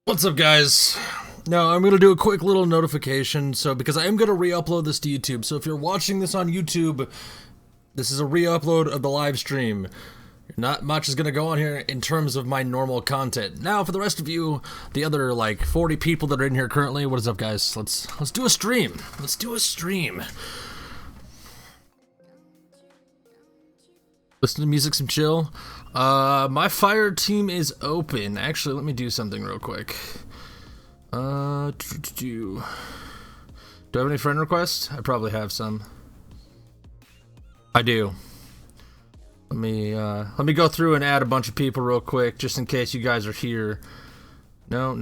What's up, guys? Now, I'm going to do a quick little notification, because I am going to re-upload this to YouTube. So if you're watching this on YouTube, this is a re-upload of the live stream. Not much is going to go on here in terms of my normal content. Now, for the rest of you, the other, 40 people that are in here currently, what is up, guys? Let's do a stream. Let's do a stream. Listen to music, some chill. My fire team is open. Actually, let me do something real quick. Do I have any friend requests? I probably have some. I do. Let me go through and add a bunch of people real quick, just in case you guys are here. No.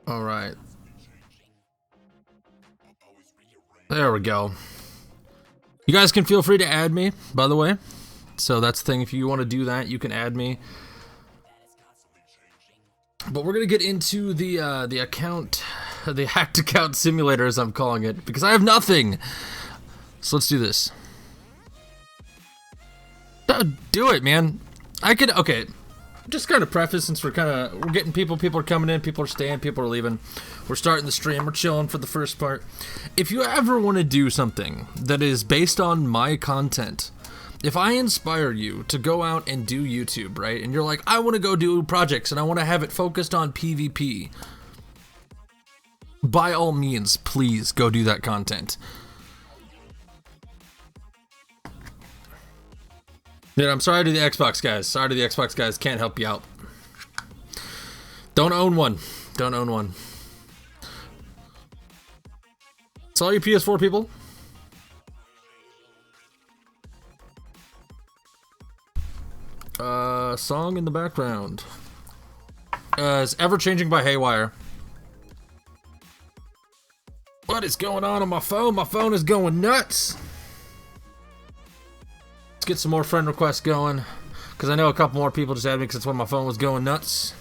All right. There we go. You guys can feel free to add me, by the way. So that's the thing. If you want to do that, you can add me. But we're gonna get into the hacked account simulator, as I'm calling it, because I have nothing. So let's do this. Do it, man. Okay. Just kind of preface, since we're getting people are coming in, people are staying, people are leaving. We're starting the stream, we're chilling for the first part. If you ever want to do something that is based on my content, if I inspire you to go out and do YouTube, right, and you're like, I want to go do projects and I want to have it focused on PvP, by all means, please go do that content. Yeah, I'm sorry to the Xbox guys. Sorry to the Xbox guys. Can't help you out. Don't own one. Don't own one. It's all you PS4 people. Song in the background. It's Ever Changing by Haywire. What is going on my phone? My phone is going nuts. Let's get some more friend requests going, because I know a couple more people just added me because that's when my phone was going nuts.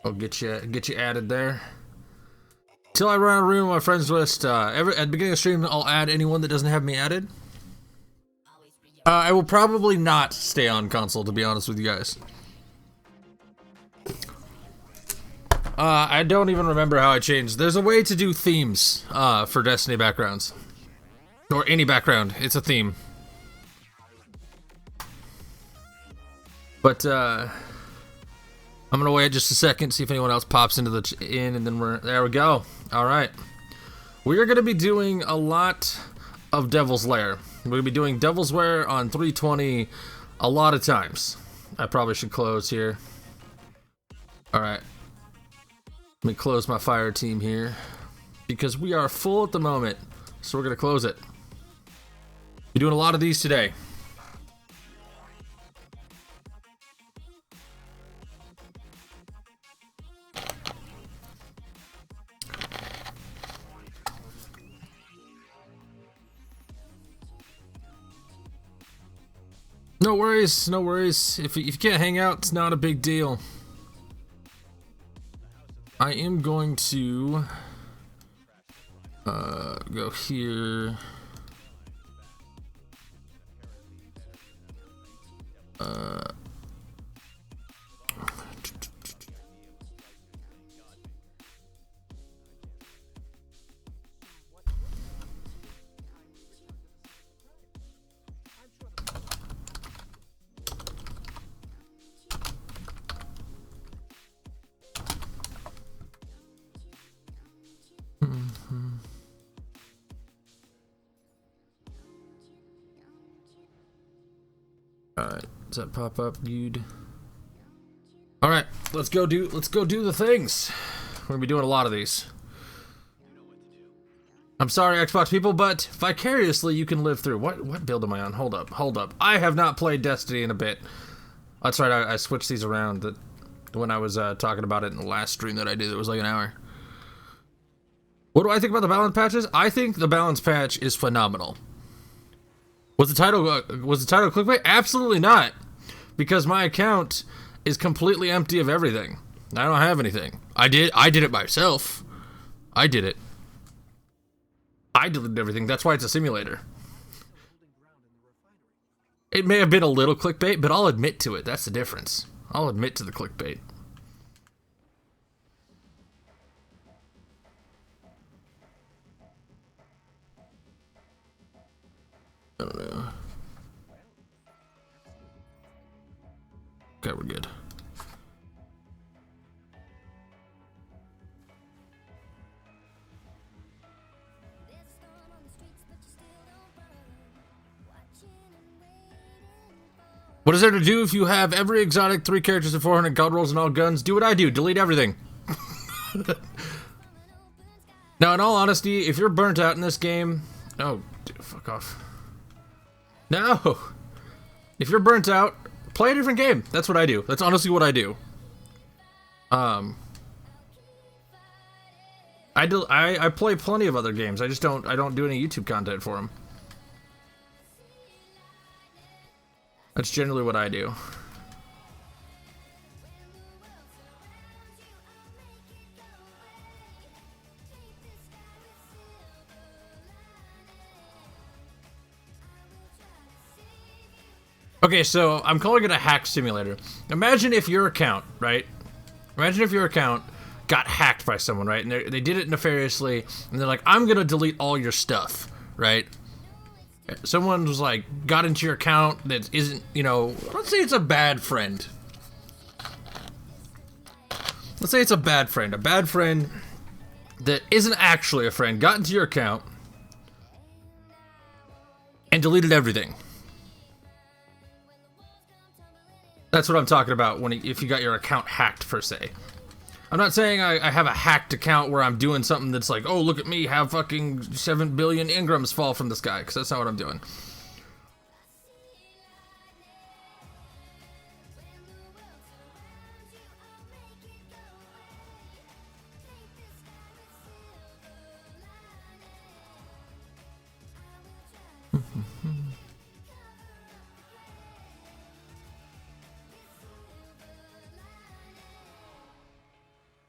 I'll get you added there. Till I run out of room on my friends list. At the beginning of the stream, I'll add anyone that doesn't have me added. I will probably not stay on console, to be honest with you guys. I don't even remember how I changed. There's a way to do themes for Destiny backgrounds. Or any background, it's a theme. But I'm gonna wait just a second, see if anyone else pops into and then there we go. All right, we are gonna be doing a lot of Devil's Lair. We're gonna be doing Devil's Lair on 320 a lot of times. I probably should close here. All right, let me close my fire team here because we are full at the moment, so we're gonna close it. We're doing a lot of these today. No worries, no worries. If you can't hang out, it's not a big deal. I am going to go here. Alright, does that pop up, dude? Alright, let's go do the things. We're gonna be doing a lot of these. I'm sorry, Xbox people, but vicariously you can live through. What build am I on? Hold up. I have not played Destiny in a bit. That's right, I switched these around when I was talking about it in the last stream that I did. It was like an hour. What do I think about the balance patches? I think the balance patch is phenomenal. Was the title clickbait? Absolutely not, because my account is completely empty of everything. I don't have anything. I did it myself. I did it. I deleted everything. That's why it's a simulator. It may have been a little clickbait, but I'll admit to it. That's the difference. I'll admit to the clickbait. I don't know. Okay, we're good. What is there to do if you have every exotic, 3 characters and 400 god rolls and all guns? Do what I do. Delete everything. Now, in all honesty, if you're burnt out in this game... Oh, dude, fuck off. No! If you're burnt out, play a different game. That's what I do. That's honestly what I do. I play plenty of other games. I don't do any YouTube content for them. That's generally what I do. Okay, so I'm calling it a hack simulator. Imagine if your account, right? Imagine if your account got hacked by someone, right? And they did it nefariously, and they're like, I'm gonna delete all your stuff, right? Someone was like, got into your account that isn't, you know, let's say it's a bad friend. Let's say it's a bad friend that isn't actually a friend, got into your account and deleted everything. That's what I'm talking about if you got your account hacked, per se. I'm not saying I have a hacked account where I'm doing something that's like, oh, look at me, have fucking 7 billion Ingrams fall from the sky, because that's not what I'm doing.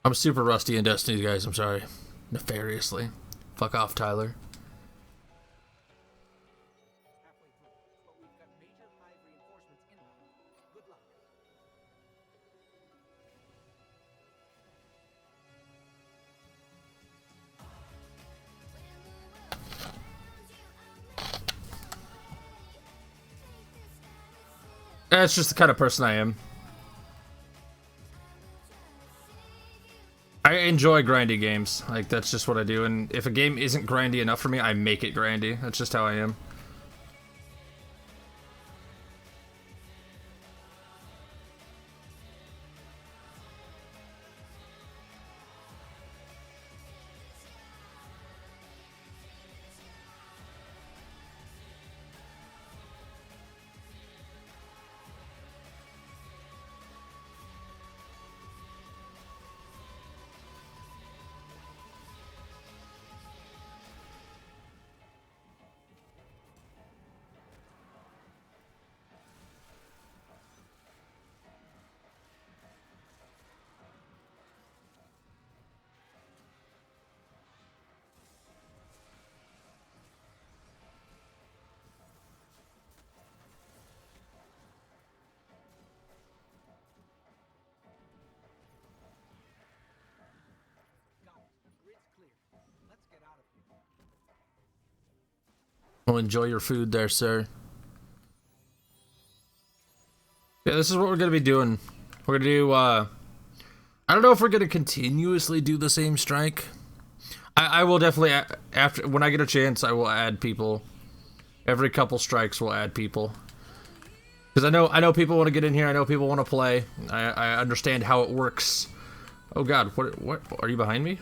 I'm super rusty in Destiny, guys. I'm sorry. Nefariously. Fuck off, Tyler. That's just the kind of person I am. I enjoy grindy games. Like, that's just what I do. And if a game isn't grindy enough for me, I make it grindy. That's just how I am. Well, enjoy your food there, sir. Yeah, this is what we're going to be doing. We're going to do, I don't know if we're going to continuously do the same strike. I will definitely, after when I get a chance, I will add people. Every couple strikes we'll add people. Because I know people want to get in here. I know people want to play. I understand how it works. Oh God, what are you behind me?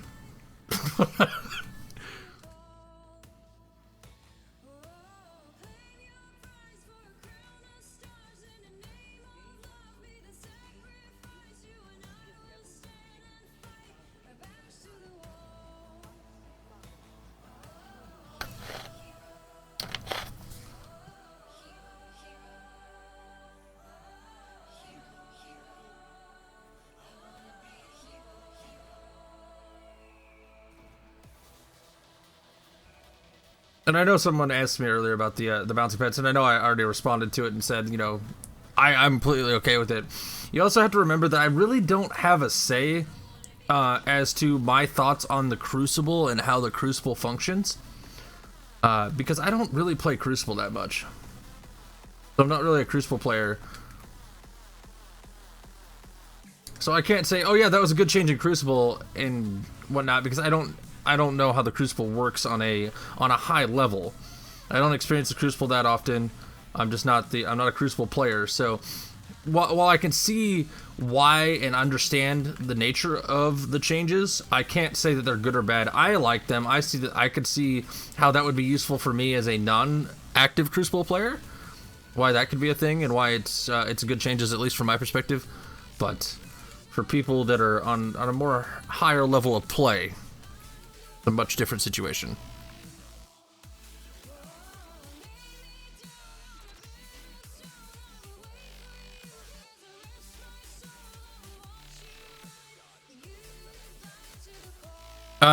And I know someone asked me earlier about the bouncy pets, and I know I already responded to it and said, you know, I'm completely okay with it. You also have to remember that I really don't have a say as to my thoughts on the Crucible and how the Crucible functions, because I don't really play Crucible that much. So I'm not really a Crucible player. So I can't say, oh yeah, that was a good change in Crucible and whatnot, because I don't know how the Crucible works on a high level. I don't experience the Crucible that often. I'm not a Crucible player. So while I can see why and understand the nature of the changes, I can't say that they're good or bad. I like them. I could see how that would be useful for me as a non-active Crucible player. Why that could be a thing, and why it's a good changes, at least from my perspective. But for people that are on a more higher level of play, a much different situation.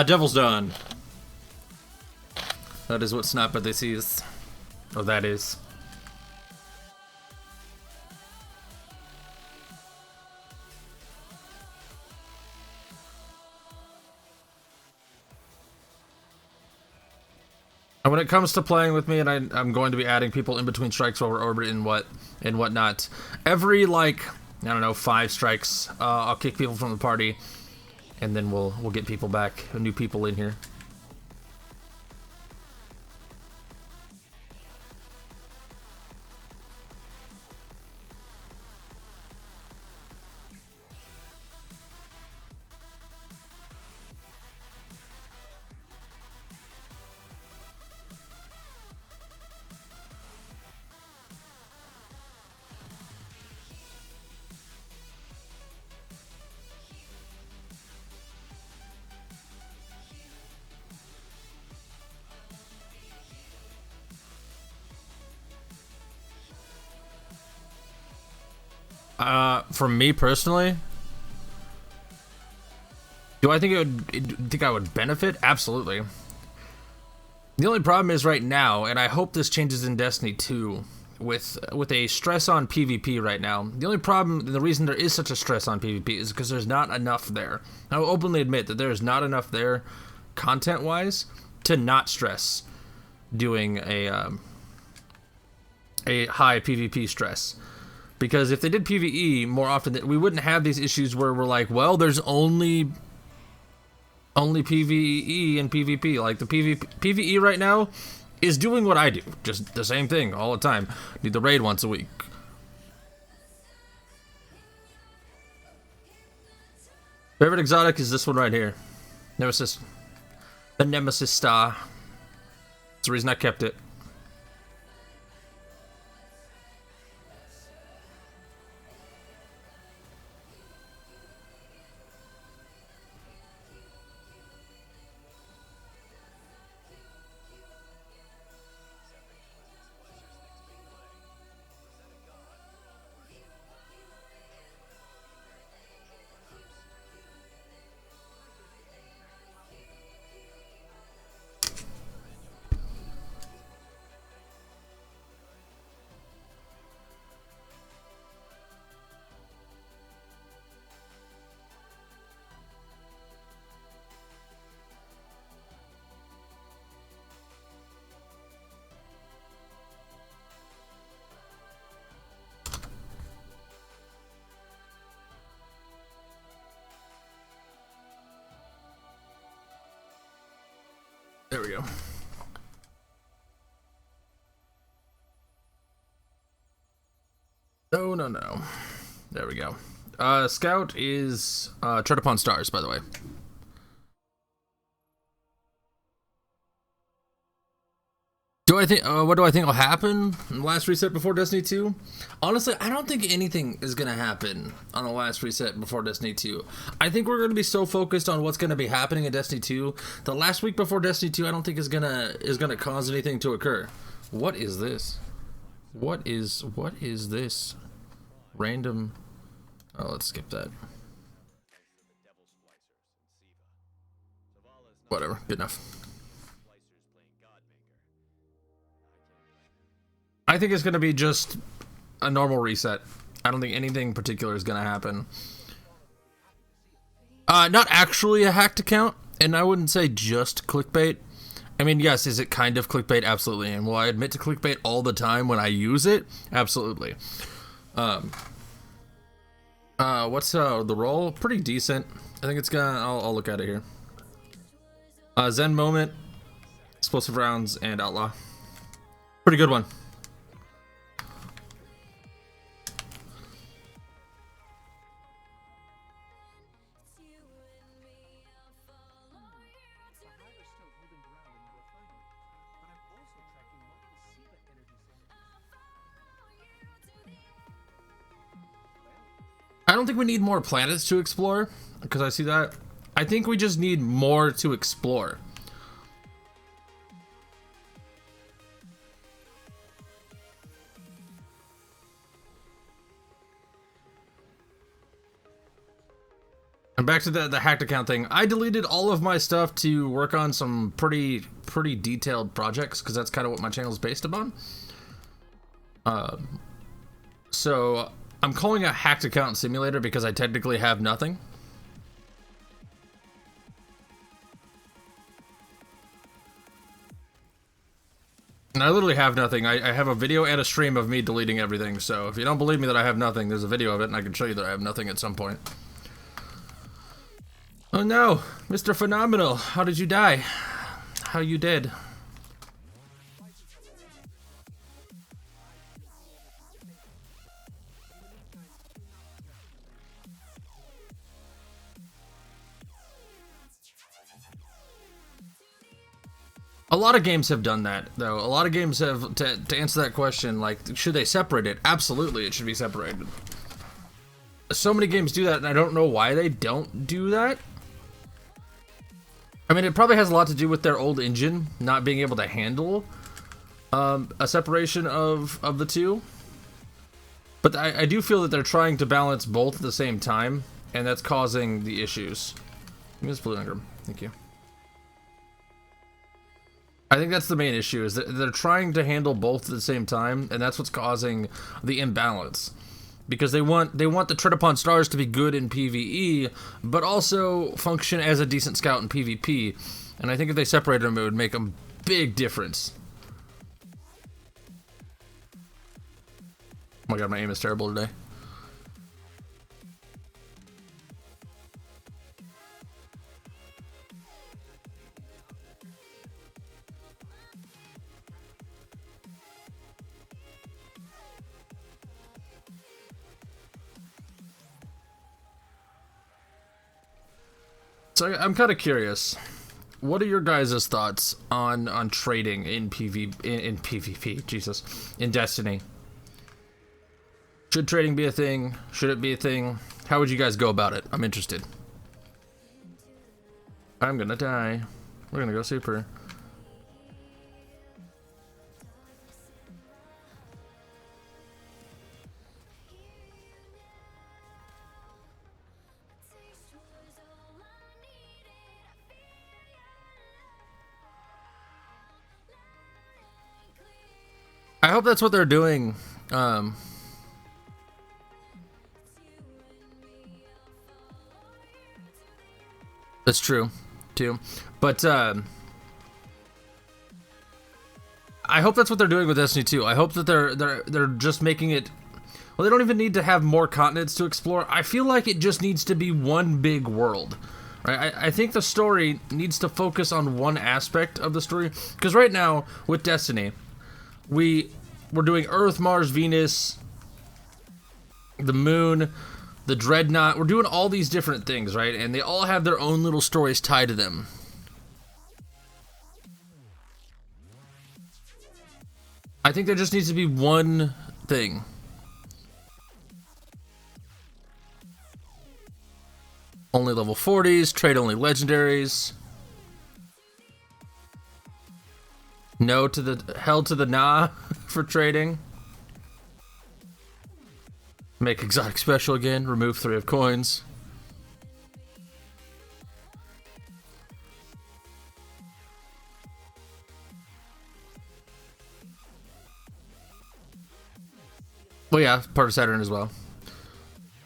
Devil's Dawn. That is what Sniper this is. Oh, that is. And when it comes to playing with me, and I'm going to be adding people in between strikes while we're orbiting and whatnot. Every, like, I don't know, 5 strikes, I'll kick people from the party, and then we'll get people back, new people in here. For me personally, do I think I would benefit? Absolutely. The only problem is right now, and I hope this changes in Destiny 2, with a stress on PvP right now. The only problem, and the reason there is such a stress on PvP, is because there's not enough there. I will openly admit that there is not enough there, content-wise, to not stress doing a high PvP stress. Because if they did PvE more often, we wouldn't have these issues where we're like, well, there's only PvE and PvP. Like, the PvE right now is doing what I do. Just the same thing all the time. Need the raid once a week. Favorite exotic is this one right here. Nemesis. The Nemesis Star. That's the reason I kept it. There we go. No. There we go. Scout is Tread Upon Stars, by the way. Do I think? What do I think will happen in the last reset before Destiny 2? Honestly, I don't think anything is gonna happen on the last reset before Destiny 2. I think we're gonna be so focused on what's gonna be happening in Destiny 2. The last week before Destiny 2, I don't think is gonna cause anything to occur. What is this? What is this? Random. Oh, let's skip that. Whatever. Good enough. I think it's going to be just a normal reset. I don't think anything particular is going to happen. Not actually a hacked account, and I wouldn't say just clickbait. I mean, yes, is it kind of clickbait? Absolutely. And will I admit to clickbait all the time when I use it? Absolutely. What's the roll? Pretty decent. I think it's gonna. I'll look at it here. Zen Moment, Explosive Rounds, and Outlaw. Pretty good one. I don't think we need more planets to explore, because I see that. I think we just need more to explore. And back to the hacked account thing. I deleted all of my stuff to work on some pretty detailed projects, because that's kind of what my channel is based upon. So I'm calling it a hacked account simulator because I technically have nothing. And I literally have nothing. I have a video and a stream of me deleting everything. So if you don't believe me that I have nothing, there's a video of it and I can show you that I have nothing at some point. Oh no, Mr. Phenomenal, how did you die? How you did? A lot of games have done that, though. A lot of games have, to answer that question, like, should they separate it? Absolutely, it should be separated. So many games do that, and I don't know why they don't do that. I mean, it probably has a lot to do with their old engine not being able to handle a separation of the two. But I do feel that they're trying to balance both at the same time, and that's causing the issues. Give me this blue engram. Thank you. I think that's the main issue, is that they're trying to handle both at the same time, and that's what's causing the imbalance. Because they want the Tread Upon Stars to be good in PvE, but also function as a decent scout in PvP. And I think if they separated them, it would make a big difference. Oh my god, my aim is terrible today. So I'm kind of curious. What are your guys' thoughts on trading in PvP? Jesus, in Destiny. Should trading be a thing? Should it be a thing? How would you guys go about it? I'm interested. I'm gonna die. We're gonna go super. I hope that's what they're doing. That's true, too. But I hope that's what they're doing with Destiny 2. I hope that they're just making it. Well, they don't even need to have more continents to explore. I feel like it just needs to be one big world. Right? I think the story needs to focus on one aspect of the story. Because right now, with Destiny, we're doing Earth, Mars, Venus, the Moon, the Dreadnought. We're doing all these different things, right? And they all have their own little stories tied to them. I think there just needs to be one thing. Only level 40s, trade only legendaries. No to the hell to the nah for trading. Make exotic special again. Remove 3 of coins. Well, yeah, part of Saturn as well.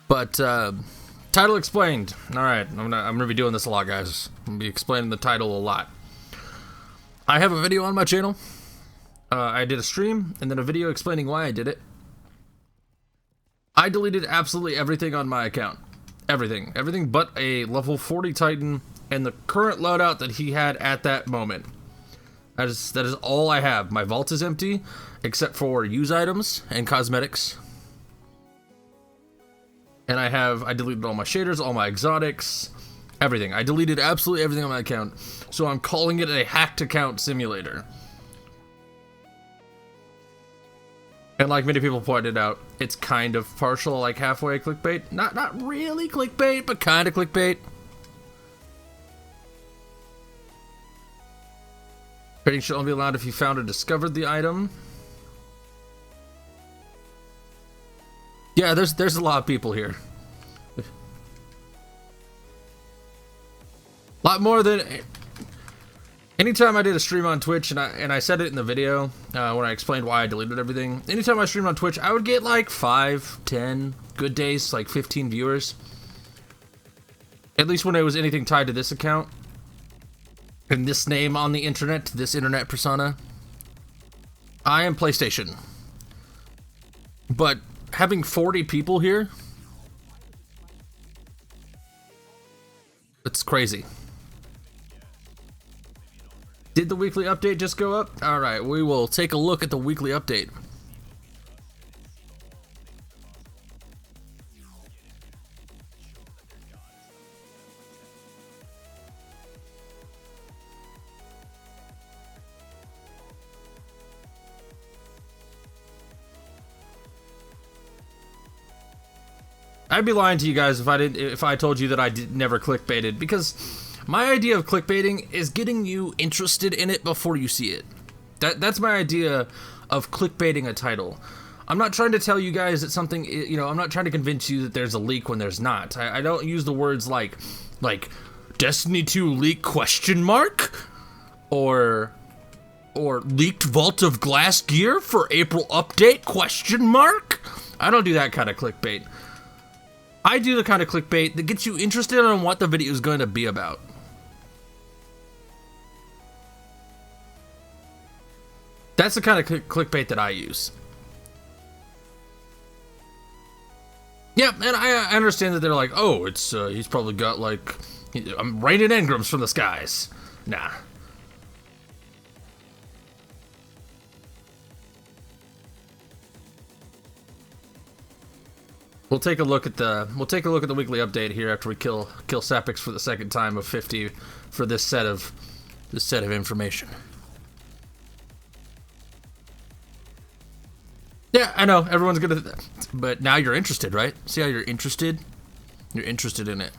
But title explained. All right, I'm gonna be doing this a lot, guys. I'm gonna be explaining the title a lot. I have a video on my channel. I did a stream and then a video explaining why I did it. I deleted absolutely everything on my account. Everything but a level 40 Titan and the current loadout that he had at that moment. That is all I have. My vault is empty, except for use items and cosmetics. And I deleted all my shaders, all my exotics, everything. I deleted absolutely everything on my account. So I'm calling it a hacked account simulator. And like many people pointed out, it's kind of partial, like halfway clickbait. Not really clickbait, but kind of clickbait. Trading should only be allowed if you found or discovered the item. Yeah, there's a lot of people here. A lot more than... Anytime I did a stream on Twitch, and I said it in the video when I explained why I deleted everything. Anytime I streamed on Twitch, I would get like 5, 10, good days, like 15 viewers. At least when it was anything tied to this account. And this name on the internet, this internet persona. I am PlayStation. But having 40 people here, it's crazy. Did the weekly update just go up? Alright, we will take a look at the weekly update. I'd be lying to you guys if I told you that I never clickbaited, because my idea of clickbaiting is getting you interested in it before you see it. That's my idea of clickbaiting a title. I'm not trying to tell you guys that something, you know, I'm not trying to convince you that there's a leak when there's not. I don't use the words like Destiny 2 leak question mark or leaked Vault of Glass gear for April update question mark. I don't do that kind of clickbait. I do the kind of clickbait that gets you interested in what the video is going to be about. That's the kind of clickbait that I use. Yeah, and I understand that they're like, oh, it's he's probably got like, I'm raining engrams from the skies. Nah. We'll take a look at the weekly update here after we kill Sapix for the second time of 50 for this set of information. Yeah, I know everyone's gonna, but now you're interested, right? See how you're interested? You're interested in it.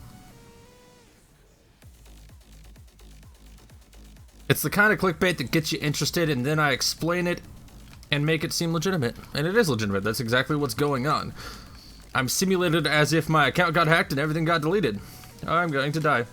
It's the kind of clickbait that gets you interested, and then I explain it and make it seem legitimate, and it is legitimate. That's exactly what's going on. I'm simulated as if my account got hacked and everything got deleted. I'm going to die.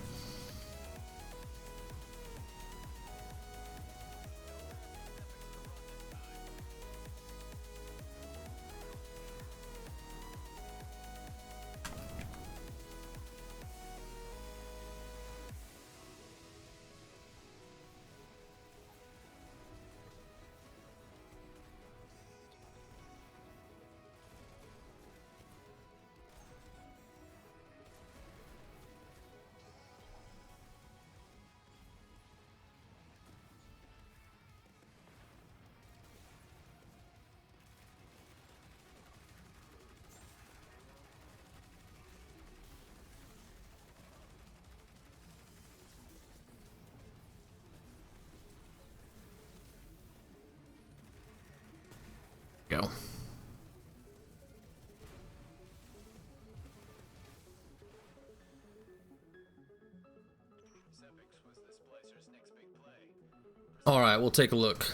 Go. All right, we'll take a look.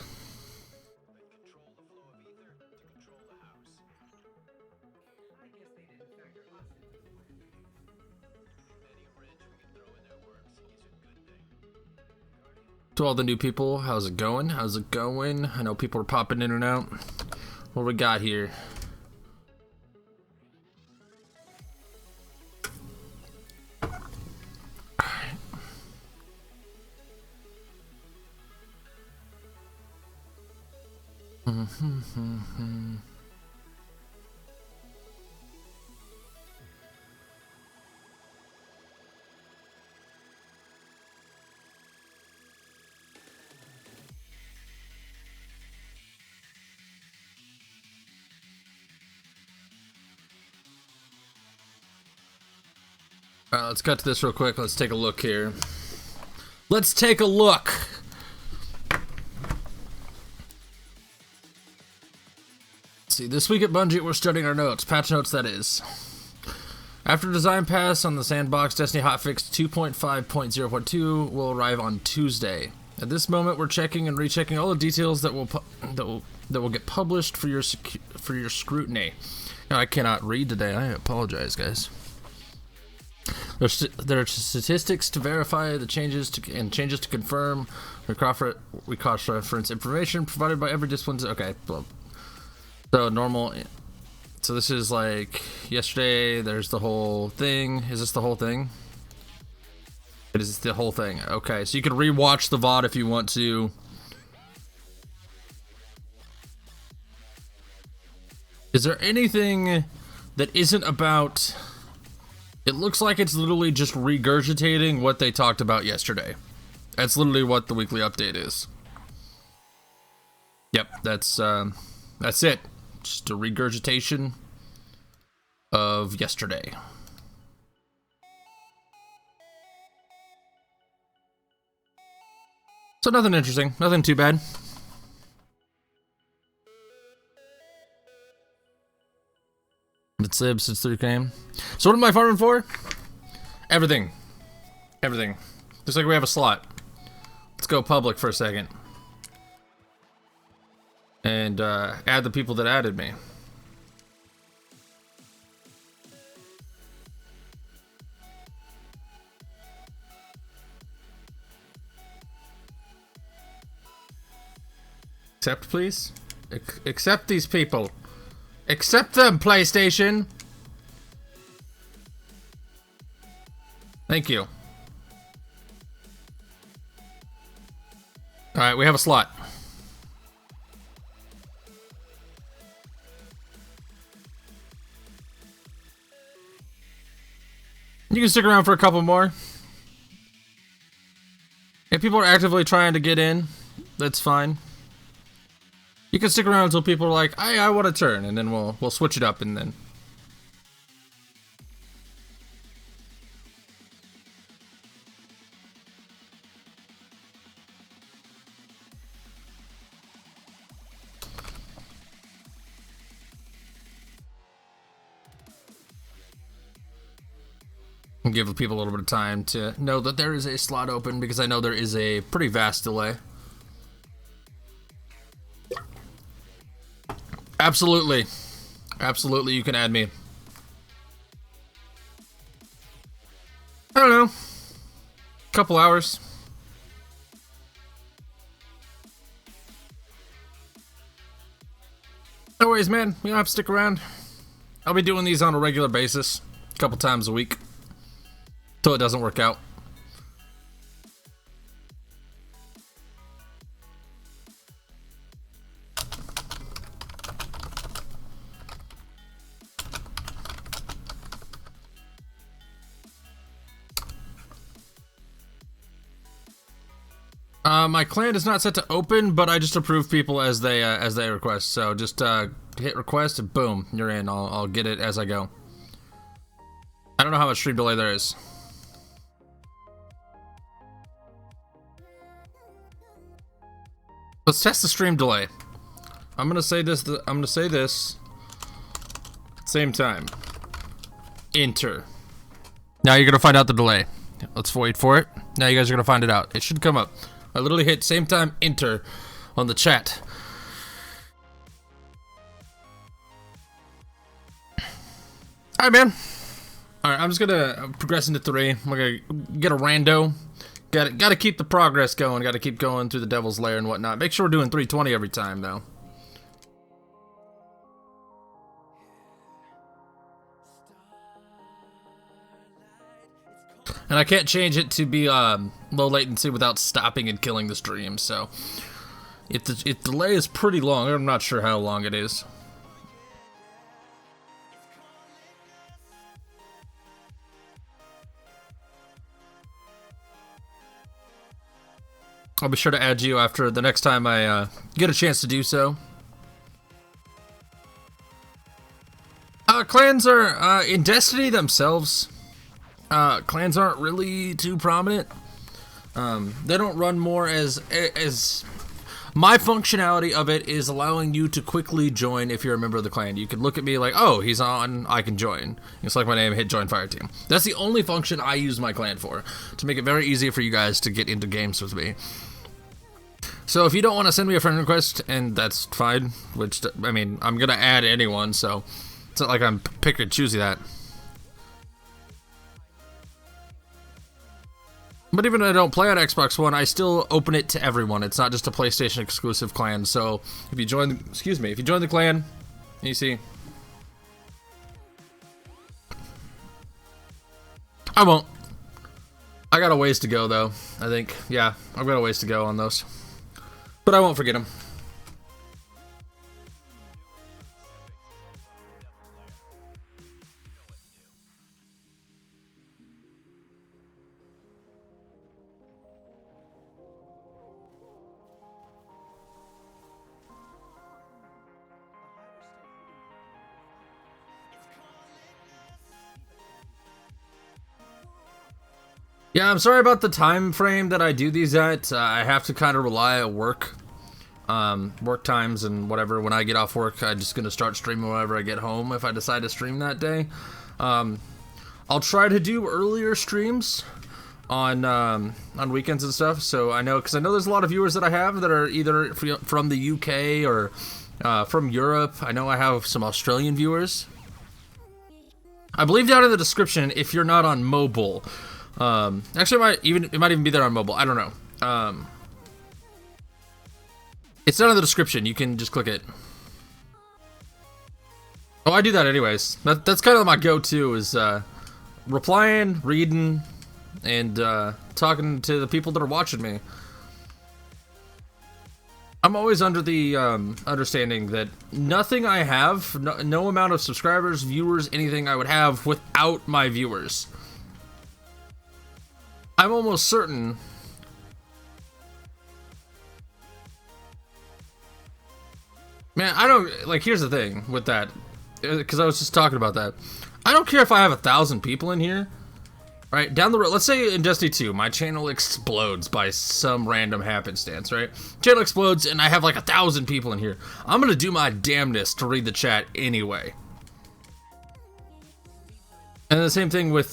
To all the new people, how's it going? How's it going? I know people are popping in and out. What we got here? Alright, let's cut to this real quick. Let's take a look here. Let's take a look. Let's see, this week at Bungie, we're studying our notes. Patch notes, that is. After design pass on the sandbox, Destiny hotfix 2.5.0.2 will arrive on Tuesday. At this moment, we're checking and rechecking all the details that will get published for your scrutiny. Now, I cannot read today. I apologize, guys. There are statistics to verify the changes and changes to confirm. We cross-reference information provided by every discipline. Okay, well, so normal. So this is like yesterday. There's the whole thing. Is this the whole thing? It is the whole thing. Okay, so you can rewatch the VOD if you want to. Is there anything that isn't about? It looks like it's literally just regurgitating what they talked about yesterday. That's literally what the weekly update is. Yep, that's it. Just a regurgitation of yesterday. So nothing interesting, nothing too bad. It's lived since 3K. So what am I farming for? Everything. Everything. Just like we have a slot. Let's go public for a second. And add the people that added me. Accept, please. Accept these people. Accept them, PlayStation. Thank you. Alright, we have a slot. You can stick around for a couple more. If people are actively trying to get in, that's fine. You can stick around until people are like, I want to turn, and then we'll switch it up, and then. And give people a little bit of time to know that there is a slot open, because I know there is a pretty vast delay. Absolutely. Absolutely, you can add me. I don't know. Couple hours. No worries, man. You don't have to stick around. I'll be doing these on a regular basis. A couple times a week. Till it doesn't work out. My clan is not set to open, but I just approve people as they request. So just hit request and boom, you're in. I'll get it as I go. I don't know how much stream delay there is. Let's test the stream delay. I'm gonna say this. I'm gonna say this. Same time. Enter. Now you're gonna find out the delay. Let's wait for it. Now you guys are gonna find it out. It should come up. I literally hit same time enter on the chat. Alright, man. Alright, I'm just gonna progress into 3. I'm gonna get a rando. Gotta keep the progress going. Gotta keep going through the Devil's Lair and whatnot. Make sure we're doing 320 every time, though. And I can't change it to be low latency without stopping and killing the stream, so If the delay is pretty long, I'm not sure how long it is. I'll be sure to add you after the next time I get a chance to do so. Clans are, in Destiny themselves, clans aren't really too prominent. They don't run more as my functionality of it is allowing you to quickly join if you're a member of the clan. You can look at me like, oh, he's on, I can join. It's like my name, hit join fire team. That's the only function I use my clan for, to make it very easy for you guys to get into games with me. So if you don't want to send me a friend request, and that's fine, which, I mean, I'm going to add anyone, so it's not like I'm pick and choosy that. But even if I don't play on Xbox One, I still open it to everyone. It's not just a PlayStation exclusive clan. So if you join, if you join the clan, you see, I won't. I got a ways to go though. I think, yeah, I've got a ways to go on those, but I won't forget them. Yeah, I'm sorry about the time frame that I do these at. I have to kind of rely on work times and whatever. When I get off work, I'm just gonna start streaming whenever I get home if I decide to stream that day. I'll try to do earlier streams on weekends and stuff. So I know, because I know there's a lot of viewers that I have that are either from the UK or from Europe. I know I have some Australian viewers. I believe down in the description, if you're not on mobile. Actually, it might even be there on mobile. I don't know. It's down in the description. You can just click it. Oh, I do that anyways. That's kind of my go-to is replying, reading, and talking to the people that are watching me. I'm always under the understanding that nothing I have, no amount of subscribers, viewers, anything I would have without my viewers. I'm almost certain man, I don't, like, here's the thing with that, because I was just talking about that. I don't care if I have 1,000 people in here, right? Down the road, let's say in Destiny 2, my channel explodes by some random happenstance, right? Channel explodes and I have like 1,000 people in here. I'm gonna do my damnedest to read the chat anyway. And the same thing with,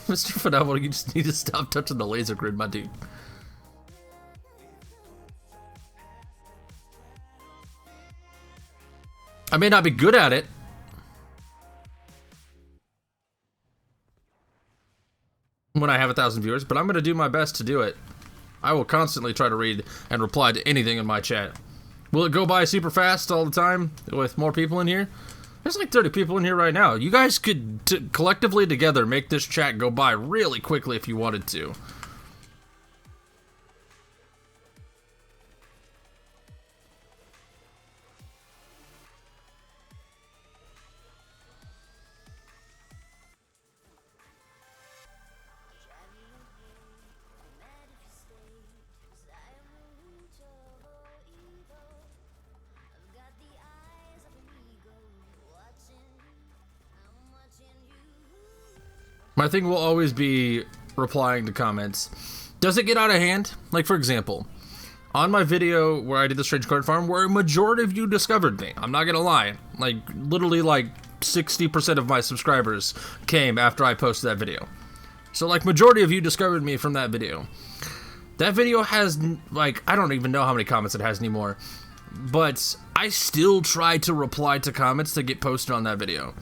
Mr. Phenomenal, you just need to stop touching the laser grid, my dude. I may not be good at it. When I have 1,000 viewers, but I'm going to do my best to do it. I will constantly try to read and reply to anything in my chat. Will it go by super fast all the time with more people in here? There's like 30 people in here right now. You guys could collectively together make this chat go by really quickly if you wanted to. My thing will always be replying to comments. Does it get out of hand? Like, for example, on my video where I did the Strange Card Farm, where a majority of you discovered me, I'm not gonna lie, like, literally like 60% of my subscribers came after I posted that video. So, like, majority of you discovered me from that video. That video has, like, I don't even know how many comments it has anymore, but I still try to reply to comments that get posted on that video.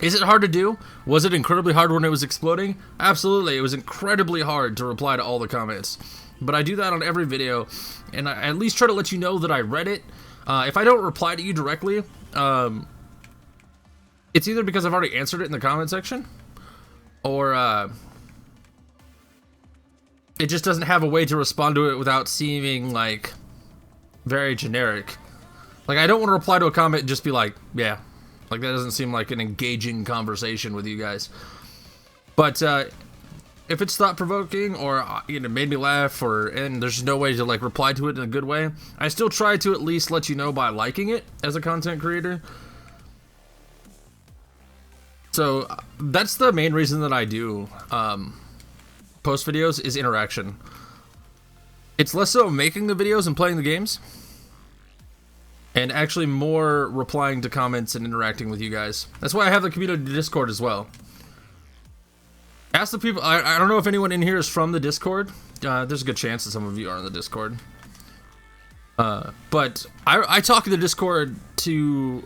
Is it hard to do? Was it incredibly hard when it was exploding? Absolutely, it was incredibly hard to reply to all the comments. But I do that on every video, and I at least try to let you know that I read it. If I don't reply to you directly, it's either because I've already answered it in the comment section, or it just doesn't have a way to respond to it without seeming like very generic. Like, I don't want to reply to a comment and just be like, yeah. Like, that doesn't seem like an engaging conversation with you guys. But, if it's thought-provoking or, you know, made me laugh and there's no way to, like, reply to it in a good way, I still try to at least let you know by liking it as a content creator. So, that's the main reason that I do, post videos, is interaction. It's less so making the videos and playing the games, and actually more replying to comments and interacting with you guys. That's why I have the community Discord as well. Ask the people, I don't know if anyone in here is from the Discord. There's a good chance that some of you are on the Discord. But I talk in the Discord to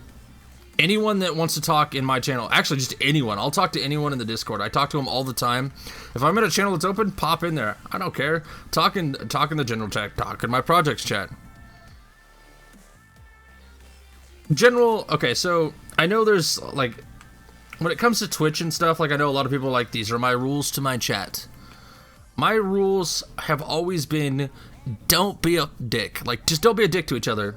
anyone that wants to talk in my channel. Actually, just anyone. I'll talk to anyone in the Discord. I talk to them all the time. If I'm in a channel that's open, pop in there. I don't care. Talk in the general chat. Talk in my projects chat. Okay, so I know there's, like, when it comes to Twitch and stuff, like, I know a lot of people are like, these are my rules to my chat. My rules have always been, don't be a dick. Like, just don't be a dick to each other.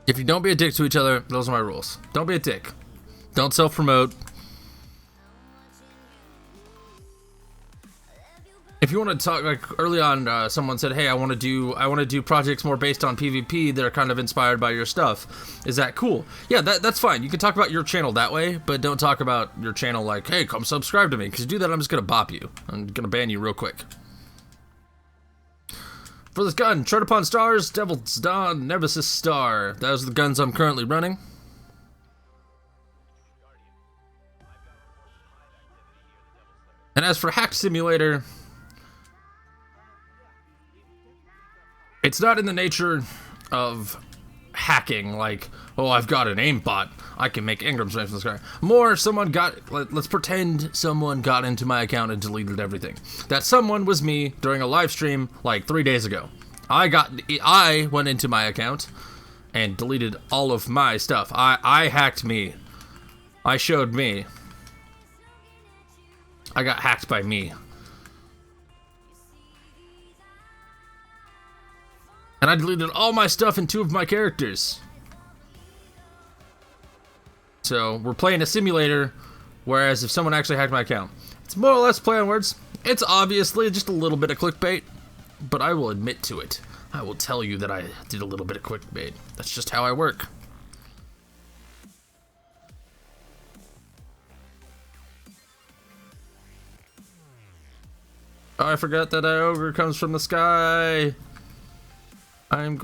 If you don't be a dick to each other, those are my rules. Don't be a dick. Don't self-promote. If you want to talk, like early on, someone said, "Hey, I want to do projects more based on PvP that are kind of inspired by your stuff." Is that cool? Yeah, that's fine. You can talk about your channel that way, but don't talk about your channel like, "Hey, come subscribe to me," because you do that, I'm just gonna bop you. I'm gonna ban you real quick. For this gun, Tread Upon Stars, Devil's Dawn, Nemesis Star. Those are the guns I'm currently running. And as for Hack Simulator, it's not in the nature of hacking, like, oh, I've got an aimbot, I can make engrams right from the sky. More, let's pretend someone got into my account and deleted everything. That someone was me during a live stream like 3 days ago. I went into my account and deleted all of my stuff. I hacked me. I showed me. I got hacked by me. And I deleted all my stuff and 2 of my characters. So, we're playing a simulator, whereas if someone actually hacked my account, it's more or less play on words. It's obviously just a little bit of clickbait, but I will admit to it. I will tell you that I did a little bit of clickbait. That's just how I work. Oh, I forgot that ogre comes from the sky. I'm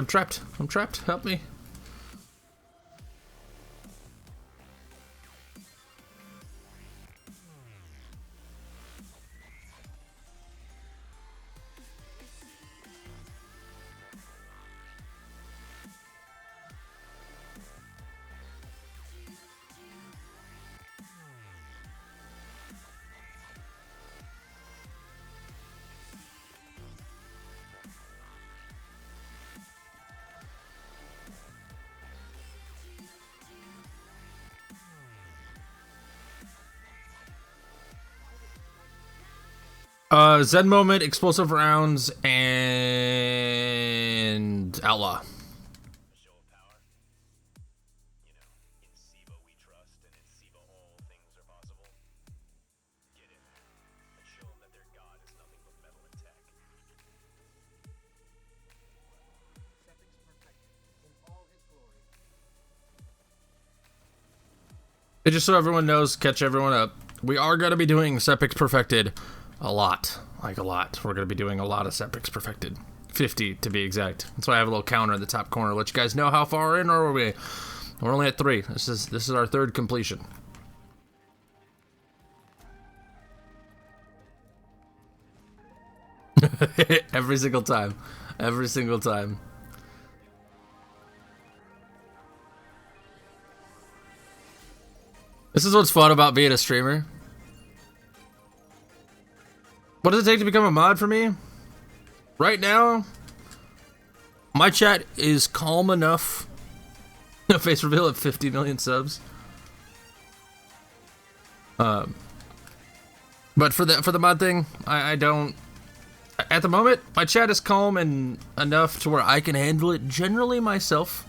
trapped. I'm trapped. Help me. Zen Moment, Explosive Rounds, and Outlaw. And just so everyone knows, catch everyone up, we are going to be doing Sepix Perfected a lot. Like a lot. We're going to be doing a lot of Sepix Perfected. 50 to be exact. That's why I have a little counter in the top corner to let you guys know how far in are we. We're only at 3. This is our 3rd completion. Every single time. Every single time. This is what's fun about being a streamer. What does it take to become a mod for me? Right now, my chat is calm enough. Face reveal at 50 million subs. But for the mod thing, I At the moment, my chat is calm and enough to where I can handle it generally myself.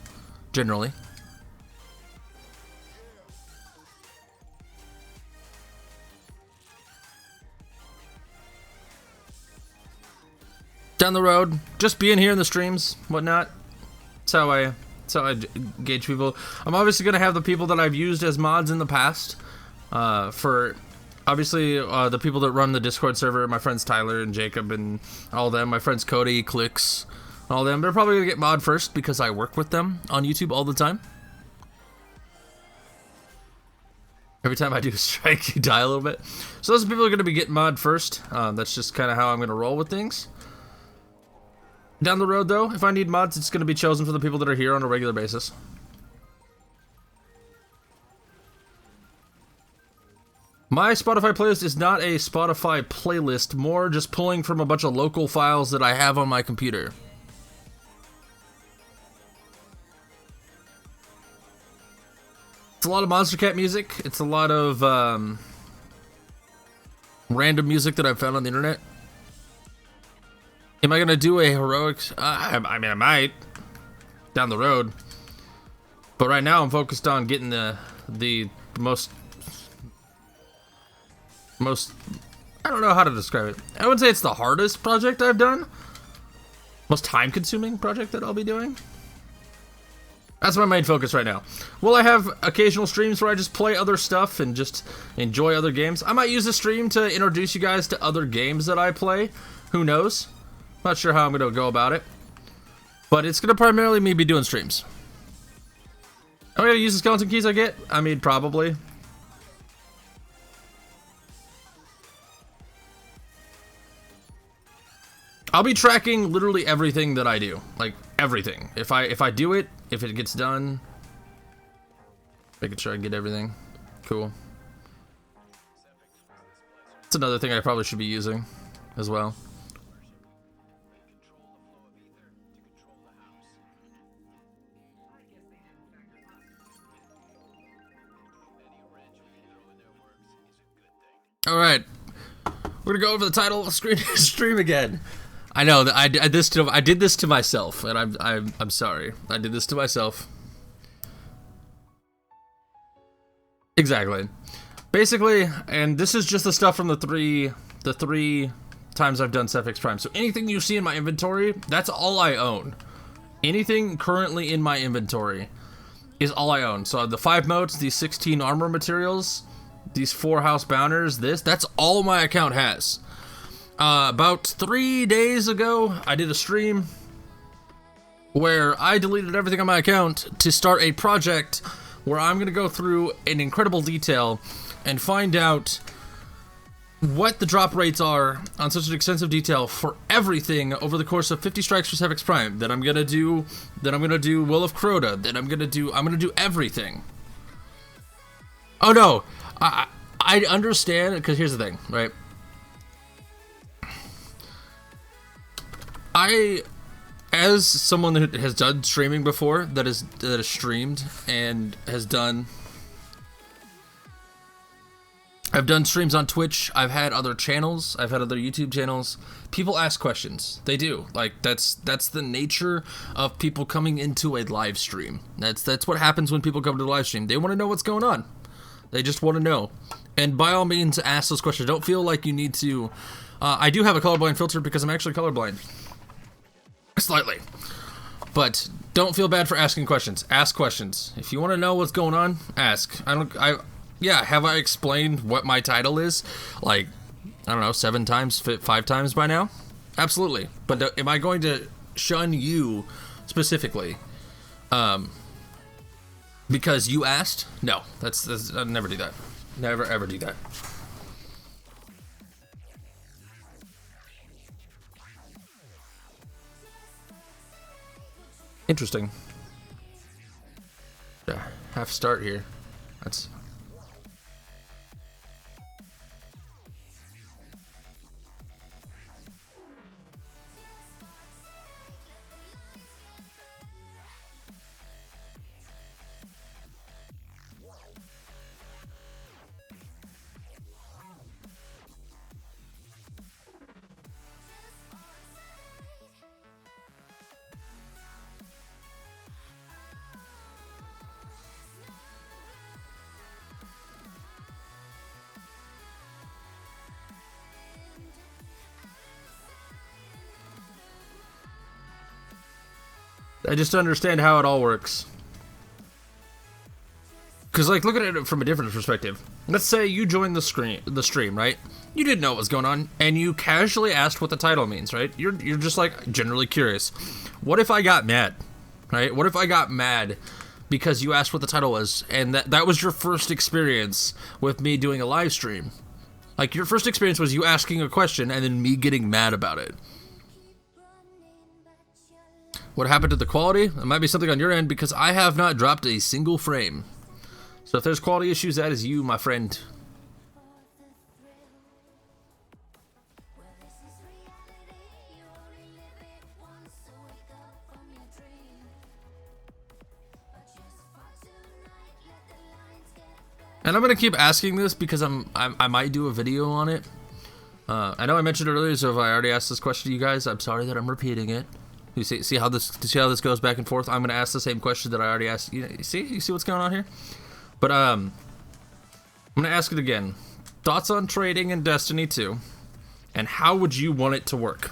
Generally. Down the road, just being here in the streams, whatnot. That's how I gauge people. I'm obviously gonna have the people that I've used as mods in the past. For obviously the people that run the Discord server, my friends Tyler and Jacob and all them, my friends Cody, Clicks, all them. They're probably gonna get mod first because I work with them on YouTube all the time. Every time I do a strike, you die a little bit. So those people are gonna be getting mod first. That's just kind of how I'm gonna roll with things. Down the road, though, if I need mods, it's going to be chosen for the people that are here on a regular basis. My Spotify playlist is not a Spotify playlist, more just pulling from a bunch of local files that I have on my computer. It's a lot of Monster Cat music. It's a lot of random music that I've found on the internet. Am I gonna do a heroics? I mean, I might down the road, but right now I'm focused on getting the most. I don't know how to describe it. I wouldn't say it's the hardest project I've done. Most time-consuming project that I'll be doing. That's my main focus right now. Will I have occasional streams where I just play other stuff and just enjoy other games? I might use a stream to introduce you guys to other games that I play. Who knows? Not sure how I'm gonna go about it, but it's gonna primarily be doing streams. Am I gonna use the skeleton keys I get? I mean, probably. I'll be tracking literally everything that I do, like everything. If I do it, if it gets done, making sure I get everything. Cool. That's another thing I probably should be using as well. All right, we're gonna go over the title of the stream again. I know that I did this to myself, and I'm sorry. I did this to myself. Exactly. Basically, and this is just the stuff from the three times I've done Cephix Prime. So anything you see in my inventory, that's all I own. Anything currently in my inventory is all I own. So the 5 motes, these 16 armor materials, these 4 house bounders, that's all my account has. About 3 days ago, I did a stream where I deleted everything on my account to start a project where I'm going to go through in incredible detail and find out what the drop rates are on such an extensive detail for everything over the course of 50 strikes for Cephix Prime. Then I'm going to do Will of Crota. Then I'm going to do everything. Oh no. I understand, because here's the thing, right? As someone who has done streaming before, that has streamed and has done, I've done streams on Twitch. I've had other channels. I've had other YouTube channels. People ask questions. They do. Like that's the nature of people coming into a live stream. That's what happens when people come to the live stream. They want to know what's going on. They just want to know. And by all means, ask those questions. Don't feel like you need to. I do have a colorblind filter because I'm actually colorblind. Slightly. But don't feel bad for asking questions. Ask questions. If you want to know what's going on, ask. Have I explained what my title is? Like, I don't know, 7 times, 5 times by now? Absolutely. But am I going to shun you specifically? Because you asked? No, that's I'd never do that. Never ever do that. Interesting. Yeah, half start here. That's I just understand how it all works. Because, like, look at it from a different perspective. Let's say you joined the stream, right? You didn't know what was going on, and you casually asked what the title means, right? You're just, like, generally curious. What if I got mad, right? What if I got mad because you asked what the title was, and that was your first experience with me doing a live stream? Like, your first experience was you asking a question and then me getting mad about it. What happened to the quality? It might be something on your end, because I have not dropped a single frame. So if there's quality issues, that is you, my friend. And I'm gonna keep asking this because I might do a video on it. I know I mentioned it earlier, so if I already asked this question to you guys, I'm sorry that I'm repeating it. You see how this goes back and forth. I'm gonna ask the same question that I already asked. You see what's going on here? But I'm gonna ask it again. Thoughts on trading in Destiny 2, and how would you want it to work?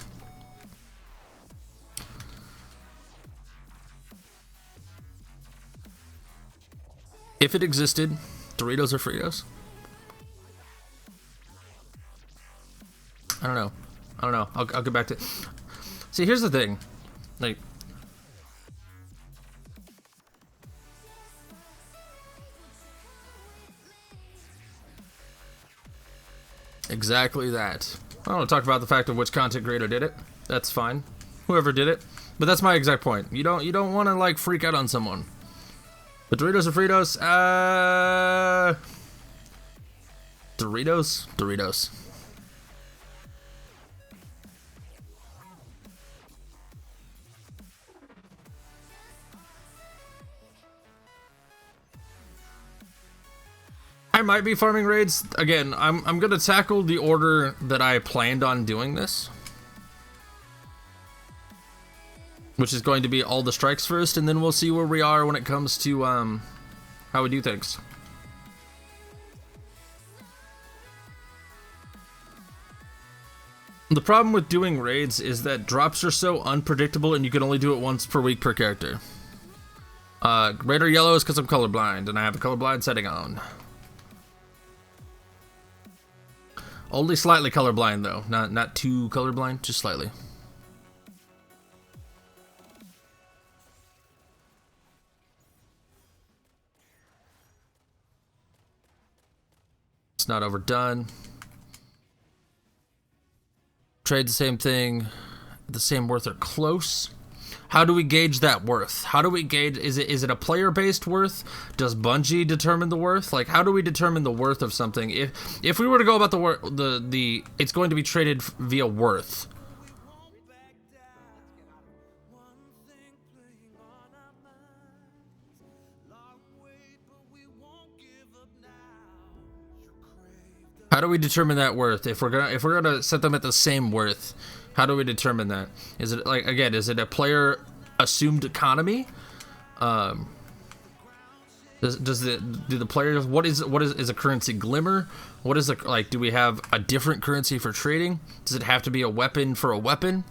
If it existed, Doritos or Fritos? I don't know. I'll get back to it. See, here's the thing. Like, exactly that. I don't want to talk about the fact of which content creator did it. That's fine. Whoever did it. But that's my exact point. You don't want to, like, freak out on someone. But Doritos or Fritos? Doritos. I might be farming raids. Again, I'm gonna tackle the order that I planned on doing this, which is going to be all the strikes first, and then we'll see where we are when it comes to how we do things. The problem with doing raids is that drops are so unpredictable, and you can only do it once per week per character. Red or yellow is because I'm colorblind, and I have a colorblind setting on. Only slightly colorblind though, not too colorblind, just slightly. It's not overdone. Trade the same thing, the same worth or close. How do we gauge that worth? How do we gauge, is it a player-based worth? Does Bungie determine the worth? Like, how do we determine the worth of something? If we were to go about the it's going to be traded via worth. How do we determine that worth? If we're gonna set them at the same worth, how do we determine that? Is it, like, again, is it a player assumed economy? Do the players, what is a currency glimmer? What is like, do we have a different currency for trading? Does it have to be a weapon for a weapon?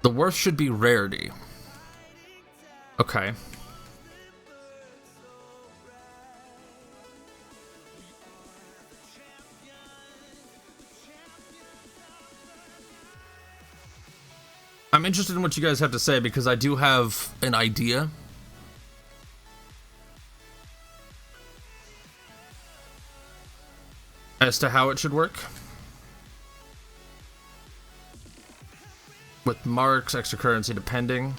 The worth should be rarity. Okay. I'm interested in what you guys have to say, because I do have an idea. As to how it should work. With marks, extra currency depending.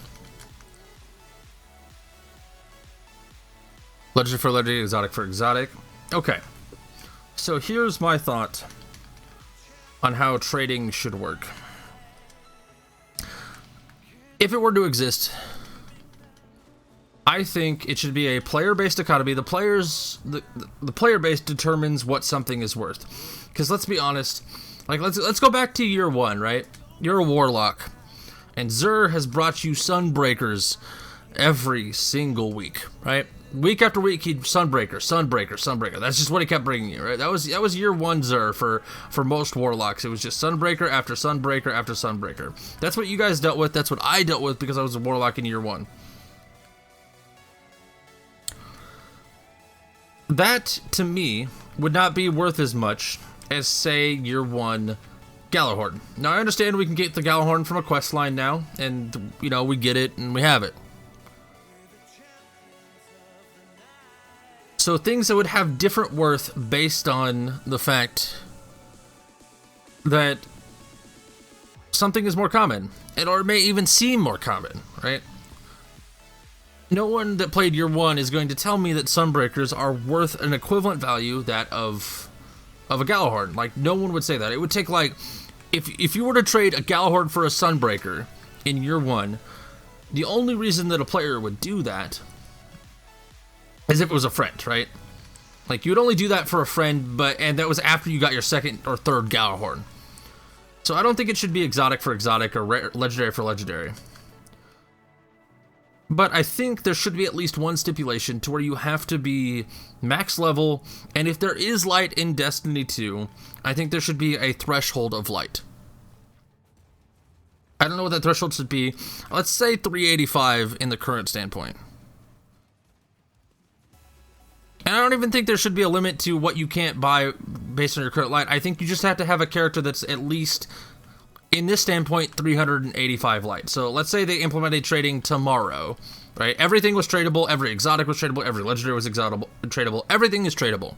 Legendary for legendary, exotic for exotic. Okay. So here's my thought on how trading should work. If it were to exist, I think it should be a player-based economy. The player base determines what something is worth. Because let's be honest, like let's go back to year one, right? You're a warlock, and Xur has brought you Sunbreakers every single week, right? week after week, he'd Sunbreaker, Sunbreaker, Sunbreaker. That's just what he kept bringing you, right? That was year one Xur for most warlocks. It was just Sunbreaker after Sunbreaker after Sunbreaker. That's what you guys dealt with. That's what I dealt with because I was a warlock in year one. That, to me, would not be worth as much as, say, year one Galahorn. Now, I understand we can get the Galahorn from a quest line now, and, you know, we get it, and we have it. So things that would have different worth based on the fact that something is more common, or it may even seem more common, right? No one that played year one is going to tell me that Sunbreakers are worth an equivalent value that of a Galahorn. Like, no one would say that. It would take, like, if you were to trade a Galahorn for a Sunbreaker in year one, the only reason that a player would do that is if it was a friend, right? Like, you would only do that for a friend, and that was after you got your second or third Galahorn. So I don't think it should be exotic for exotic or legendary for legendary. But I think there should be at least one stipulation to where you have to be max level, and if there is light in Destiny 2, I think there should be a threshold of light. I don't know what that threshold should be. Let's say 385 in the current standpoint. And I don't even think there should be a limit to what you can't buy based on your current light. I think you just have to have a character that's at least, in this standpoint, 385 light. So let's say they implemented trading tomorrow, right? Everything was tradable, every exotic was tradable, every legendary was tradable, everything is tradable,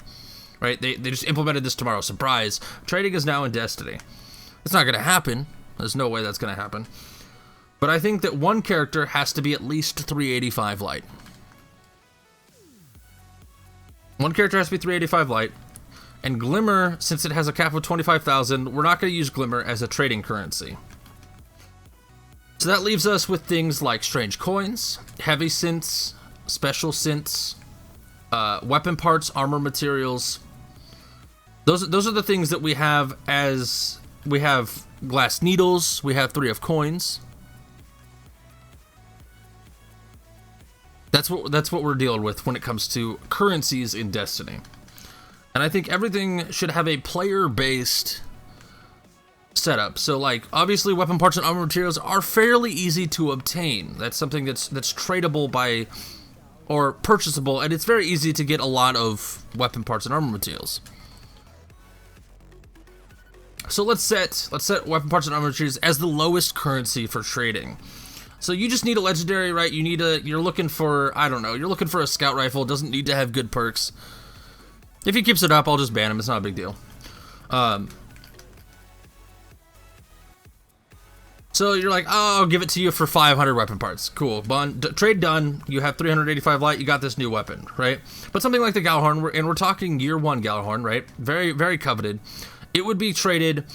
right? They just implemented this tomorrow. Surprise. Trading is now in Destiny. It's not going to happen. There's no way that's going to happen. But I think that one character has to be at least 385 light. One character has to be 385 light. And Glimmer, since it has a cap of 25,000, we're not going to use Glimmer as a trading currency. So that leaves us with things like strange coins, heavy synths, special synths, weapon parts, armor materials. Those are the things that we have as we have glass needles, we have 3 of coins. That's what we're dealing with when it comes to currencies in Destiny. And I think everything should have a player-based setup. So, like, obviously weapon parts and armor materials are fairly easy to obtain. That's something that's tradable by, or purchasable, and it's very easy to get a lot of weapon parts and armor materials. So let's set weapon parts and armor materials as the lowest currency for trading. So you just need a legendary, right? You're looking for, I don't know, you're looking for a scout rifle. Doesn't need to have good perks. If he keeps it up, I'll just ban him. It's not a big deal. So you're like, oh, I'll give it to you for 500 weapon parts. Cool. Trade done. You have 385 light. You got this new weapon, right? But something like the Galahorn, and we're talking year one Galahorn, right? Very, very coveted. It would be traded.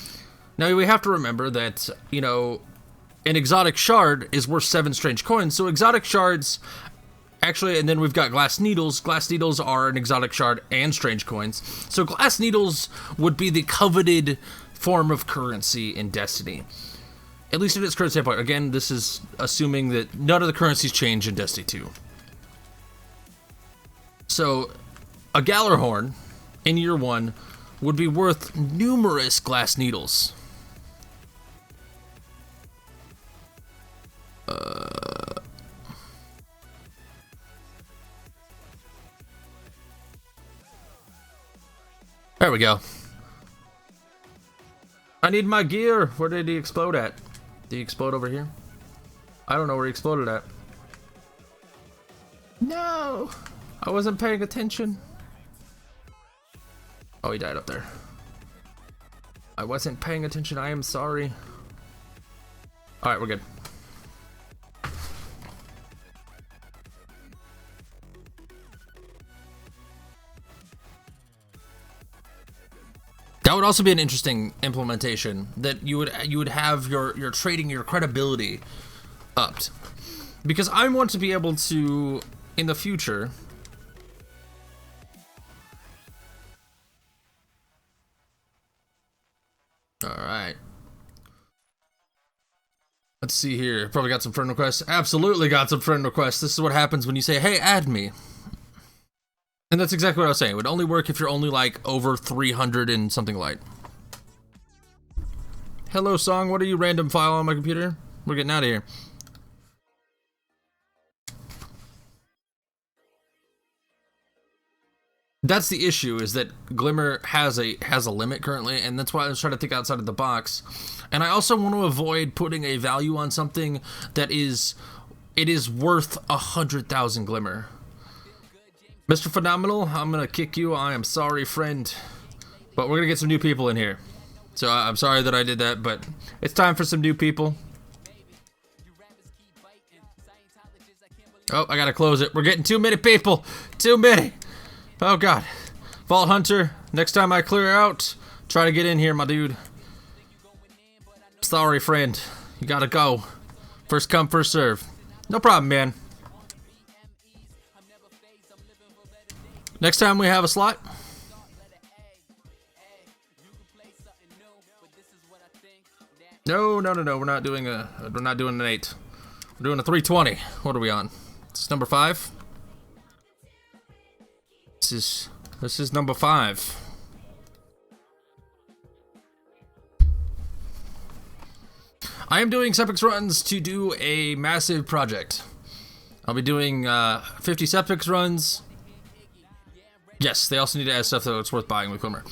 Now, we have to remember that, you know, an exotic shard is worth 7 strange coins. So exotic shards, actually, and then we've got glass needles. Glass needles are an exotic shard and strange coins. So glass needles would be the coveted form of currency in Destiny. At least in its current standpoint. Again, this is assuming that none of the currencies change in Destiny 2. So, a Galahorn in year one would be worth numerous glass needles. There we go. I need my gear. Where did he explode at? Did he explode over here? I don't know where he exploded at. No! I wasn't paying attention. Oh, he died up there. I wasn't paying attention. I am sorry. Alright, we're good. That would also be an interesting implementation, that you would have your trading, your credibility upped. Because I want to be able to, in the future, alright. Let's see here. Probably got some friend requests. Absolutely got some friend requests. This is what happens when you say, hey, add me. And that's exactly what I was saying. It would only work if you're only like over 300 and something light. Hello, song. What are you, random file on my computer? We're getting out of here. That's the issue, is that Glimmer has a limit currently, and that's why I was trying to think outside of the box. And I also want to avoid putting a value on something that is worth 100,000 Glimmer. Mr. Phenomenal, I'm gonna kick you. I am sorry, friend, but we're gonna get some new people in here. So I'm sorry that I did that, but it's time for some new people. Oh, I gotta close it. We're getting too many people. Too many. Oh god. Vault Hunter, next time I clear out, try to get in here, my dude. Sorry, friend. You gotta go. First come, first serve. No problem, man. Next time we have a slot. No. We're not doing an 8. We're doing a 320. What are we on? This is number 5. This is number 5. I am doing Sepix runs to do a massive project. I'll be doing 50 Sepix runs. Yes, they also need to add stuff though it's worth buying with Glimmer.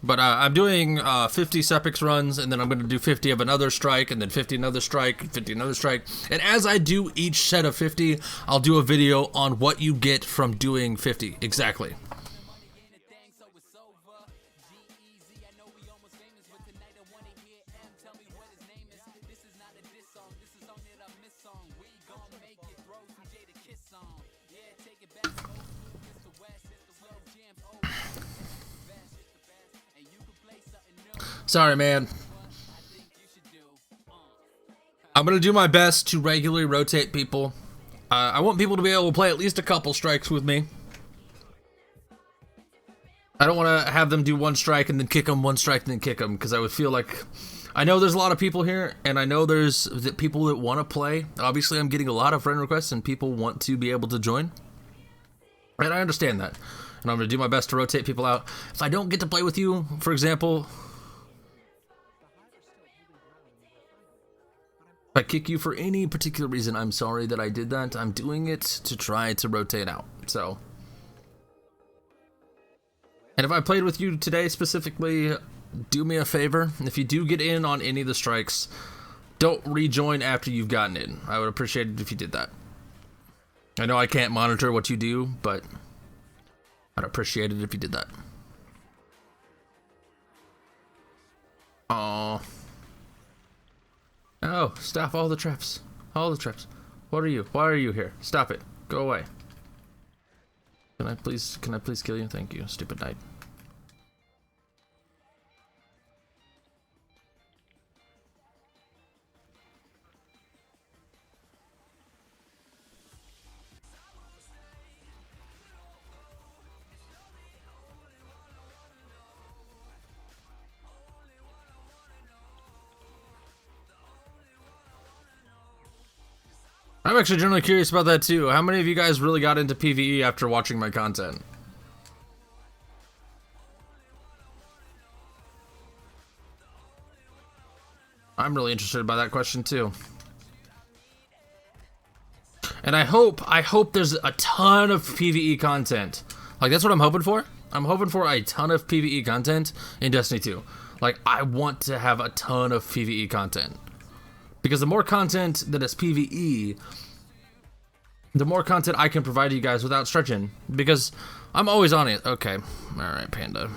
But I'm doing 50 Sepix runs, and then I'm going to do 50 of another strike, and then 50 another strike, 50 another strike. And as I do each set of 50, I'll do a video on what you get from doing 50 exactly. Sorry, man. I'm gonna do my best to regularly rotate people. I want people to be able to play at least a couple strikes with me. I don't want to have them do one strike and then kick them, one strike and then kick them, because I would feel like... I know there's a lot of people here, and I know there's people that want to play. Obviously, I'm getting a lot of friend requests, and people want to be able to join. And I understand that. And I'm gonna do my best to rotate people out. If I don't get to play with you, for example... If I kick you for any particular reason, I'm sorry that I did that. I'm doing it to try to rotate out, so. And if I played with you today specifically, do me a favor. If you do get in on any of the strikes, don't rejoin after you've gotten in. I would appreciate it if you did that. I know I can't monitor what you do, but I'd appreciate it if you did that. Aww. Oh, stop all the traps. All the traps. What are you? Why are you here? Stop it. Go away. Can I please kill you? Thank you, stupid knight. I'm actually generally curious about that too. How many of you guys really got into PvE after watching my content? I'm really interested by that question too. And I hope there's a ton of PvE content. Like, that's what I'm hoping for. I'm hoping for a ton of PvE content in Destiny 2. Like, I want to have a ton of PvE content. Because the more content that is PvE, the more content I can provide you guys without stretching. Because I'm always on it. Okay. Alright, Panda.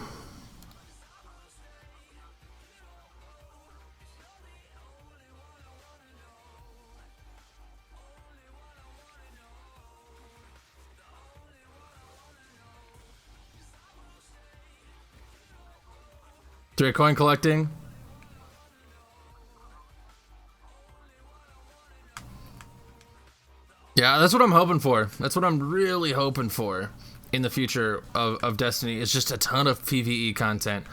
Three coin collecting. Yeah, that's what I'm hoping for. That's what I'm really hoping for in the future of Destiny, is just a ton of PvE content.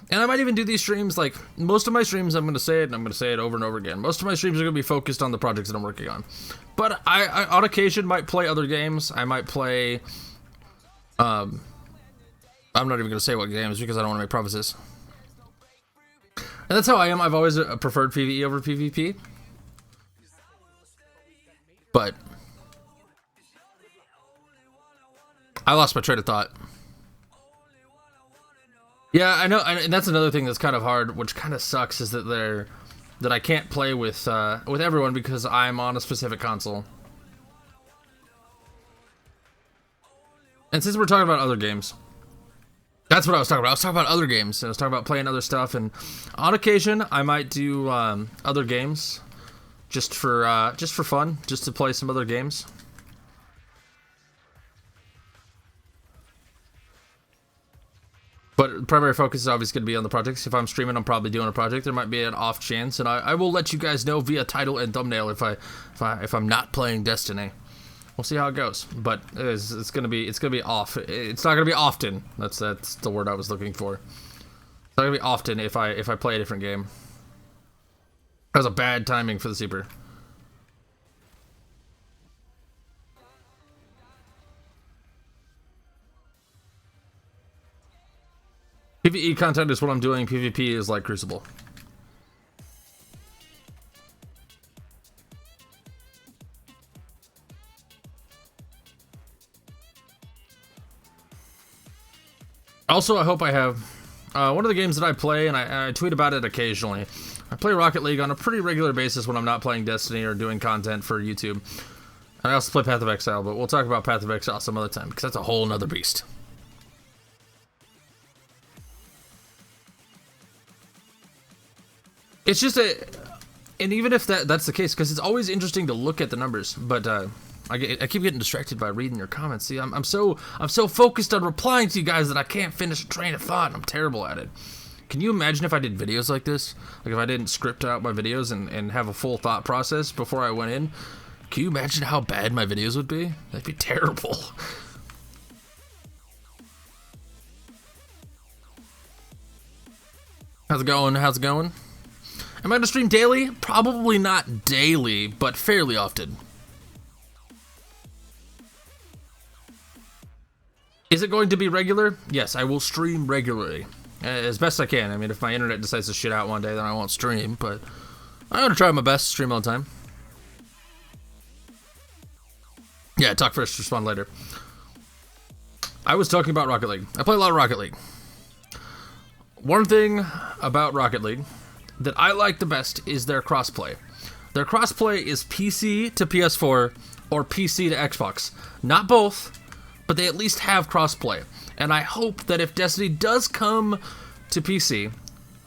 And I might even do these streams, like, most of my streams, I'm going to say it, and I'm going to say it over and over again. Most of my streams are going to be focused on the projects that I'm working on. But I on occasion, might play other games. I might play Um, I'm not even gonna say what games because I don't want to make promises. And that's how I am. I've always preferred PvE over PvP. But I lost my train of thought. Yeah, I know, and that's another thing that's kind of hard, which kind of sucks, is that I can't play with everyone because I'm on a specific console. And since we're talking about other games, that's what I was talking about. I was talking about other games, and I was talking about playing other stuff, and on occasion I might do other games just for fun, just to play some other games. But primary focus is obviously going to be on the projects. If I'm streaming, I'm probably doing a project. There might be an off chance, and I will let you guys know via title and thumbnail if I'm not playing Destiny. We'll see how it goes. But it's gonna be off. It's not gonna be often. That's the word I was looking for. It's not gonna be often if I play a different game. That was a bad timing for the Super. PvE content is what I'm doing. PvP is like Crucible. Also, I hope I have one of the games that I play, and I tweet about it occasionally. I play Rocket League on a pretty regular basis when I'm not playing Destiny or doing content for YouTube. And I also play Path of Exile, but we'll talk about Path of Exile some other time, because that's a whole nother beast. It's just and even if that's the case, because it's always interesting to look at the numbers, but I keep getting distracted by reading your comments. See, I'm so focused on replying to you guys that I can't finish a train of thought, and I'm terrible at it. Can you imagine if I did videos like this? Like if I didn't script out my videos and have a full thought process before I went in? Can you imagine how bad my videos would be? That'd be terrible. How's it going? How's it going? Am I going to stream daily? Probably not daily, but fairly often. Is it going to be regular? Yes, I will stream regularly. As best I can. I mean, if my internet decides to shit out one day, then I won't stream, but I'm going to try my best to stream all the time. Yeah, talk first, respond later. I was talking about Rocket League. I play a lot of Rocket League. One thing about Rocket League that I like the best is their crossplay. Their crossplay is PC to PS4 or PC to Xbox. Not both, but they at least have crossplay. And I hope that if Destiny does come to PC,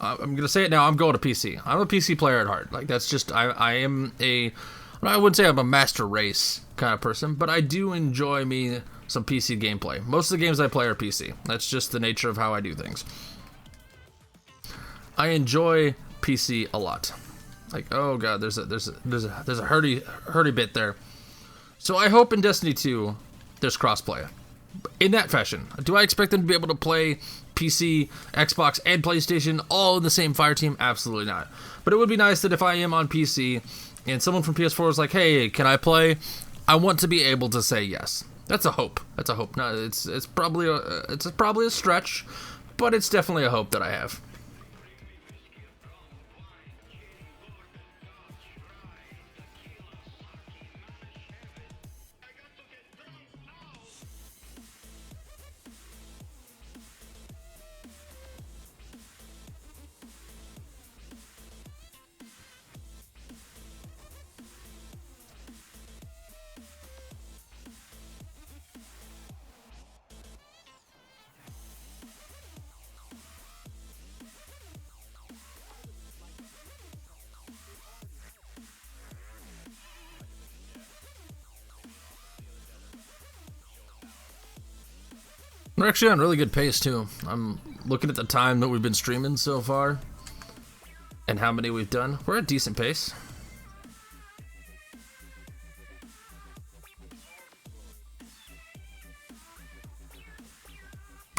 I'm going to say it now, I'm going to PC. I'm a PC player at heart. Like, that's just, I wouldn't say I'm a master race kind of person, but I do enjoy me some PC gameplay. Most of the games I play are PC. That's just the nature of how I do things. I enjoy PC a lot. Like, oh god, there's a hurdy bit there. So I hope in Destiny 2 there's crossplay. In that fashion. Do I expect them to be able to play PC, Xbox, and PlayStation all in the same fire team? Absolutely not. But it would be nice that if I am on PC and someone from PS4 is like, hey, can I play? I want to be able to say yes. That's a hope. That's a hope. No, it's probably a stretch, but it's definitely a hope that I have. We're actually on really good pace too. I'm looking at the time that we've been streaming so far and how many we've done. We're at decent pace.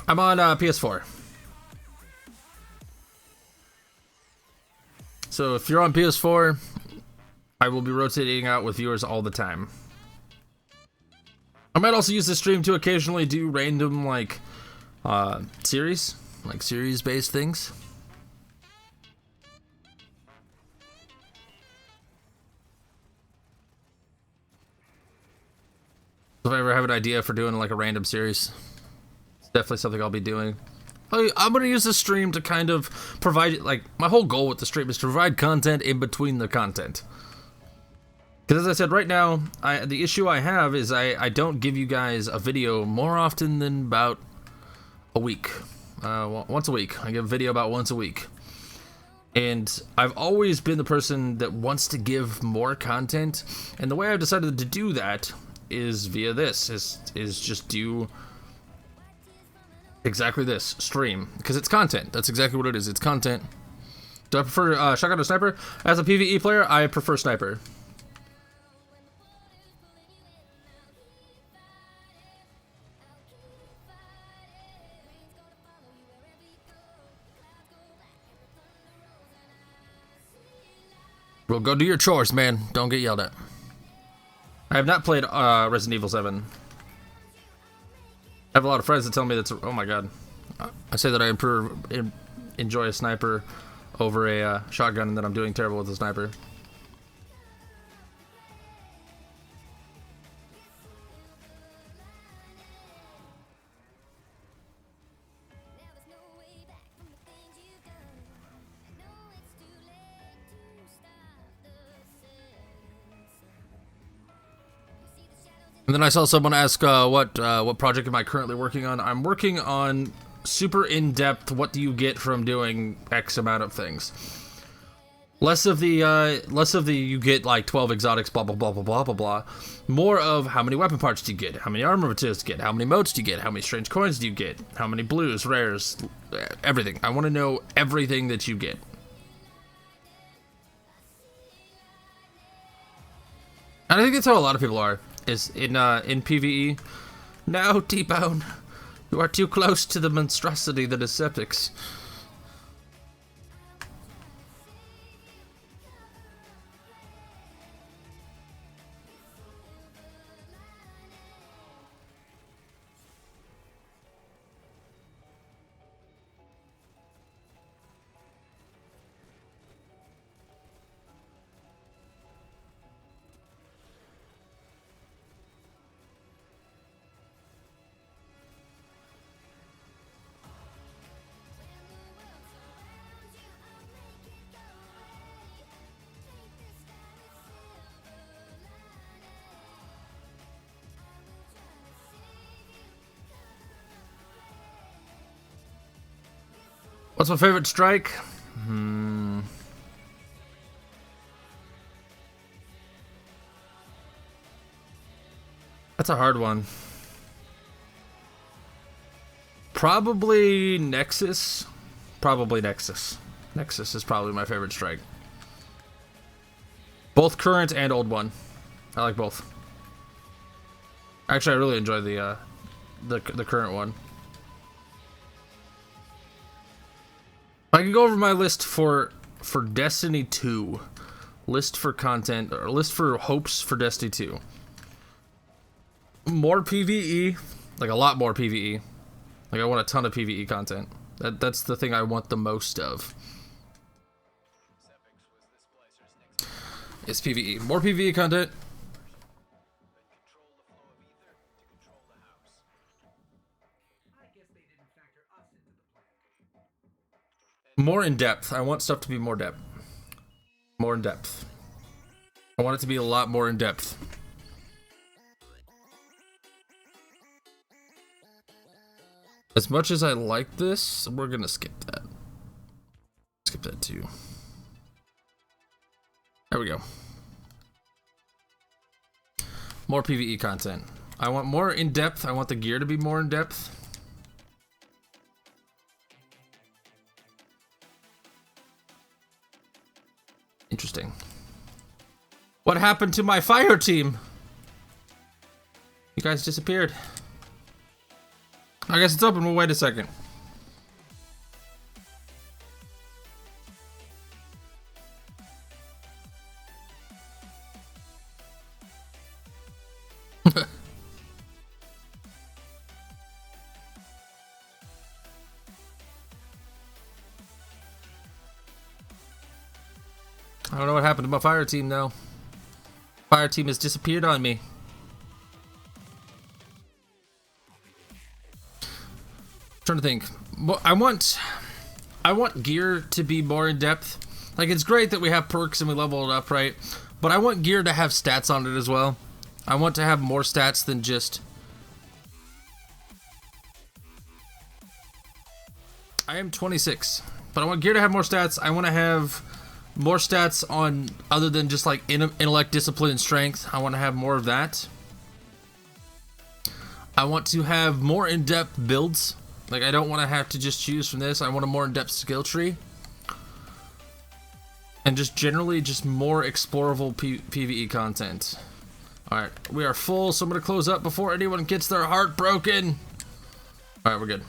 I'm on PS4. So if you're on PS4, I will be rotating out with viewers all the time. I might also use this stream to occasionally do random, like, series-based things. If I ever have an idea for doing, like, a random series, it's definitely something I'll be doing. I'm going to use this stream to kind of provide, like, my whole goal with the stream is to provide content in between the content. Because as I said, right now, the issue I have is I don't give you guys a video more often than about a week. Once a week. I give a video about once a week. And I've always been the person that wants to give more content. And the way I've decided to do that is via this. Is just do exactly this. Stream. Because it's content. That's exactly what it is. It's content. Do I prefer shotgun or sniper? As a PvE player, I prefer sniper. Well, go do your chores, man. Don't get yelled at. I have not played Resident Evil 7. I have a lot of friends that tell me that's... Oh my god. I say that I enjoy a sniper over a shotgun, and that I'm doing terrible with a sniper. And then I saw someone ask, what project am I currently working on? I'm working on super in-depth, what do you get from doing X amount of things. Less of the you get like 12 exotics, blah, blah, blah, blah, blah, blah, blah. More of how many weapon parts do you get? How many armor materials do you get? How many motes do you get? How many strange coins do you get? How many blues, rares, everything. I want to know everything that you get. And I think that's how a lot of people are. Is in PvE. No, T-Bone. You are too close to the monstrosity that is Septics. What's my favorite strike? That's a hard one. Probably Nexus. Probably Nexus. Nexus is probably my favorite strike. Both current and old one. I like both. Actually, I really enjoy the current one. I can go over my list for Destiny 2. List for content, or list for hopes for Destiny 2. More PvE, like a lot more PvE. Like I want a ton of PvE content. That's the thing I want the most of. It's PvE. More PvE content. More in depth. I want stuff to be more depth. More in depth. I want it to be a lot more in depth. As much as I like this, we're gonna skip that. Skip that too. There we go. More PvE content. I want more in depth. I want the gear to be more in depth. Interesting. What happened to my fire team? You guys disappeared. I guess it's open. We'll wait a second. I don't know what happened to my fire team though. Fire team has disappeared on me. Trying to think. Well, I want gear to be more in depth. Like, it's great that we have perks and we level it up, right? But I want gear to have stats on it as well. I want to have more stats than just... I am 26, but I want gear to have more stats. I want to have more stats on other than just like intellect, discipline, and strength. I want to have more of that. I want to have more in-depth builds. Like, I don't want to have to just choose from this. I want a more in-depth skill tree. And just generally, just more explorable PvE content. Alright, we are full, so I'm going to close up before anyone gets their heart broken. Alright, we're good.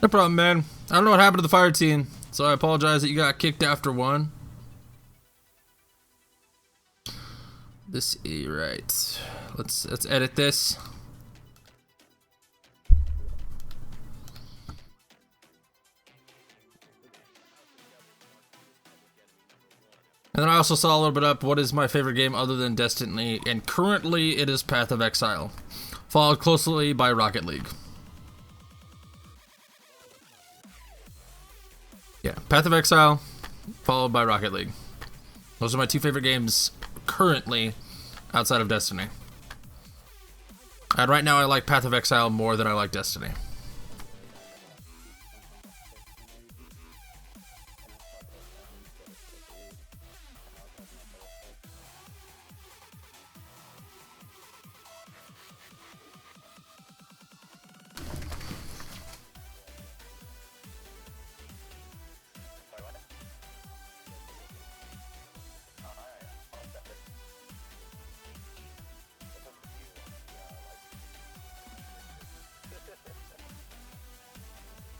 No problem, man. I don't know what happened to the fire team, so I apologize that you got kicked after one. This is right. Let's edit this. And then I also saw a little bit up what is my favorite game other than Destiny, and currently it is Path of Exile, followed closely by Rocket League. Yeah, Path of Exile, followed by Rocket League. Those are my two favorite games currently outside of Destiny. And right now I like Path of Exile more than I like Destiny.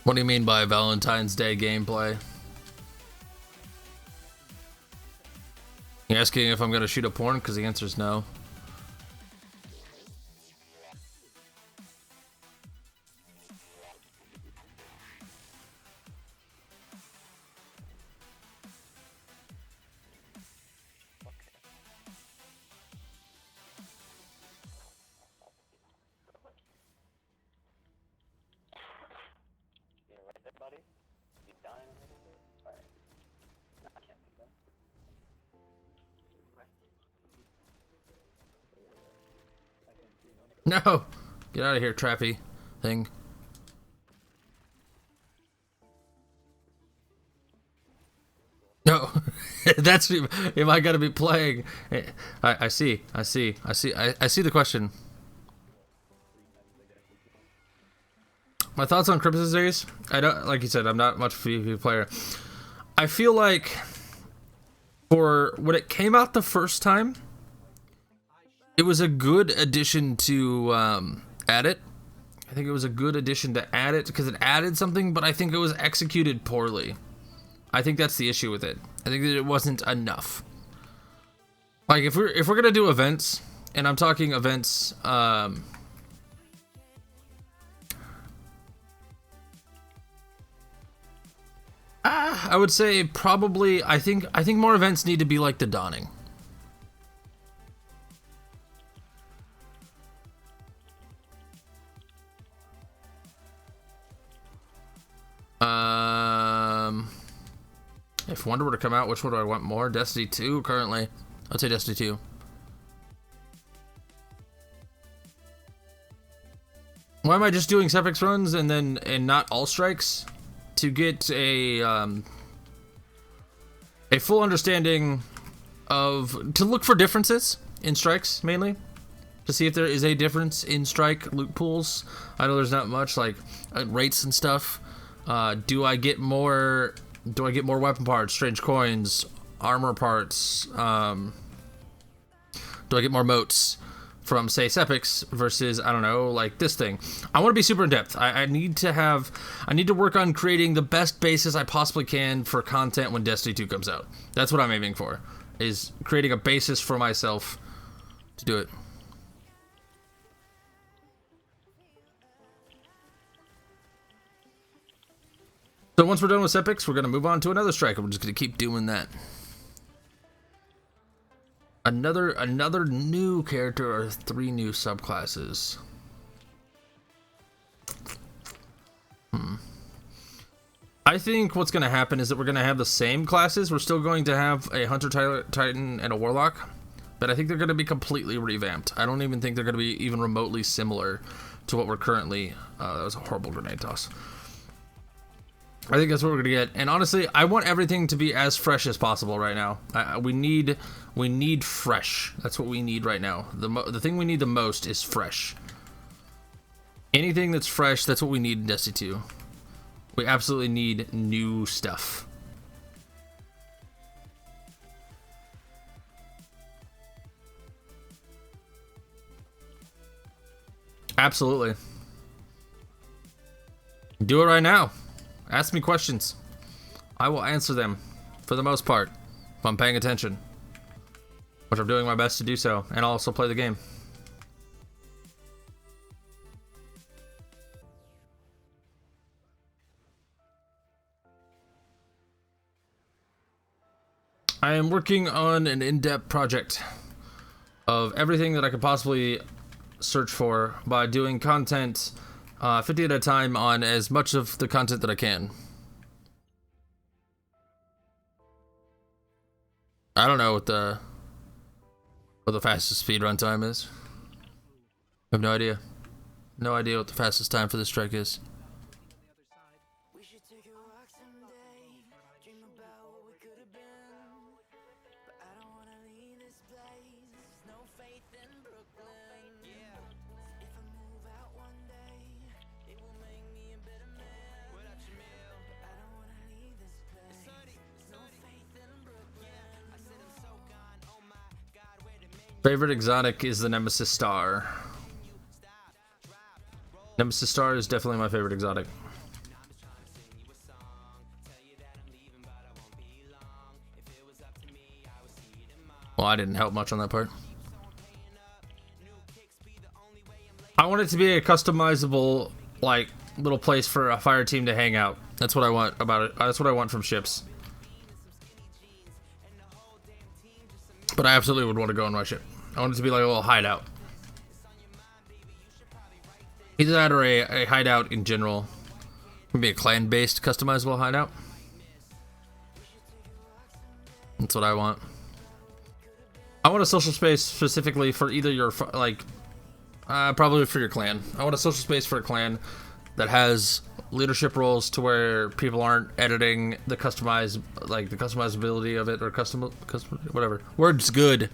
What do you mean by Valentine's Day gameplay? You asking if I'm gonna shoot a porn? Because the answer is no. No! Get out of here, trappy thing. No! That's if I gotta be playing. I see the question. My thoughts on Crypto's days? I don't, like you said, I'm not much of a PvP player. I feel like for when it came out the first time, it was a good addition to add it. I think it was a good addition to add it because it added something, but I think it was executed poorly. I think that's the issue with it. I think that it wasn't enough. Like if we're gonna do events, and I'm talking events, I would say probably. I think more events need to be like the Dawning. If Wonder were to come out, which one do I want more? Destiny 2 currently. I'd say Destiny 2. Why am I just doing Sepix runs and not all strikes? To get a full understanding of, to look for differences in strikes mainly, to see if there is a difference in strike loot pools. I know there's not much, like rates and stuff. Do I get more weapon parts, strange coins, armor parts? Do I get more motes from, say, Sepix versus, I don't know, like this thing? I want to be super in depth. I need to work on creating the best basis I possibly can for content when Destiny 2 comes out. That's what I'm aiming for, is creating a basis for myself to do it. So once we're done with epics, we're going to move on to another strike. We're just going to keep doing that. Another new character or 3 new subclasses. I think what's going to happen is that we're going to have the same classes. We're still going to have a Hunter Titan and a Warlock, but I think they're going to be completely revamped. I don't even think they're going to be even remotely similar to what we're currently... that was a horrible grenade toss. I think that's what we're going to get. And honestly, I want everything to be as fresh as possible right now. We need fresh. That's what we need right now. The thing we need the most is fresh. Anything that's fresh, that's what we need in Destiny 2. We absolutely need new stuff. Absolutely. Do it right now. Ask me questions. I will answer them for the most part if I'm paying attention, which I'm doing my best to do so, and I'll also play the game. I am working on an in-depth project of everything that I could possibly search for by doing content 50 at a time on as much of the content that I can. I don't know what the fastest speed run time is. I have no idea. No idea what the fastest time for this strike is. Favorite exotic is the Nemesis Star. Nemesis Star is definitely my favorite exotic. Well, I didn't help much on that part. I want it to be a customizable, like, little place for a fire team to hang out. That's what I want about it. That's what I want from ships. But I absolutely would want to go on my ship. I want it to be like a little hideout. Either that or a hideout in general. Maybe a clan-based customizable hideout. That's what I want. I want a social space specifically for either your, like, probably for your clan. I want a social space for a clan that has leadership roles to where people aren't editing the customizability of it, or custom whatever. Word's good.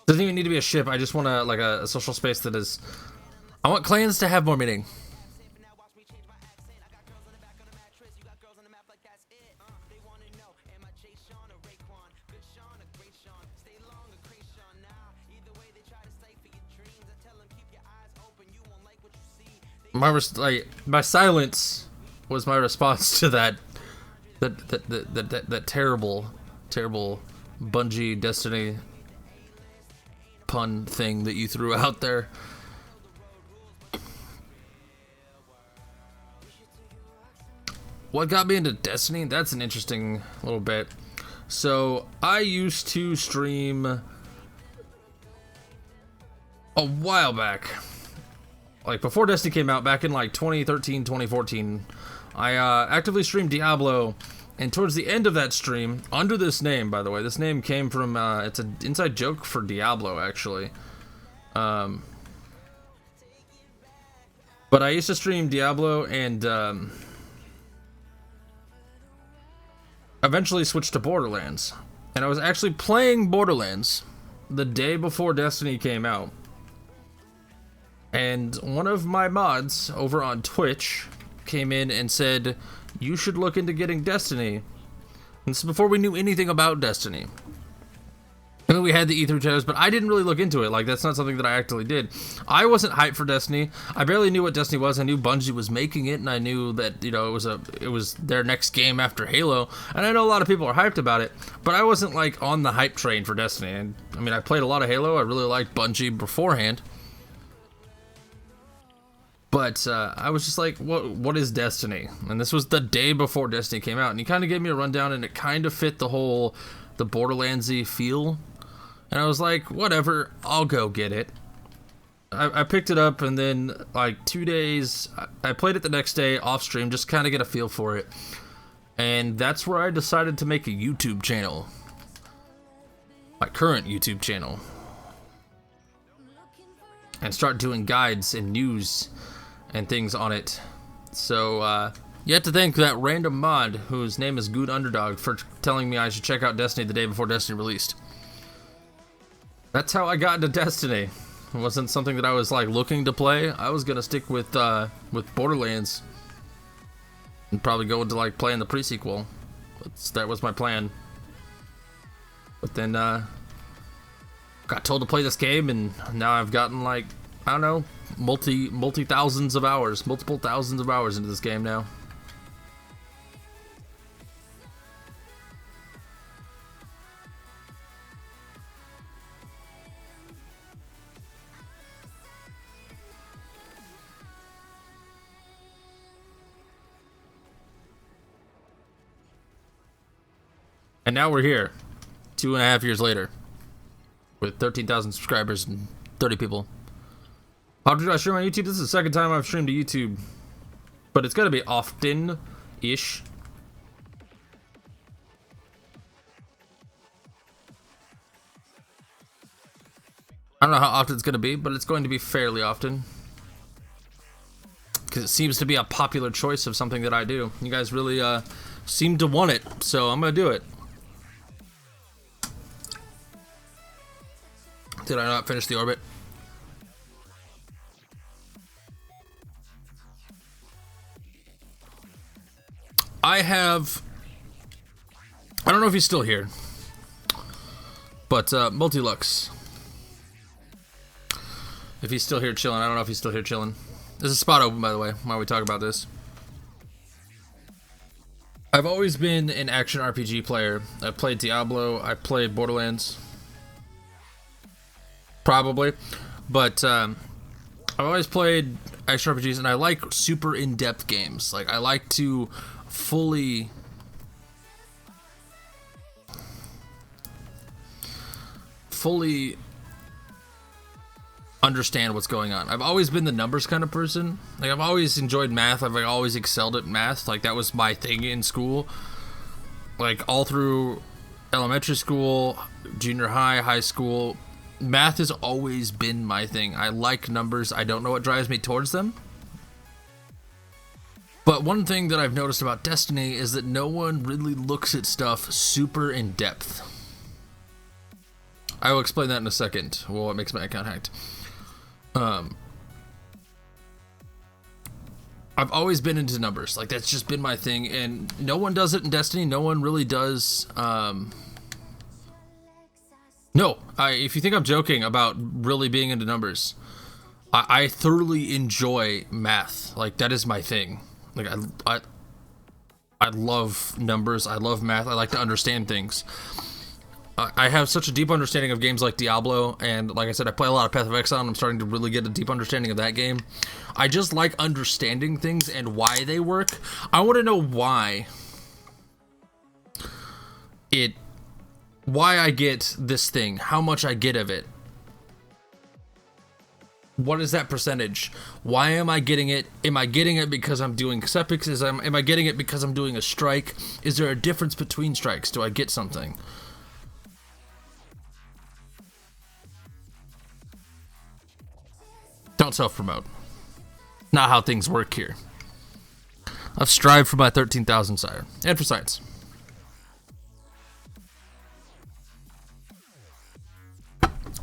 Doesn't even need to be a ship. I just want a social space that is... I want clans to have more meaning. My silence was my response to that terrible Bungie Destiny pun thing that you threw out there. What got me into Destiny? That's an interesting little bit. So I used to stream a while back, like before Destiny came out, back in like 2013, 2014, I actively streamed Diablo, and towards the end of that stream, under this name, by the way, this name came from, it's an inside joke for Diablo, actually. But I used to stream Diablo and eventually switched to Borderlands. And I was actually playing Borderlands the day before Destiny came out. And one of my mods over on Twitch came in and said, you should look into getting Destiny. And this is before we knew anything about Destiny. I mean, we had the E3 trailers, but I didn't really look into it. Like, that's not something that I actually did. I wasn't hyped for Destiny. I barely knew what Destiny was. I knew Bungie was making it, and I knew that, you know, it was their next game after Halo. And I know a lot of people are hyped about it, but I wasn't, like, on the hype train for Destiny. And I mean, I played a lot of Halo. I really liked Bungie beforehand. But I was just like, what is Destiny? And this was the day before Destiny came out, and he kind of gave me a rundown, and it kind of fit the Borderlands-y feel. And I was like, whatever, I'll go get it. I picked it up, and then like 2 days, I played it the next day off stream, just kind of get a feel for it. And that's where I decided to make a YouTube channel. My current YouTube channel. And start doing guides and news and things on it. So, you have to thank that random mod, whose name is Good Underdog, for telling me I should check out Destiny the day before Destiny released. That's how I got into Destiny. It wasn't something that I was like looking to play. I was gonna stick with Borderlands and probably go into like playing the pre-sequel. That was my plan. But then got told to play this game, and now I've gotten like, I don't know, multiple thousands of hours into this game now. And now we're here, 2.5 years later, with 13,000 subscribers and 30 people. How often do I stream on YouTube? This is the second time I've streamed to YouTube, but it's gotta be often-ish. I don't know how often it's gonna be, but it's going to be fairly often. Because it seems to be a popular choice of something that I do. You guys really seem to want it, so I'm gonna do it. Did I not finish the orbit? I don't know if he's still here, but Multilux. If he's still here chilling, I don't know if he's still here chilling. There's a spot open, by the way, while we talk about this. I've always been an action RPG player. I played Diablo, I played Borderlands. Probably, but I've always played action RPGs, and I like super in-depth games. Like, I like to fully understand what's going on. I've always been the numbers kind of person. Like, I've always enjoyed math. I've like, always excelled at math. Like, that was my thing in school. Like, all through elementary school, junior high, high school. Math has always been my thing. I like numbers. I don't know what drives me towards them. But one thing that I've noticed about Destiny is that no one really looks at stuff super in depth. I will explain that in a second. Well, what makes my account hacked. I've always been into numbers. Like, that's just been my thing. And no one does it in Destiny. No one really does. No, if you think I'm joking about really being into numbers, I thoroughly enjoy math. Like, that is my thing. Like, I love numbers. I love math. I like to understand things. I have such a deep understanding of games like Diablo, and like I said, I play a lot of Path of Exile, and I'm starting to really get a deep understanding of that game. I just like understanding things and why they work. I want to know why I get this thing, how much I get of it. What is that percentage? Why am I getting it? Am I getting it because I'm doing sepics? Am I getting it because I'm doing a strike? Is there a difference between strikes? Do I get something? Don't self-promote. Not how things work here. I've strived for my 13,000 sire. And for science.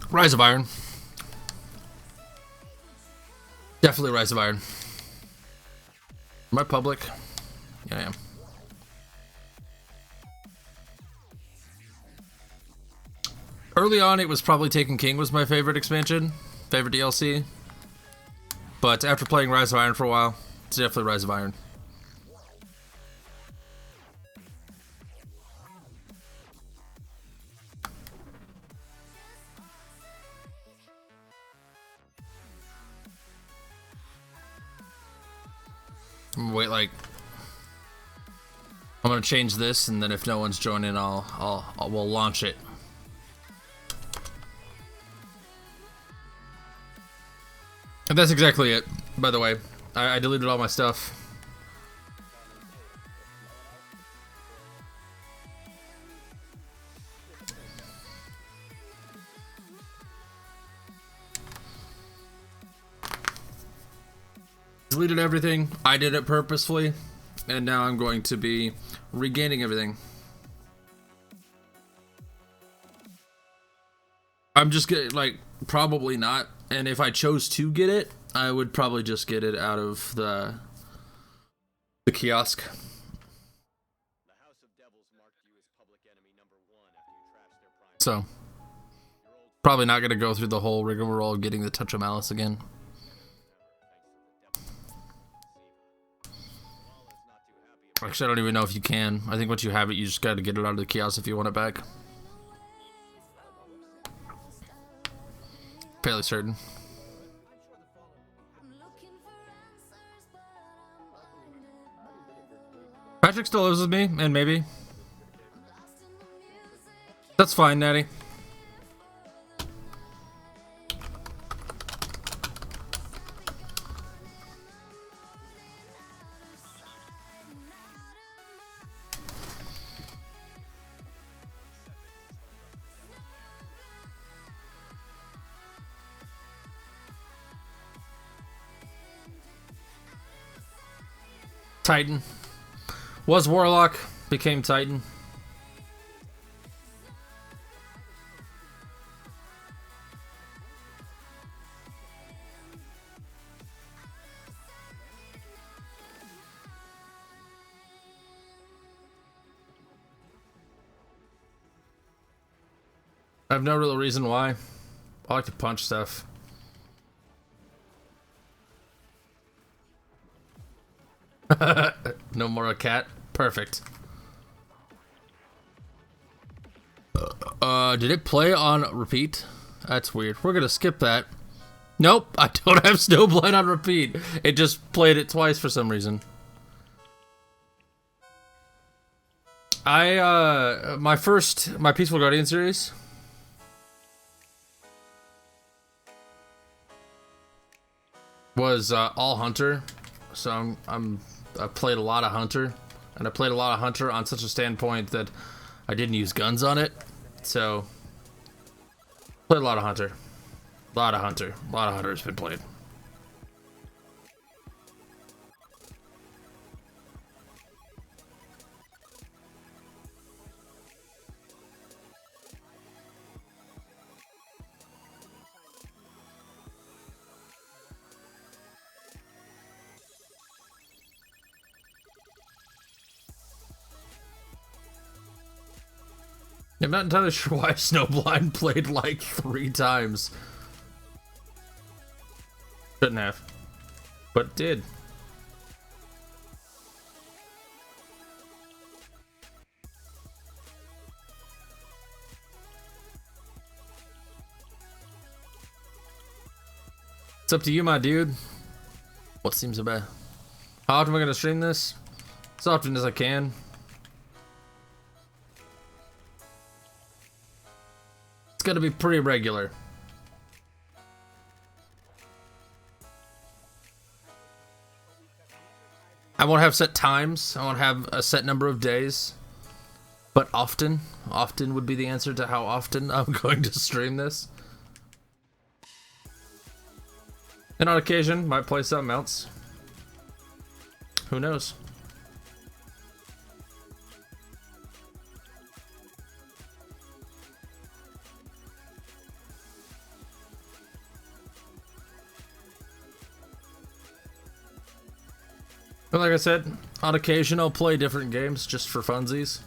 Rise of Iron. Definitely Rise of Iron. Am I public? Yeah, I am. Early on, it was probably Taken King was my favorite expansion, favorite DLC. But after playing Rise of Iron for a while, it's definitely Rise of Iron. Wait, like, I'm gonna change this, and then if no one's joining, we'll launch it. And that's exactly it. By the way, I deleted all my stuff. Deleted everything. I did it purposefully, and now I'm going to be regaining everything. I'm just getting, like, probably not. And if I chose to get it, I would probably just get it out of the kiosk. So, probably not gonna go through the whole rigmarole of getting the Touch of Malice again. Actually, I don't even know if you can. I think once you have it, you just gotta get it out of the kiosk if you want it back. Fairly certain. Patrick still lives with me, and maybe. That's fine, Natty. Titan. Was Warlock, became Titan. I have no real reason why. I like to punch stuff. No more a cat. Perfect. Did it play on repeat? That's weird. We're gonna skip that. Nope, I don't have Snowblind on repeat. It just played it twice for some reason. My Peaceful Guardian series. Was all Hunter, so I played a lot of Hunter, and I played a lot of Hunter on such a standpoint that I didn't use guns on it, so played a lot of Hunter, a lot of Hunter has been played. I'm not entirely sure why Snowblind played like 3 times. Shouldn't have, but did. It's up to you, my dude. What seems so bad? How often am I gonna stream this? As often as I can. It's gonna be pretty regular. I won't have set times. I won't have a set number of days. But often. Often would be the answer to how often I'm going to stream this. And on occasion, might play something else. Who knows? But like I said, on occasion I'll play different games just for funsies.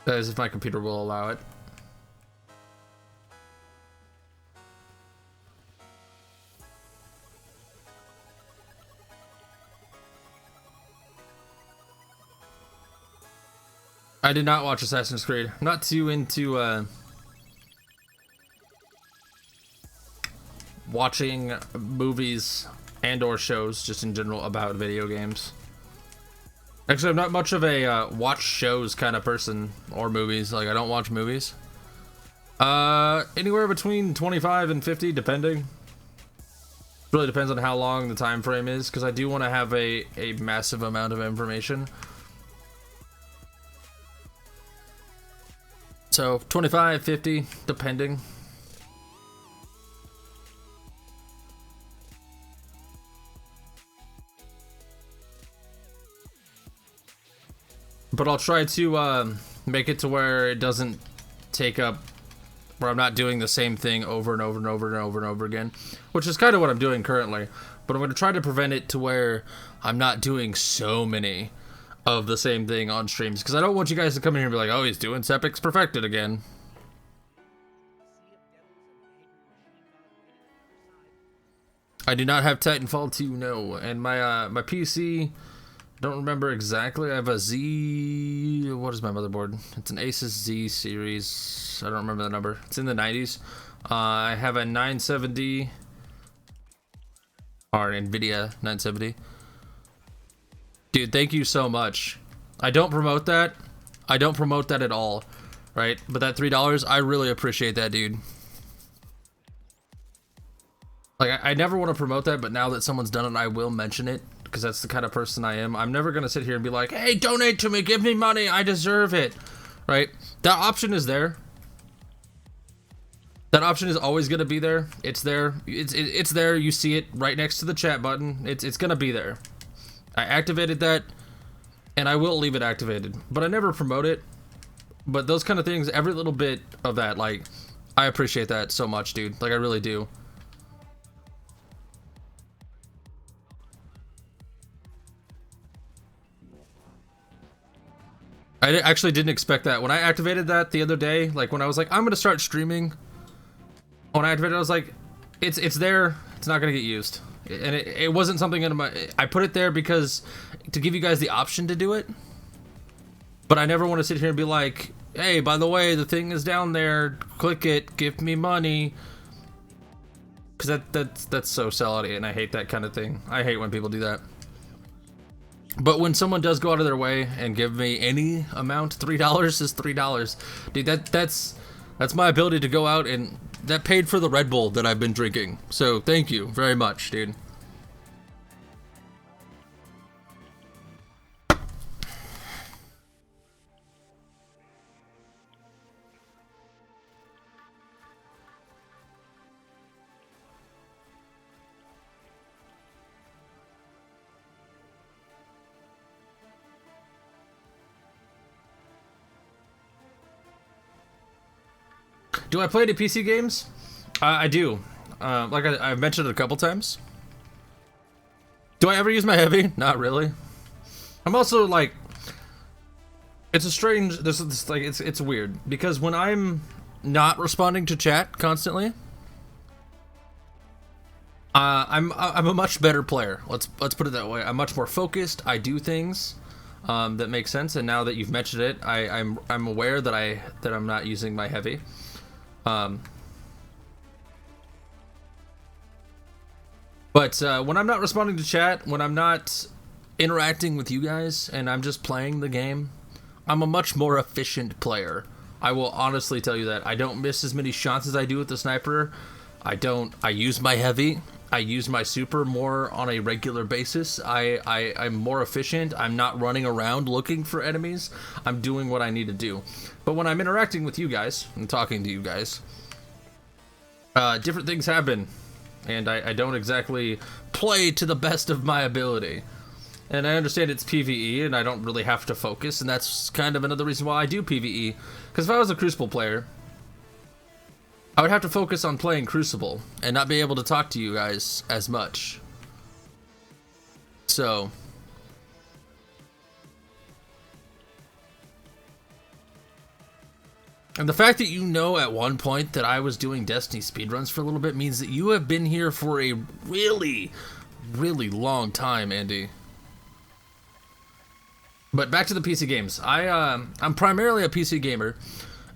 That is if my computer will allow it. I did not watch Assassin's Creed. I'm not too into watching movies and or shows just in general about video games. Actually, I'm not much of a watch shows kind of person or movies. Like, I don't watch movies. Anywhere between 25 and 50, depending. Really depends on how long the time frame is, because I do want to have a massive amount of information. So 25, 50, depending. But I'll try to make it to where it doesn't take up, where I'm not doing the same thing over and over and over and over and over again, which is kind of what I'm doing currently. But I'm going to try to prevent it to where I'm not doing so many of the same thing on streams, because I don't want you guys to come in here and be like, oh, he's doing Sepix Perfected again. I do not have Titanfall 2, no, and my my PC, don't remember exactly. I have a Z, what is my motherboard? It's an Asus Z series. I don't remember the number. It's in the 90s. I have a 970, or an NVIDIA 970. Dude, thank you so much. I don't promote that. I don't promote that at all, right? But that $3, I really appreciate that, dude. Like, I never want to promote that, but now that someone's done it, I will mention it, because that's the kind of person I am. I'm never going to sit here and be like, hey, donate to me, give me money, I deserve it, right? That option is there. That option is always going to be there. It's there. It's there. You see it right next to the chat button. It's going to be there. I activated that, and I will leave it activated, but I never promote it. But those kind of things, every little bit of that, like, I appreciate that so much, dude. Like, I really do. I actually didn't expect that. When I activated that the other day, like when I was like, I'm gonna start streaming, when I activated it, I was like, it's there, it's not gonna get used. And it wasn't something in my, I put it there because, to give you guys the option to do it, but I never want to sit here and be like, hey, by the way, the thing is down there, click it, give me money. Because that's so sellouty, and I hate that kind of thing. I hate when people do that. But when someone does go out of their way and give me any amount, $3 is $3. Dude, that's my ability to go out, and that paid for the Red Bull that I've been drinking. So thank you very much, dude. Do I play any PC games? I do. Like I've mentioned it a couple times. Do I ever use my heavy? Not really. I'm also like, it's a strange. This like it's weird because when I'm not responding to chat constantly, I'm a much better player. Let's put it that way. I'm much more focused. I do things that make sense. And now that you've mentioned it, I'm aware that I'm not using my heavy. But when I'm not responding to chat, when I'm not interacting with you guys, and I'm just playing the game, I'm a much more efficient player. I will honestly tell you that. I don't miss as many shots as I do with the sniper. I use my heavy. I use my super more on a regular basis. I'm more efficient. I'm not running around looking for enemies. I'm doing what I need to do. But when I'm interacting with you guys and talking to you guys, different things happen. And I don't exactly play to the best of my ability. And I understand it's PvE and I don't really have to focus. And that's kind of another reason why I do PvE. Because if I was a Crucible player, I would have to focus on playing Crucible and not be able to talk to you guys as much. So and the fact that you know at one point that I was doing Destiny speedruns for a little bit means that you have been here for a really, really long time, Andy. But back to the PC games. I'm primarily a PC gamer,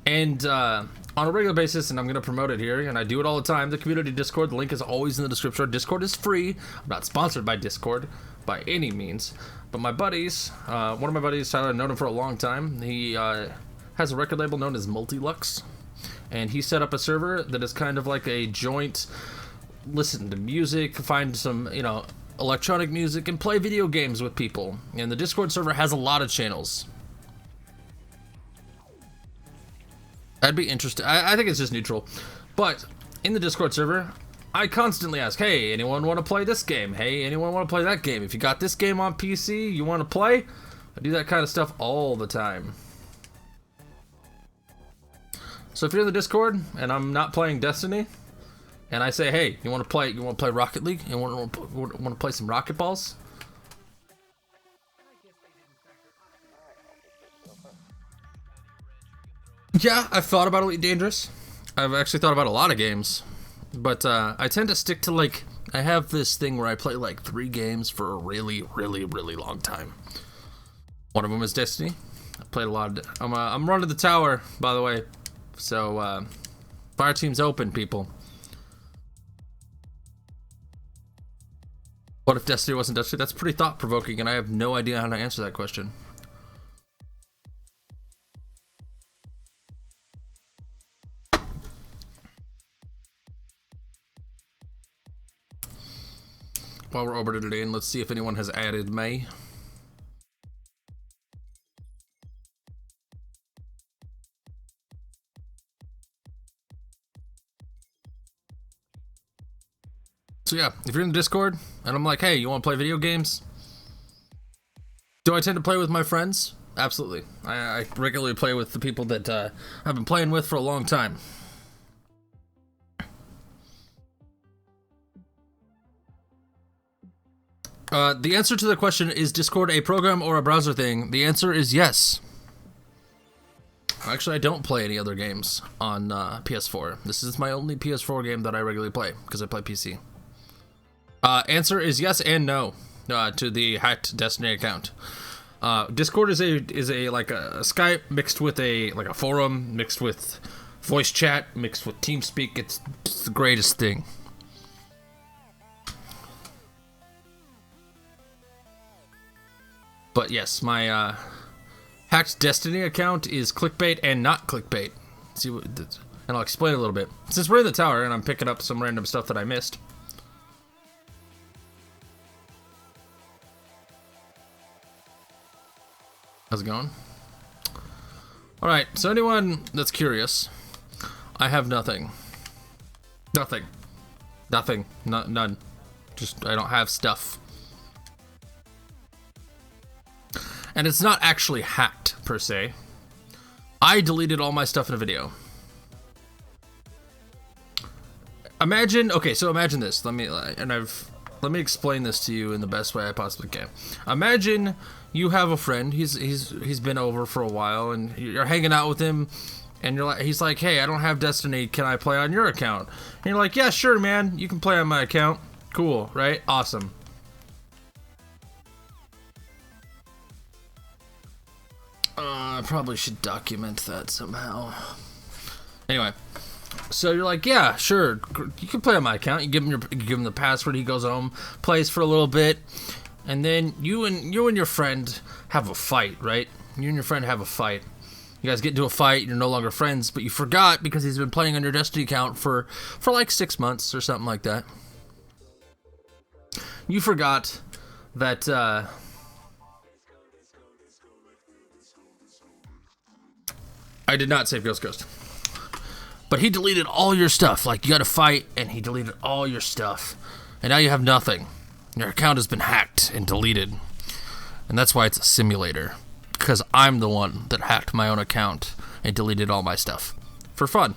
and on a regular basis, and I'm going to promote it here, and I do it all the time, the community Discord, the link is always in the description. Discord is free. I'm not sponsored by Discord by any means, but my buddies, one of my buddies, Tyler, I've known him for a long time. He has a record label known as Multilux, and he set up a server that is kind of like a joint listen to music, find some, you know, electronic music, and play video games with people. And the Discord server has a lot of channels. That'd be interesting. I think it's just neutral. But in the Discord server, I constantly ask, hey, anyone want to play this game? Hey, anyone want to play that game? If you got this game on PC, you want to play? I do that kind of stuff all the time. So if you're in the Discord and I'm not playing Destiny, and I say, hey, you want to play Rocket League? You want to play some Rocket Balls? Yeah, I've thought about Elite Dangerous. I've actually thought about a lot of games, but I tend to stick to, like, I have this thing where I play like 3 games for a really, really, really long time. One of them is Destiny. I played a lot of. I'm running the tower, by the way, so fire team's open, people. What if Destiny wasn't Destiny? That's pretty thought-provoking, and I have no idea how to answer that question. While we're orbited in, let's see if anyone has added May. So yeah, if you're in the Discord and I'm like, hey, you want to play video games? Do I tend to play with my friends? Absolutely. I regularly play with the people that I've been playing with for a long time. The answer to the question, is Discord a program or a browser thing? The answer is yes. Actually, I don't play any other games on PS4. This is my only PS4 game that I regularly play, because I play PC. Answer is yes and no to the hacked Destiny account. Discord is a like a Skype mixed with a forum, mixed with voice chat, mixed with TeamSpeak. It's the greatest thing. But yes, my hacked Destiny account is Clickbait and not Clickbait. See what, and I'll explain a little bit. Since we're in the tower and I'm picking up some random stuff that I missed. How's it going? Alright, so anyone that's curious, I have nothing. Nothing. Nothing. None. Just, I don't have stuff. And it's not actually hacked, per se. I deleted all my stuff in a video. Imagine, okay, so imagine this. Let me explain this to you in the best way I possibly can. Imagine you have a friend. He's been over for a while, and you're hanging out with him, and he's like, "Hey, I don't have Destiny. Can I play on your account?" And you're like, "Yeah, sure, man. You can play on my account. Cool, right? Awesome." I probably should document that somehow. Anyway. So you're like, yeah, sure, you can play on my account. You give him the password. He goes home, plays for a little bit, and then you and your friend have a fight, right? You and your friend have a fight. You guys get into a fight. You're no longer friends, but you forgot because he's been playing on your Destiny account for like 6 months or something like that. You forgot that. I did not save Ghost. But he deleted all your stuff. Like, you had a fight, and he deleted all your stuff. And now you have nothing. Your account has been hacked and deleted. And that's why it's a simulator. Because I'm the one that hacked my own account and deleted all my stuff. For fun.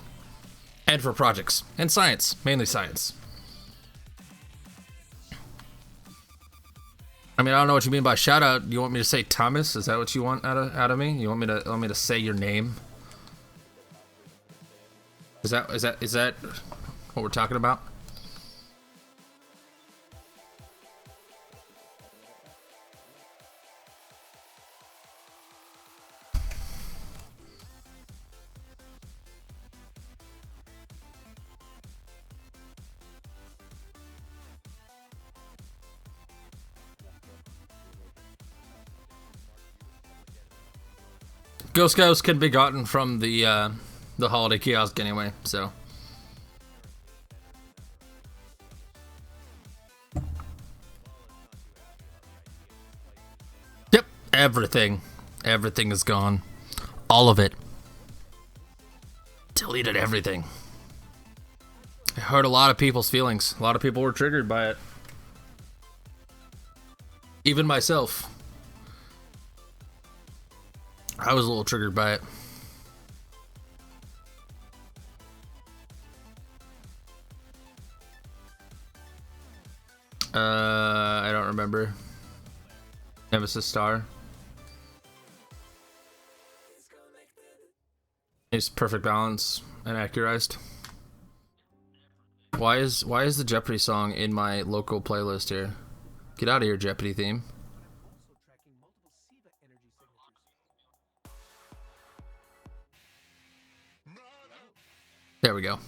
And for projects. And science. Mainly science. I mean, I don't know what you mean by shout out. You want me to say Thomas? Is that what you want out of me? You want me to say your name? Is that what we're talking about? Ghost can be gotten from the holiday kiosk anyway, so. Yep, everything. Everything is gone. All of it. Deleted everything. It hurt a lot of people's feelings. A lot of people were triggered by it. Even myself. I was a little triggered by it. I don't remember. Nemesis Star. It's perfect balance and accurized. Why is the Jeopardy song in my local playlist here? Get out of here, Jeopardy theme. There we go.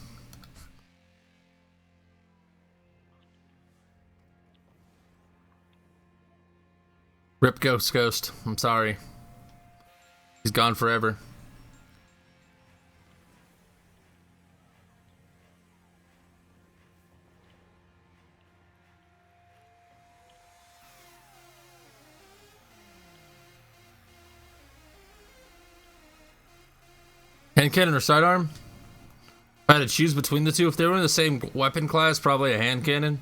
Rip Ghost. I'm sorry. He's gone forever. Hand cannon or sidearm? If I had to choose between the two, if they were in the same weapon class, probably a hand cannon.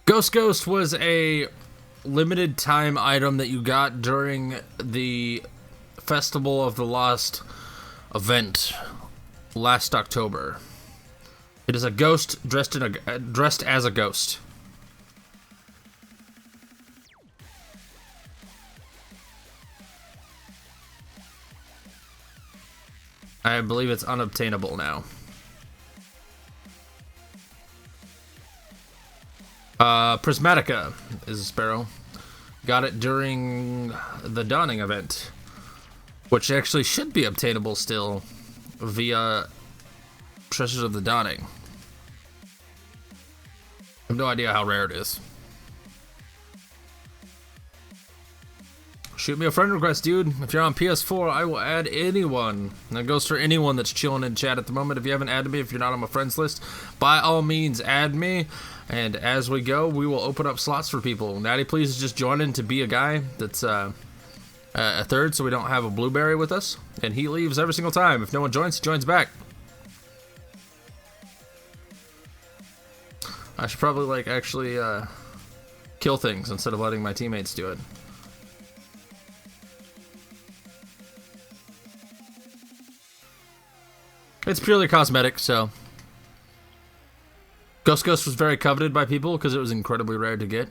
Ghost was a limited time item that you got during the Festival of the Lost event last October. It is a ghost dressed as a ghost. I believe it's unobtainable now. Prismatica is a sparrow. Got it during the Dawning event, which actually should be obtainable still via Treasures of the Dawning. I have no idea how rare it is. Shoot me a friend request, dude. If you're on PS4, I will add anyone. And that goes for anyone that's chilling in chat at the moment. If you haven't added me, if you're not on my friends list, by all means, add me. And as we go, we will open up slots for people. Natty, please just join in to be a guy that's a third, so we don't have a blueberry with us. And he leaves every single time. If no one joins, he joins back. I should probably, like, actually kill things instead of letting my teammates do it. It's purely cosmetic, so. Ghost was very coveted by people because it was incredibly rare to get.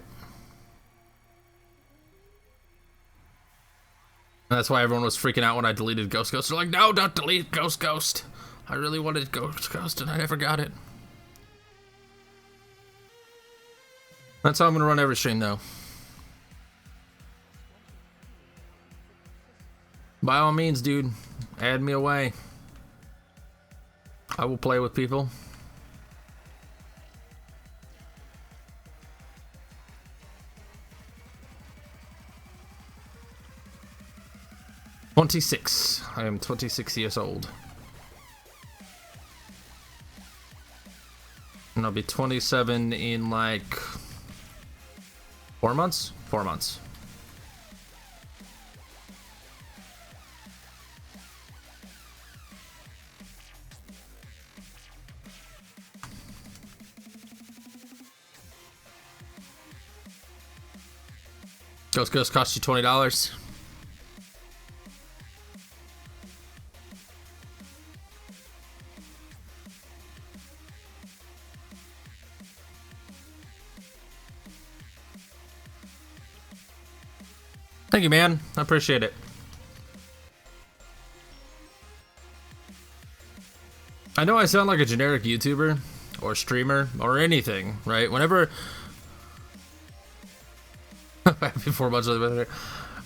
And that's why everyone was freaking out when I deleted Ghost. They're like, no, don't delete Ghost. I really wanted Ghost and I never got it. That's how I'm going to run every stream, though. By all means, dude, add me away. I will play with people. I am 26 years old. And I'll be 27 in like 4 months? 4 months. Ghost cost you $20. Thank you, man. I appreciate it. I know I sound like a generic YouTuber or streamer or anything, right? Whenever happy 4 months later.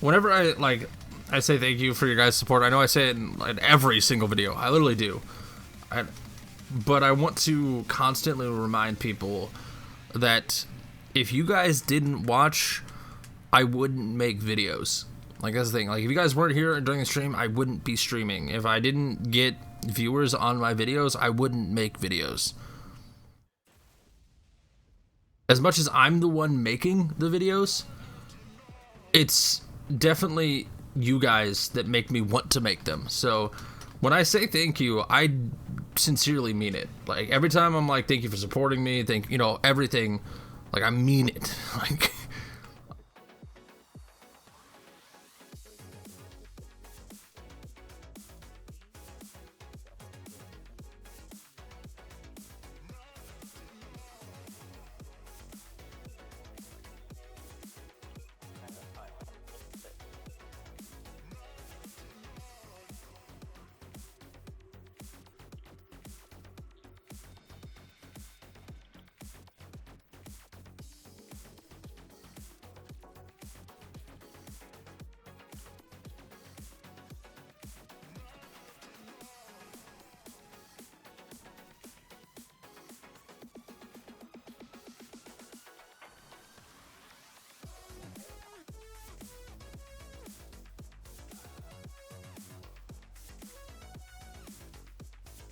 Whenever I like I say thank you for your guys' support. I know I say it in every single video. I literally do. But I want to constantly remind people that if you guys didn't watch, I wouldn't make videos. Like, that's the thing. Like, if you guys weren't here during the stream, I wouldn't be streaming. If I didn't get viewers on my videos, I wouldn't make videos. As much as I'm the one making the videos, it's definitely you guys that make me want to make them. So when I say thank you, I sincerely mean it. Like, every time I'm like, thank you for supporting me, you know, everything, like, I mean it. Like,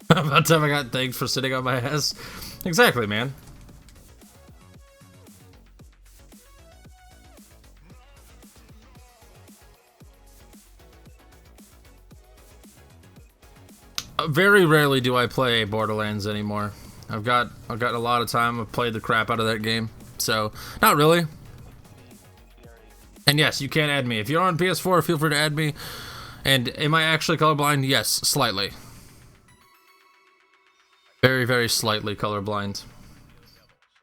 about time I got thanked for sitting on my ass. Exactly, man. Very rarely do I play Borderlands anymore. I've got a lot of time. I've played the crap out of that game, so not really. And yes, you can add me if you're on PS4. Feel free to add me. And am I actually colorblind? Yes, slightly. Very, very slightly colorblind.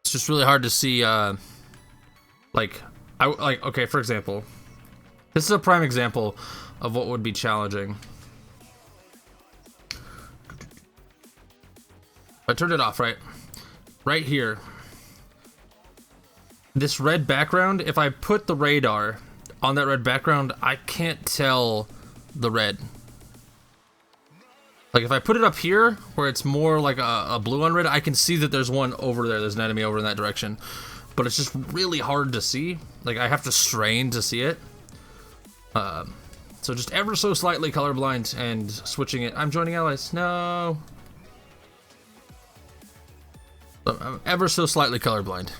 It's just really hard to see, like, okay, for example, this is a prime example of what would be challenging. I turned it off, right? Right here. This red background, if I put the radar on that red background, I can't tell the red. Like, if I put it up here, where it's more like a blue on red, I can see that there's one over there. There's an enemy over in that direction. But it's just really hard to see. Like, I have to strain to see it. So just ever so slightly colorblind and switching it. I'm joining allies. No. I'm ever so slightly colorblind.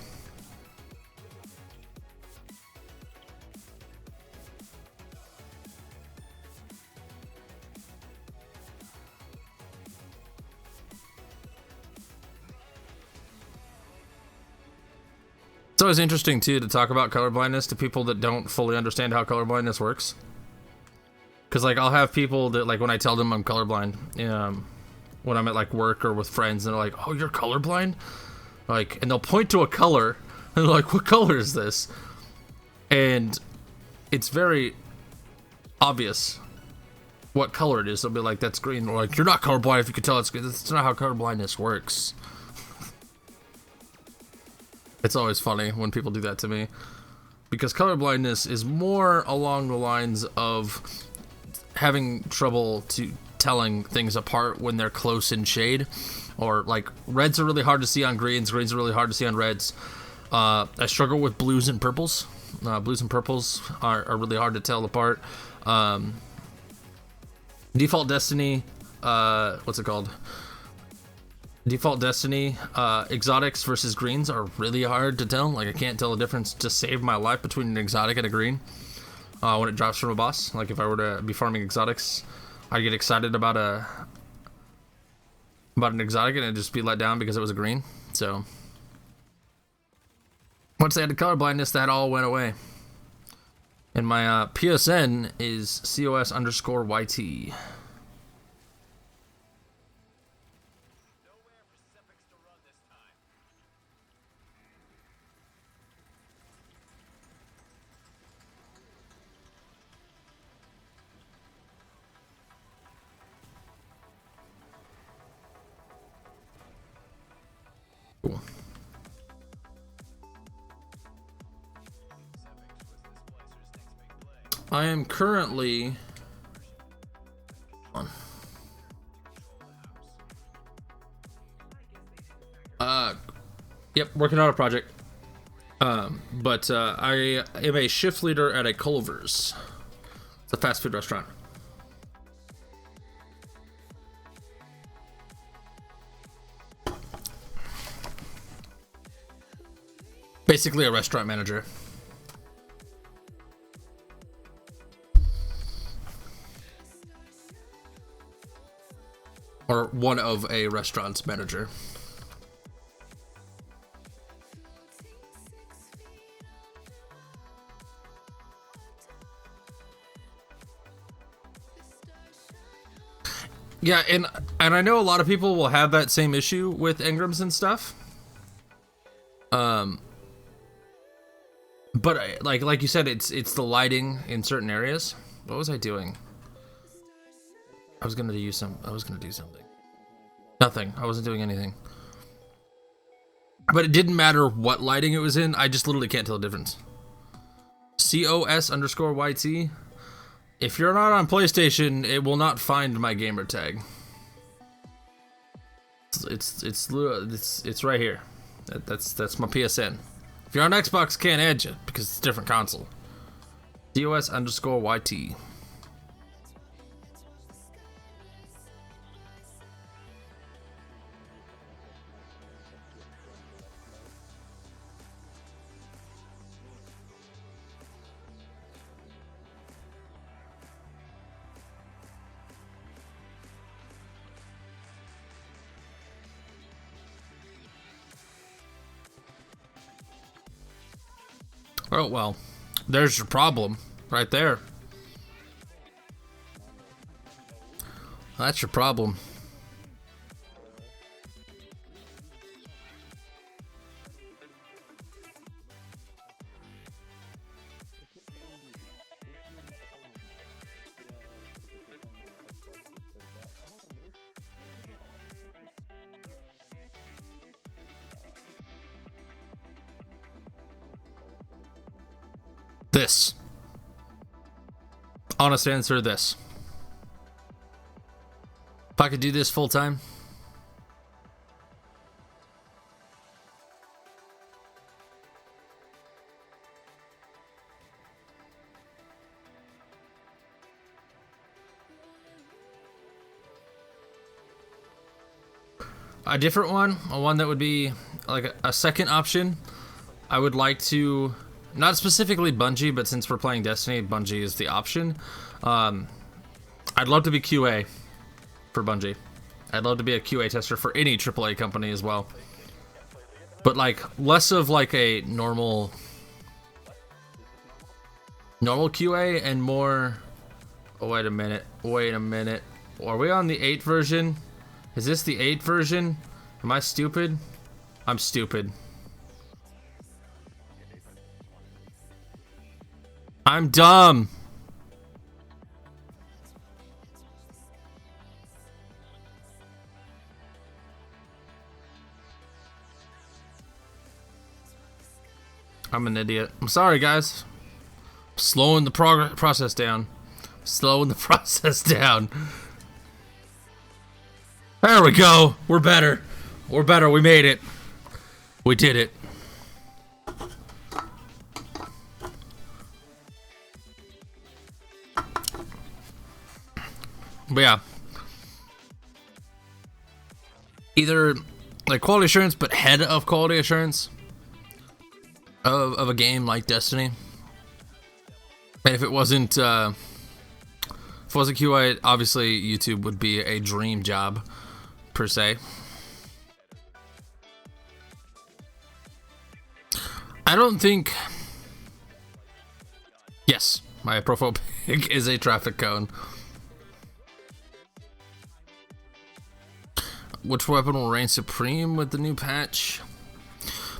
It's always interesting, too, to talk about colorblindness to people that don't fully understand how colorblindness works. Because, like, I'll have people that, like, when I tell them I'm colorblind, when I'm at, like, work or with friends, and they're like, oh, you're colorblind? Like, and they'll point to a color, and they're like, what color is this? And it's very obvious what color it is. They'll be like, that's green. Or like, you're not colorblind if you can tell it's green. That's not how colorblindness works. It's always funny when people do that to me, because colorblindness is more along the lines of having trouble to telling things apart when they're close in shade, or like reds are really hard to see on greens, greens are really hard to see on reds. I struggle with blues and purples. Blues and purples are really hard to tell apart. Default Destiny, what's it called? Default Destiny, exotics versus greens are really hard to tell. Like, I can't tell the difference to save my life between an exotic and a green when it drops from a boss. Like, if I were to be farming exotics, I'd get excited about an exotic and it'd just be let down because it was a green. So once they had the color blindness, that all went away. And my PSN is COS_YT. Cool. I am currently on. Yep, working on a project. But I am a shift leader at a Culver's. It's a fast food restaurant. Basically a restaurant manager. Or one of a restaurant's manager. Yeah, and I know a lot of people will have that same issue with engrams and stuff. But like you said, it's the lighting in certain areas. What was I doing? I was gonna do something. Nothing. I wasn't doing anything. But it didn't matter what lighting it was in. I just literally can't tell the difference. COS_YT. If you're not on PlayStation, it will not find my gamer tag. It's right here. That's my PSN. If you're on Xbox, can't add you because it's a different console. COS_YT. Oh, well, there's your problem right there. That's your problem. This. Honest answer, this. If I could do this full time. A different one that would be like a second option. I would like to, not specifically Bungie, but since we're playing Destiny, Bungie is the option. I'd love to be QA for Bungie. I'd love to be a QA tester for any AAA company as well. But like less of like a normal QA and more. Oh, wait a minute. Are we on the 8 version? Is this the 8 version? Am I stupid? I'm stupid. I'm dumb. I'm an idiot. I'm sorry, guys. Slowing the process down. There we go. We're better. We made it. We did it. But yeah. Either like quality assurance, but head of quality assurance of a game like Destiny. And if it wasn't QA, obviously YouTube would be a dream job per se. I don't think. Yes, my profile pic is a traffic cone. Which weapon will reign supreme with the new patch?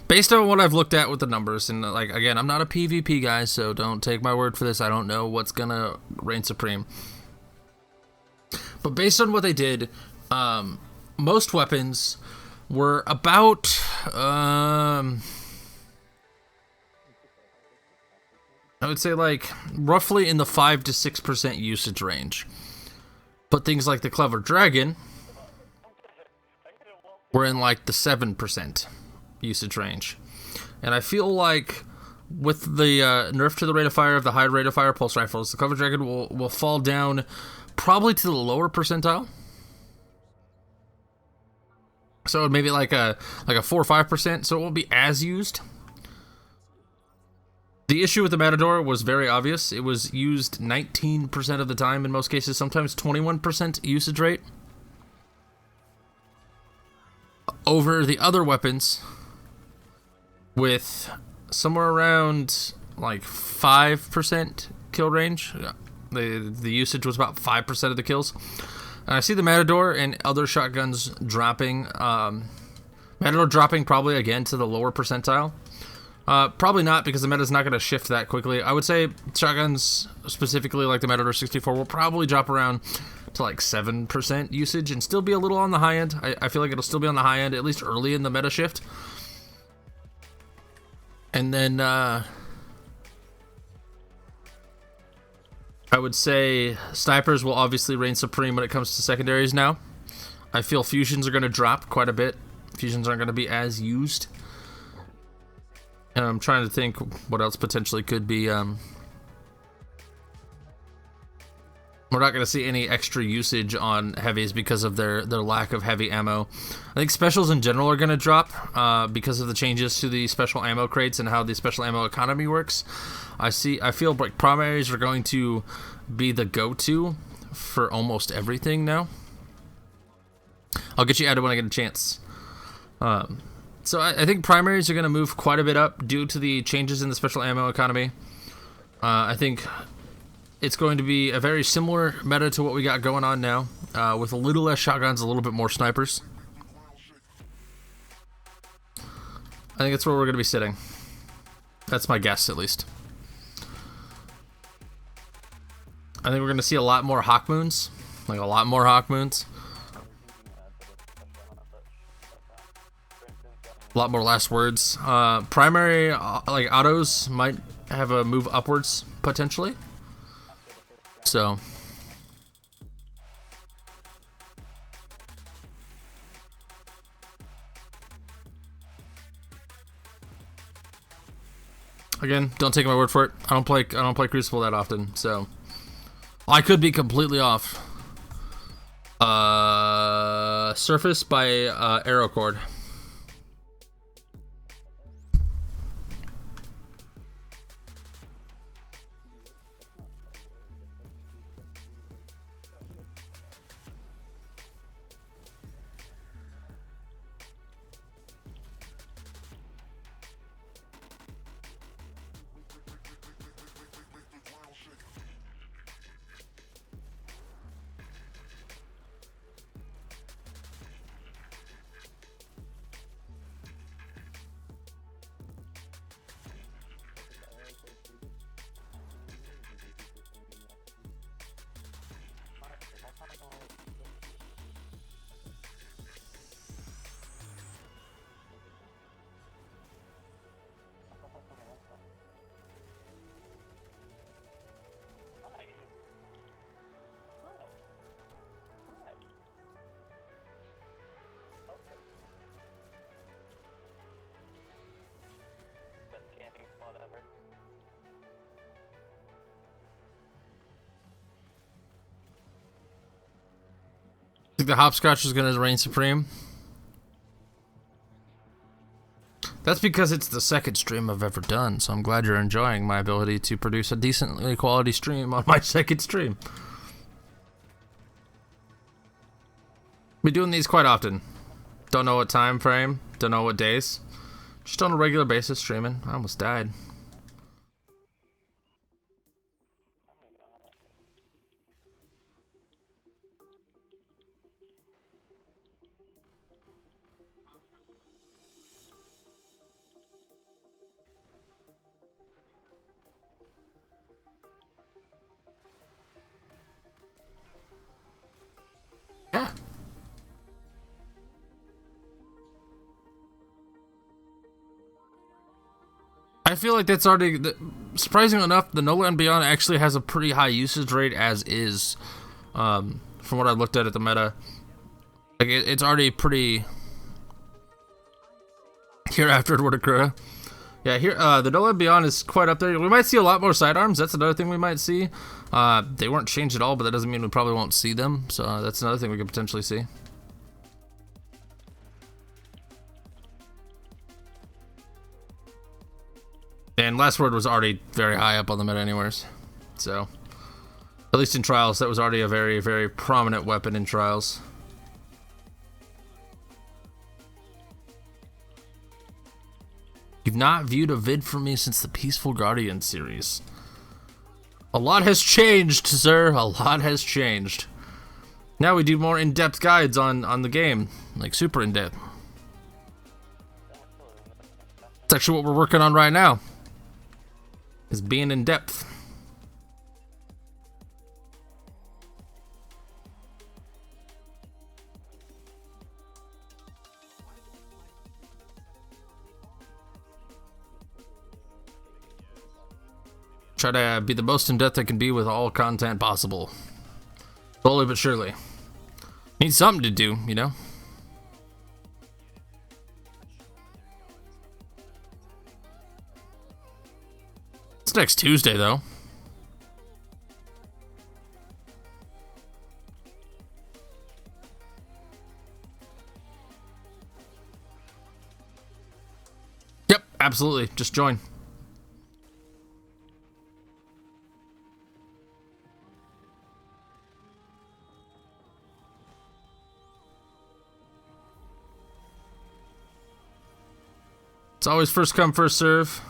Based on what I've looked at with the numbers, and like again, I'm not a PvP guy, so don't take my word for this. I don't know what's gonna reign supreme. But based on what they did, most weapons were about I would say like roughly in the 5 to 6% usage range. But things like the Clever Dragon were in like the 7% usage range. And I feel like with the nerf to the rate of fire of the high rate of fire pulse rifles, the Clever Dragon will fall down probably to the lower percentile. So maybe like a 4 or 5%, so it won't be as used. The issue with the Matador was very obvious. It was used 19% of the time in most cases, sometimes 21% usage rate. Over the other weapons, with somewhere around like 5% kill range. The usage was about 5% of the kills. And I see the Matador and other shotguns dropping. Matador dropping probably again to the lower percentile. Probably not, because the meta's not going to shift that quickly. I would say shotguns, specifically like the Matador 64, will probably drop around to like 7% usage and still be a little on the high end. I feel like it'll still be on the high end, at least early in the meta shift. And then I would say snipers will obviously reign supreme when it comes to secondaries now. I feel fusions are going to drop quite a bit. Fusions aren't going to be as used. And I'm trying to think what else potentially could be. We're not going to see any extra usage on heavies because of their lack of heavy ammo. I think specials in general are going to drop because of the changes to the special ammo crates and how the special ammo economy works. I feel like primaries are going to be the go-to for almost everything now. I'll get you added when I get a chance. So I think primaries are going to move quite a bit up due to the changes in the special ammo economy. I think it's going to be a very similar meta to what we got going on now, with a little less shotguns, a little bit more snipers. I think that's where we're going to be sitting. That's my guess, at least. I think we're going to see a lot more Hawk Moons. Like, a lot more Hawk Moons. A lot more last words. Primary, like, autos might have a move upwards, potentially. So. Again, don't take my word for it. I don't play Crucible that often, so I could be completely off. Surface by Arrow Cord. I think the hopscotch is going to reign supreme. That's because it's the second stream I've ever done, so I'm glad you're enjoying my ability to produce a decently quality stream on my second stream. Been doing these quite often. Don't know what time frame, don't know what days. Just on a regular basis streaming. I almost died. Yeah. I feel like that's already, surprisingly enough, the No Land Beyond actually has a pretty high usage rate as is, from what I looked at the meta. Like, it's already pretty, hereafter it would occur. Yeah, here, the No Land Beyond is quite up there. We might see a lot more sidearms. That's another thing we might see. They weren't changed at all, but that doesn't mean we probably won't see them. So that's another thing we could potentially see. And Last Word was already very high up on the meta anyways. So, at least in Trials, that was already a very, very prominent weapon in Trials. You've not viewed a vid from me since the Peaceful Guardian series. A lot has changed, sir. A lot has changed. Now we do more in-depth guides on the game. Like, super in-depth. That's actually what we're working on right now. Is being in-depth. Try to be the most in-depth I can be with all content possible. Slowly but surely. Need something to do, you know? It's next Tuesday, though. Yep, absolutely. Just join. It's always first come, first serve.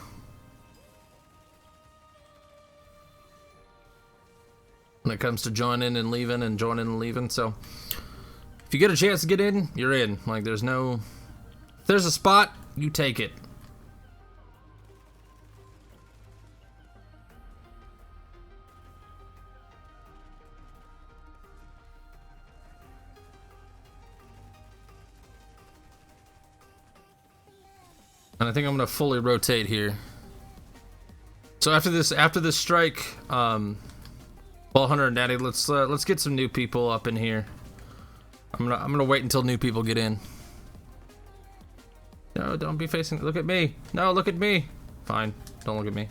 When it comes to joining and leaving and joining and leaving. So if you get a chance to get in, you're in. Like, there's no, if there's a spot, you take it. And I think I'm gonna fully rotate here. So after this strike, Ball Hunter and Daddy, let's get some new people up in here. I'm gonna wait until new people get in. No, don't be facing. Look at me. No, look at me. Fine, don't look at me.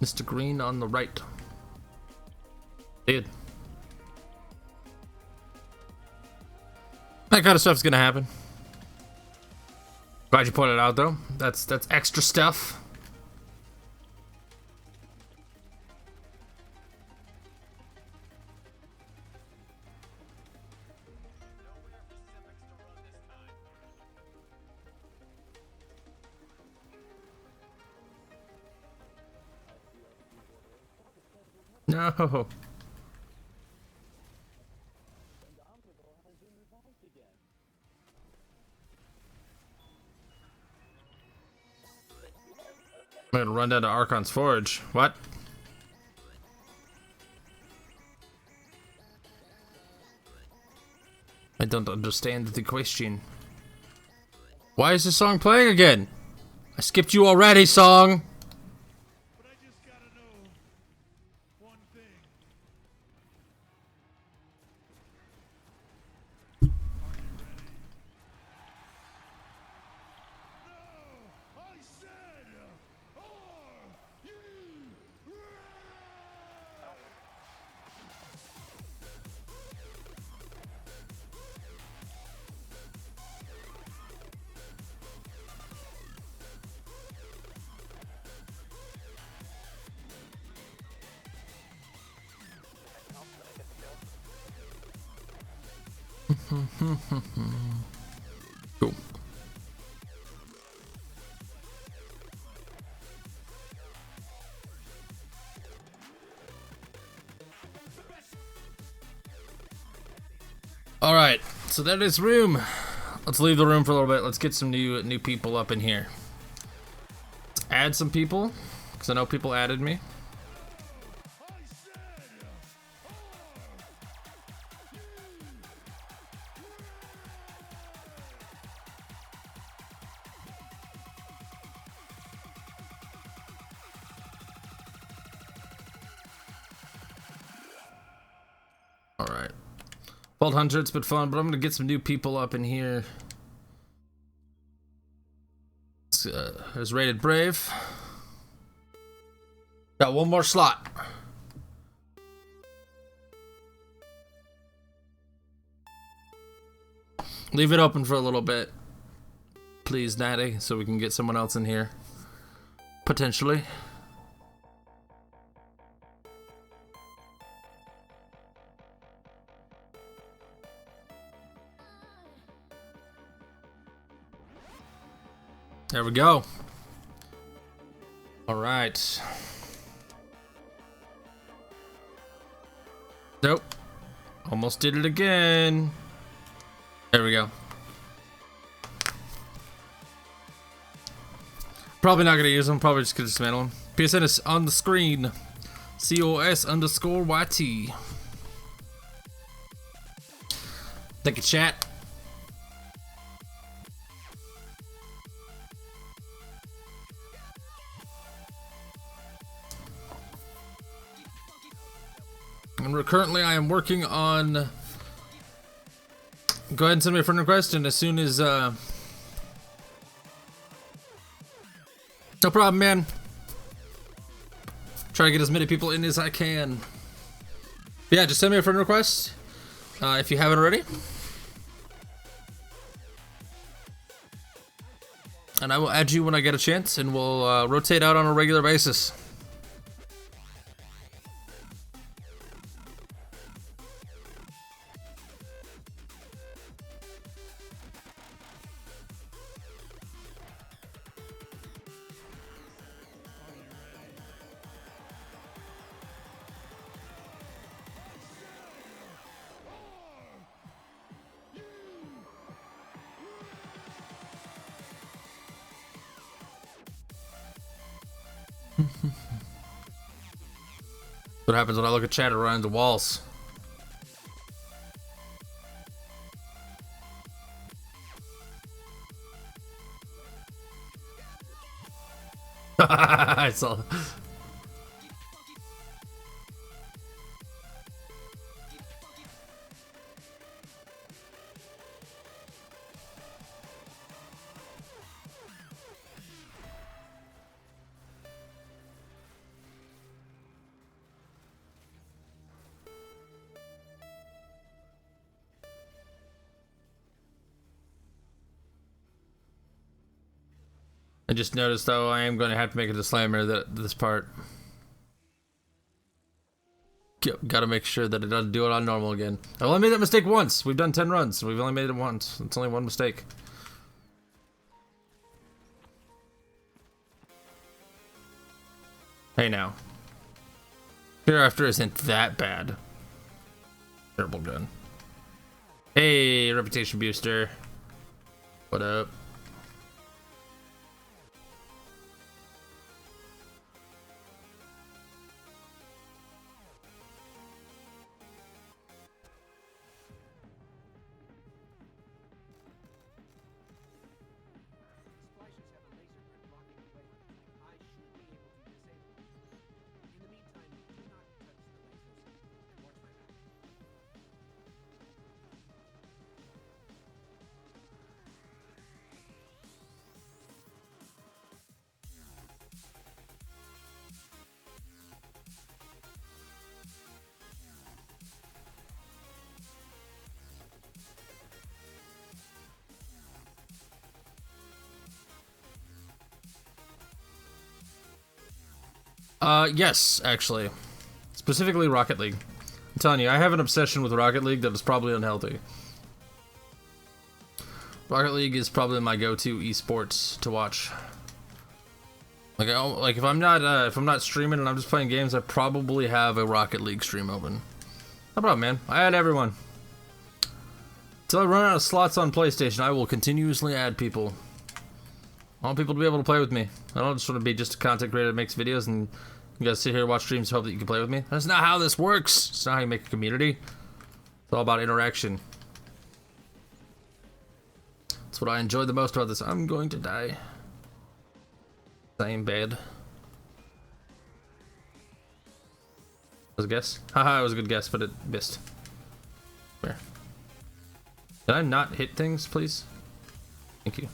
Mr. Green on the right. Dude. That kind of stuff's gonna happen. Glad you pointed it out, though. That's extra stuff. No. I'm gonna run down to Archon's Forge. What? I don't understand the question. Why is this song playing again? I skipped you already, song. But I just gotta know one thing. Are you ready? No! I said, are you ready? Cool. All right, so that is room. Let's leave the room for a little bit. Let's get some new people up in here. Let's add some people, because I know people added me. All right. Vault Hunter, it's been fun, but I'm gonna get some new people up in here. There's Rated Brave. Got one more slot. Leave it open for a little bit, please, Natty, so we can get someone else in here. Potentially. There we go. All right. Nope. Almost did it again. There we go. Probably not gonna use them. Probably just gonna dismantle them. PSN is on the screen. COS_YT. Thank you, chat. And currently I am working on... Go ahead and send me a friend request, and as soon as... No problem, man. Try to get as many people in as I can. Yeah, just send me a friend request if you haven't already. And I will add you when I get a chance, and we'll rotate out on a regular basis. What happens when I look at chat around the walls? I saw. I just noticed, though, I am going to have to make a disclaimer that this part. Got to make sure that it doesn't do it on normal again. I only made that mistake once. We've done 10 runs. We've only made it once. It's only one mistake. Hey, now. Hereafter isn't that bad. Terrible gun. Hey, reputation booster. What up? Yes, actually. Specifically Rocket League. I'm telling you, I have an obsession with Rocket League that is probably unhealthy. Rocket League is probably my go-to esports to watch. Like if I'm not streaming and I'm just playing games, I probably have a Rocket League stream open. No problem, man. I add everyone. Until I run out of slots on PlayStation, I will continuously add people. I want people to be able to play with me. I don't just want to be just a content creator that makes videos and you guys sit here, watch streams, hope that you can play with me. That's not how this works. It's not how you make a community. It's all about interaction. That's what I enjoy the most about this. I'm going to die. Same bed. Was a guess? Haha, it was a good guess, but it missed. Where? Did I not hit things, please? Thank you.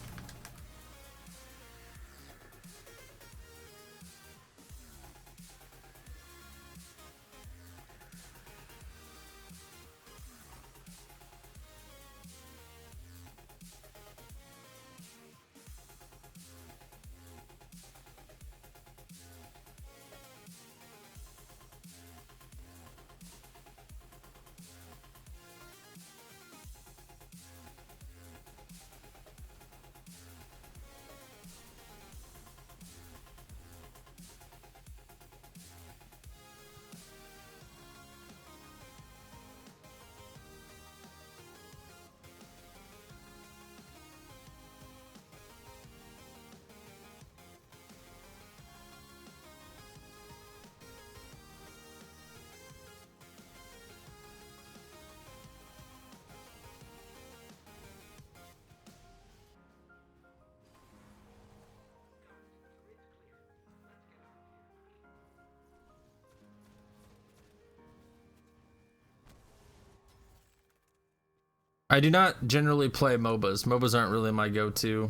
I do not generally play MOBAs. MOBAs aren't really my go-to.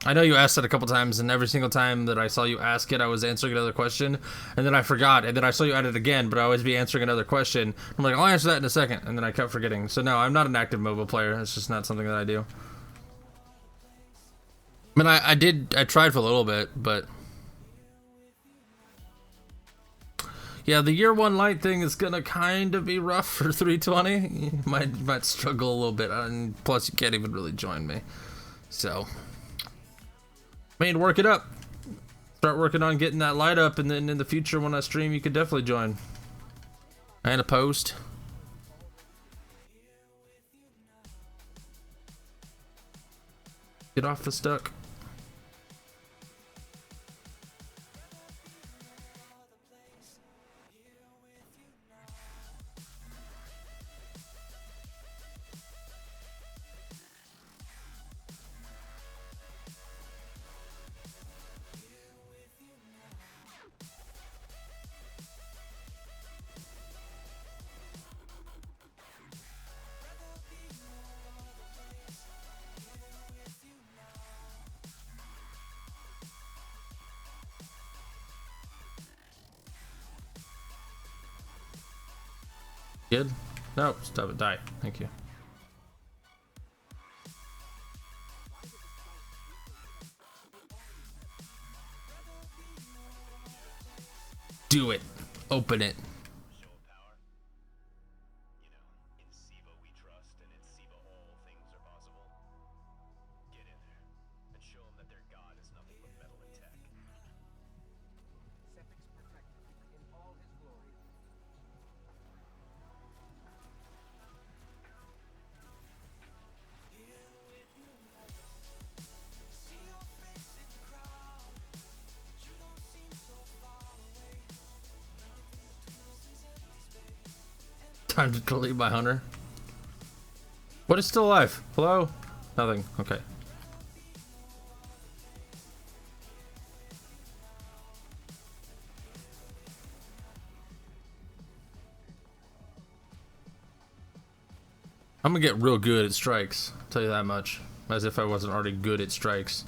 I know you asked it a couple times, and every single time that I saw you ask it, I was answering another question, and then I forgot, and then I saw you add it again, but I always be answering another question. I'm like, I'll answer that in a second, and then I kept forgetting. So no, I'm not an active MOBA player. It's just not something that I do. I mean, I tried for a little bit, but... yeah, the year one light thing is gonna kind of be rough for 320. You might struggle a little bit, and plus you can't even really join me. So, I mean, work it up. Start working on getting that light up, and then in the future when I stream, you could definitely join. And a post. Get off the stuck. Good? No, stop it. Die. Thank you. Do it. Open it. Time to delete my hunter. What is still alive? Hello? Nothing. Okay. I'm gonna get real good at strikes. I'll tell you that much. As if I wasn't already good at strikes.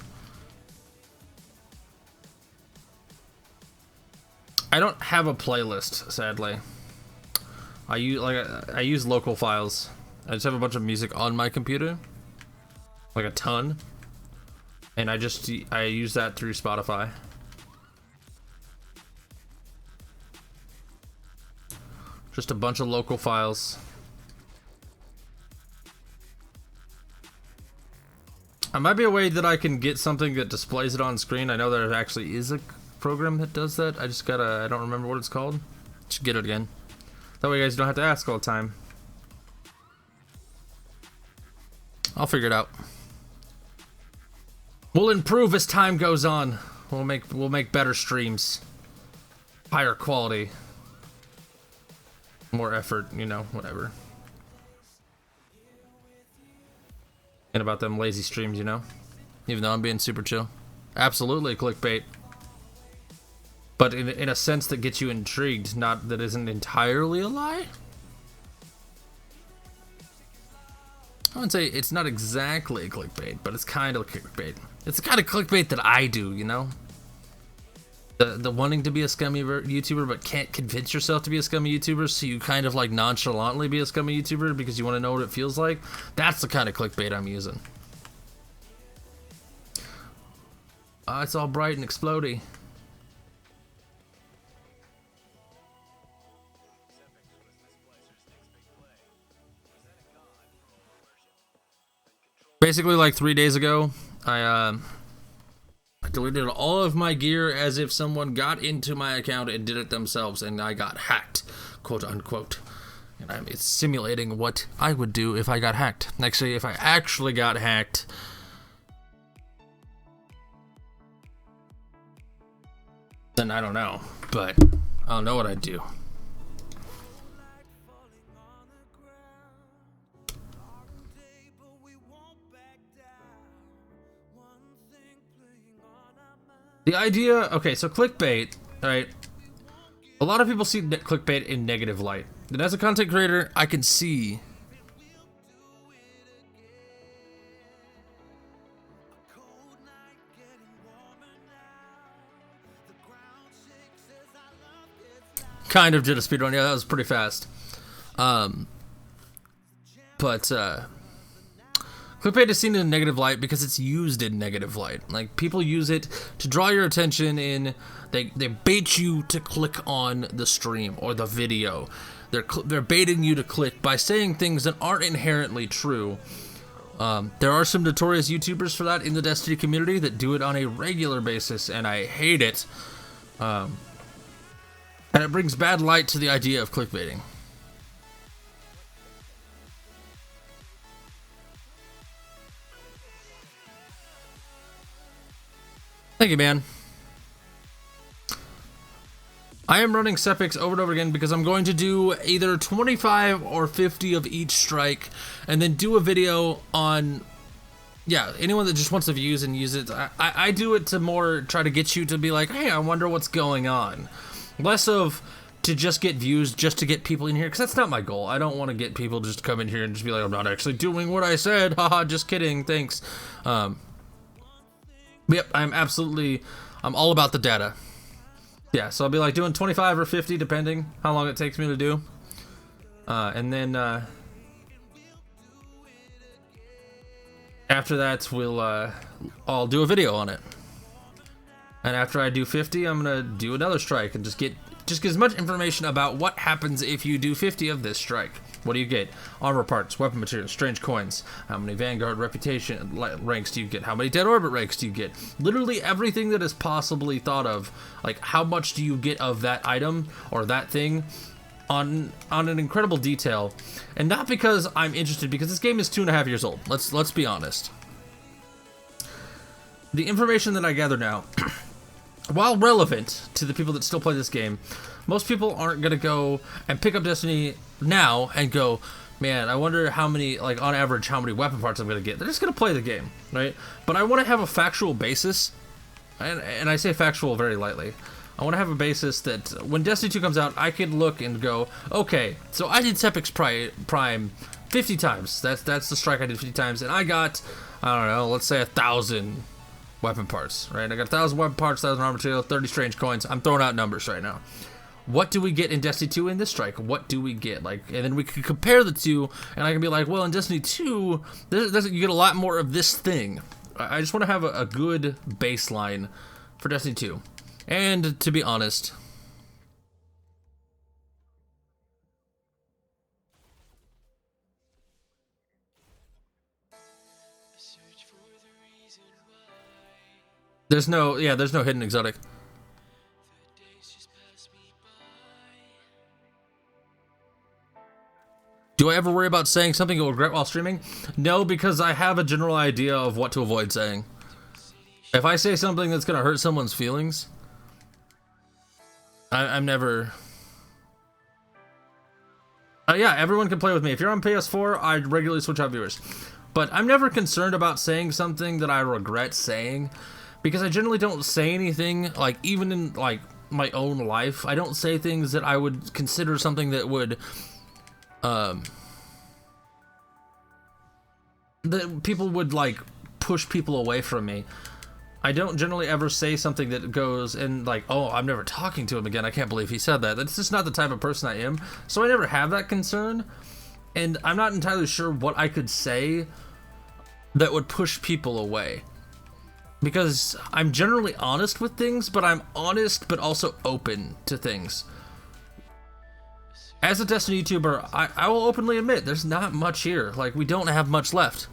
I don't have a playlist, sadly. I use local files. I just have a bunch of music on my computer, like a ton, and I use that through Spotify. Just a bunch of local files. might be a way that I can get something that displays it on screen. I know there actually is a program that does that. I just gotta, I don't remember what it's called. Should get it again. That way you guys don't have to ask all the time. I'll figure it out. We'll improve as time goes on. We'll make better streams. Higher quality. More effort, you know, whatever. And about them lazy streams, you know? Even though I'm being super chill. Absolutely clickbait. But in a sense that gets you intrigued, not that isn't entirely a lie. I wouldn't say it's not exactly clickbait, but it's kind of clickbait. It's the kind of clickbait that I do, you know? The wanting to be a scummy YouTuber but can't convince yourself to be a scummy YouTuber, so you kind of like nonchalantly be a scummy YouTuber because you want to know what it feels like. That's the kind of clickbait I'm using. It's all bright and explodey. Basically, like 3 days ago, I deleted all of my gear as if someone got into my account and did it themselves, and I got hacked, quote unquote. And it's simulating what I would do if I got hacked. Actually, if I actually got hacked, then I don't know, but I don't know what I'd do. The idea, okay, so clickbait, right? A lot of people see clickbait in negative light. And as a content creator, I can see kind of did a speedrun. Yeah, that was pretty fast. Clickbait is seen in a negative light because it's used in negative light. Like, people use it to draw your attention in. They bait you to click on the stream or the video. They're baiting you to click by saying things that aren't inherently true. There are some notorious YouTubers for that in the Destiny community that do it on a regular basis, and I hate it. And it brings bad light to the idea of clickbaiting. Thank you, man. I am running Sepix over and over again because I'm going to do either 25 or 50 of each strike and then do a video on, yeah, anyone that just wants to views and use it. I do it to more try to get you to be like, hey, I wonder what's going on. Less of to just get views, just to get people in here, because that's not my goal. I don't want to get people just to come in here and just be like, I'm not actually doing what I said. Haha, just kidding. Thanks. Yep, I'm all about the data. Yeah, so I'll be like doing 25 or 50 depending how long it takes me to do. And then after that, I'll do a video on it. And after I do 50, I'm gonna do another strike and just get as much information about what happens if you do 50 of this strike. What do you get? Armor parts, weapon materials, strange coins. How many Vanguard reputation ranks do you get? How many Dead Orbit ranks do you get? Literally everything that is possibly thought of. Like, how much do you get of that item or that thing on an incredible detail. And not because I'm interested, because this game is 2.5 years old. Let's be honest. The information that I gather now, while relevant to the people that still play this game, most people aren't gonna go and pick up Destiny now and go, man, I wonder how many, like on average, how many weapon parts I'm gonna get. They're just gonna play the game, right? But I want to have a factual basis, and I say factual very lightly. I want to have a basis that when Destiny 2 comes out, I can look and go, okay, so I did Sepix Prime 50 times. That's the strike I did 50 times, and I got, I don't know, let's say 1,000 weapon parts, right? I got 1,000 weapon parts, 1,000 armor material, 30 strange coins. I'm throwing out numbers right now. What do we get in Destiny 2 in this strike? What do we get? Like, and then we can compare the two, and I can be like, well, in Destiny 2, you get a lot more of this thing. I just want to have a good baseline for Destiny 2. And to be honest, There's no hidden exotic. Do I ever worry about saying something you'll regret while streaming? No, because I have a general idea of what to avoid saying. If I say something that's gonna hurt someone's feelings, I'm never... yeah, everyone can play with me. If you're on PS4, I regularly switch out viewers. But I'm never concerned about saying something that I regret saying, because I generally don't say anything, like, even in, like, my own life, I don't say things that I would consider something that would, that people would, like, push people away from me. I don't generally ever say something that goes and like, oh, I'm never talking to him again. I can't believe he said that. That's just not the type of person I am. So I never have that concern. And I'm not entirely sure what I could say that would push people away. Because I'm generally honest with things, but I'm honest but also open to things. As a Destiny YouTuber, I will openly admit there's not much here. Like, we don't have much left.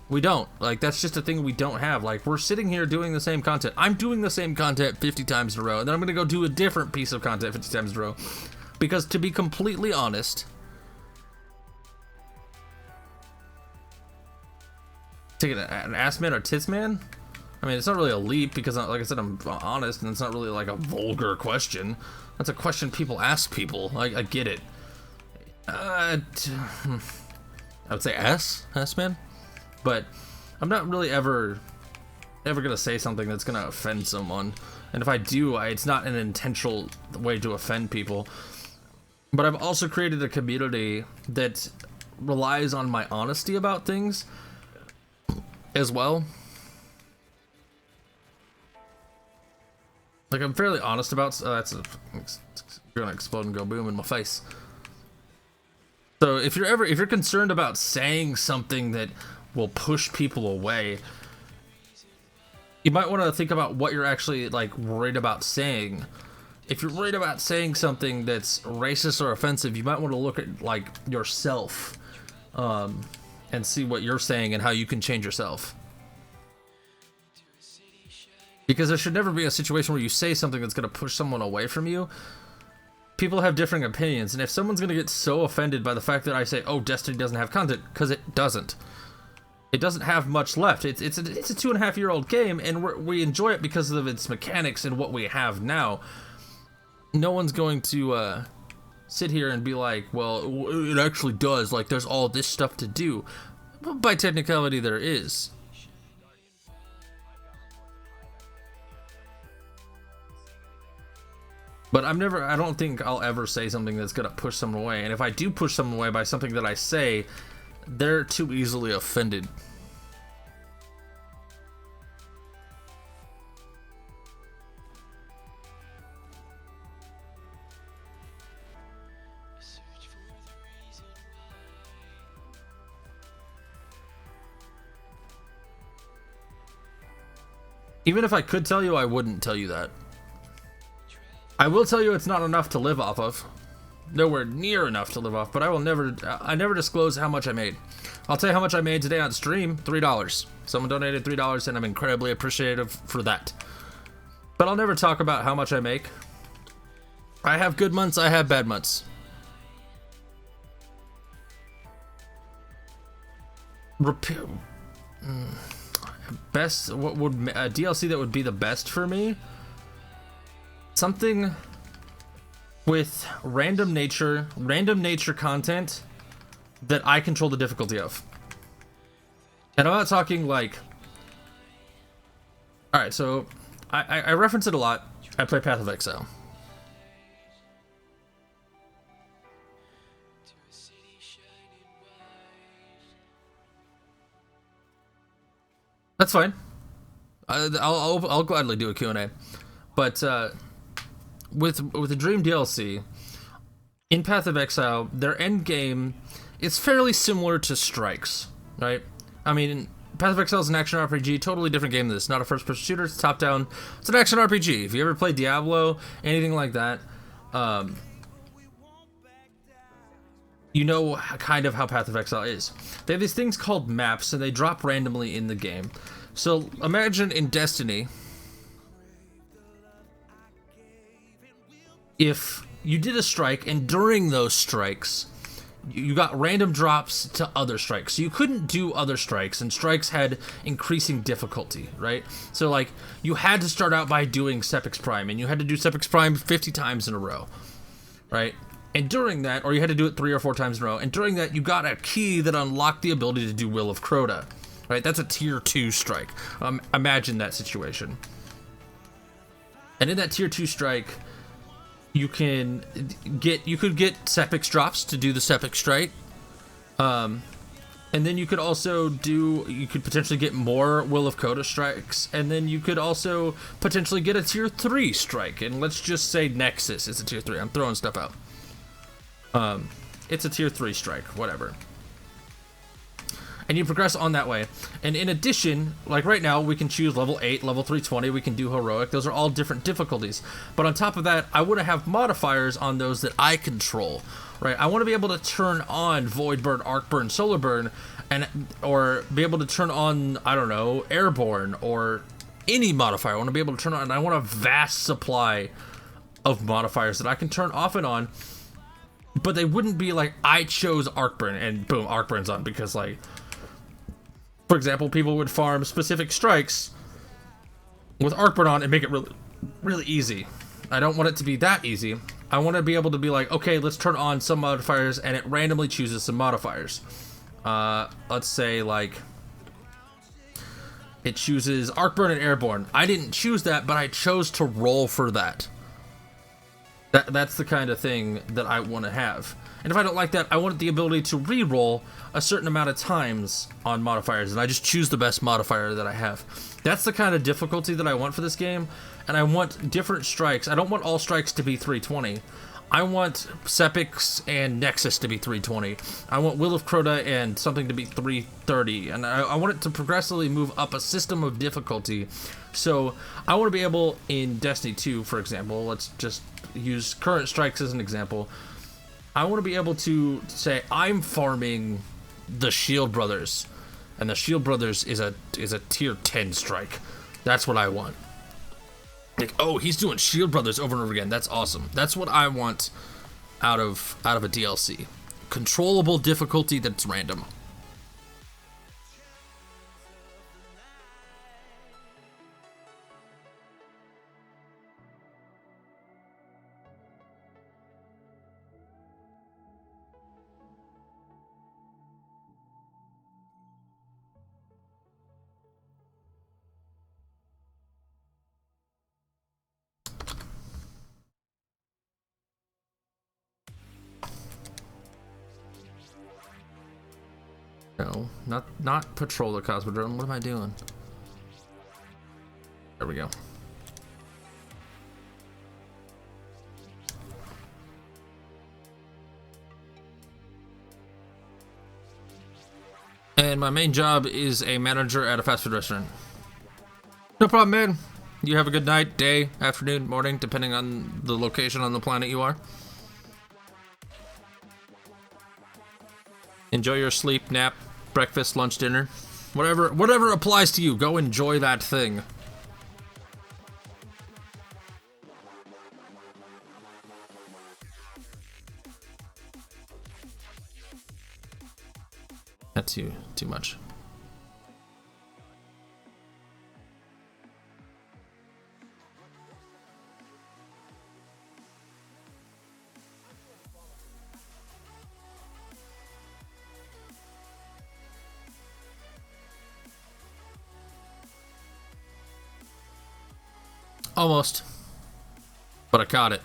We don't. Like, that's just a thing we don't have. Like, we're sitting here doing the same content. I'm doing the same content 50 times in a row, and then I'm gonna go do a different piece of content 50 times in a row. Because, to be completely honest, taking an ass man or tits man? I mean, it's not really a leap, because, like I said, I'm honest, and it's not really, like, a vulgar question. That's a question people ask people. I get it. I would say ass man? But I'm not really ever gonna say something that's gonna offend someone, and if I do, it's not an intentional way to offend people. But I've also created a community that relies on my honesty about things as well. Like, I'm fairly honest about it's gonna explode and go boom in my face. So if you're concerned about saying something that will push people away, you might want to think about what you're actually, like, worried about saying. If you're worried about saying something that's racist or offensive, you might want to look at, like, yourself, and see what you're saying and how you can change yourself. Because there should never be a situation where you say something that's going to push someone away from you. People have differing opinions, and if someone's going to get so offended by the fact that I say, oh, Destiny doesn't have content, because it doesn't. It doesn't have much left. It's a 2.5-year-old game, and we enjoy it because of its mechanics and what we have now. No one's going to sit here and be like, well, it actually does. Like, there's all this stuff to do. Well, by technicality, there is. But I don't think I'll ever say something that's gonna push someone away. And if I do push someone away by something that I say, they're too easily offended. Even if I could tell you, I wouldn't tell you that. I will tell you it's not enough to live off of. Nowhere near enough to live off, but I never disclose how much I made. I'll tell you how much I made today on stream, $3. Someone donated $3, and I'm incredibly appreciative for that. But I'll never talk about how much I make. I have good months, I have bad months. Best, what would a DLC that would be the best for me? Something with random nature content that I control the difficulty of. And I'm not talking like... Alright, so I reference it a lot. I play Path of Exile. That's fine. I'll gladly do a Q&A. But with the Dream DLC, in Path of Exile, their end game is fairly similar to Strikes, right? I mean, Path of Exile is an action RPG, totally different game than this. Not a first-person shooter, it's top-down. It's an action RPG. If you ever played Diablo, anything like that, you know kind of how Path of Exile is. They have these things called maps, and they drop randomly in the game. So imagine in Destiny, if you did a strike, and during those strikes, you got random drops to other strikes. So you couldn't do other strikes, and strikes had increasing difficulty, right? So like, you had to start out by doing Sepix Prime, and you had to do Sepix Prime 50 times in a row, right? And during that, or you had to do it 3 or 4 times in a row, and during that, you got a key that unlocked the ability to do Will of Crota, right? That's a tier 2 strike. Imagine that situation. And in that tier 2 strike, you could get Sepix drops to do the Sepix strike. And then you could potentially get more Will of Crota strikes, and then you could also potentially get a tier 3 strike. And let's just say Nexus is a tier 3. I'm throwing stuff out. It's a tier 3 strike, whatever. And you progress on that way. And in addition, like right now, we can choose level 8, level 320, we can do heroic. Those are all different difficulties. But on top of that, I want to have modifiers on those that I control, right? I want to be able to turn on Void Burn, Arc Burn, Solar Burn, or be able to turn on, I don't know, Airborne, or any modifier. I want to be able to turn on, and I want a vast supply of modifiers that I can turn off and on. But they wouldn't be like, I chose Arc Burn, and boom, Arc Burn's on, because like, for example, people would farm specific strikes with Arc Burn on and make it really, really easy. I don't want it to be that easy. I want to be able to be like, okay, let's turn on some modifiers, and it randomly chooses some modifiers. Let's say like, it chooses Arc Burn and Airborne. I didn't choose that, but I chose to roll for that. That's the kind of thing that I want to have. And if I don't like that, I want the ability to re-roll a certain amount of times on modifiers, and I just choose the best modifier that I have. That's the kind of difficulty that I want for this game, and I want different strikes. I don't want all strikes to be 320. I want Sepix and Nexus to be 320. I want Will of Crota and something to be 330, and I want it to progressively move up a system of difficulty. So I want to be able, in Destiny 2, for example, let's just use current strikes as an example. I want to be able to say, I'm farming the Shield Brothers, and the Shield Brothers is a tier 10 strike. That's what I want. Like, oh, he's doing Shield Brothers over and over again. That's awesome. That's what I want out of a DLC. Controllable difficulty that's random. No, not patrol the Cosmodrome. What am I doing? There we go. And my main job is a manager at a fast food restaurant. No problem, man. You have a good night, day, afternoon, morning, depending on the location on the planet you are. Enjoy your sleep, nap, breakfast, lunch, dinner. Whatever applies to you, go enjoy that thing. Not too much. Almost. But I caught it.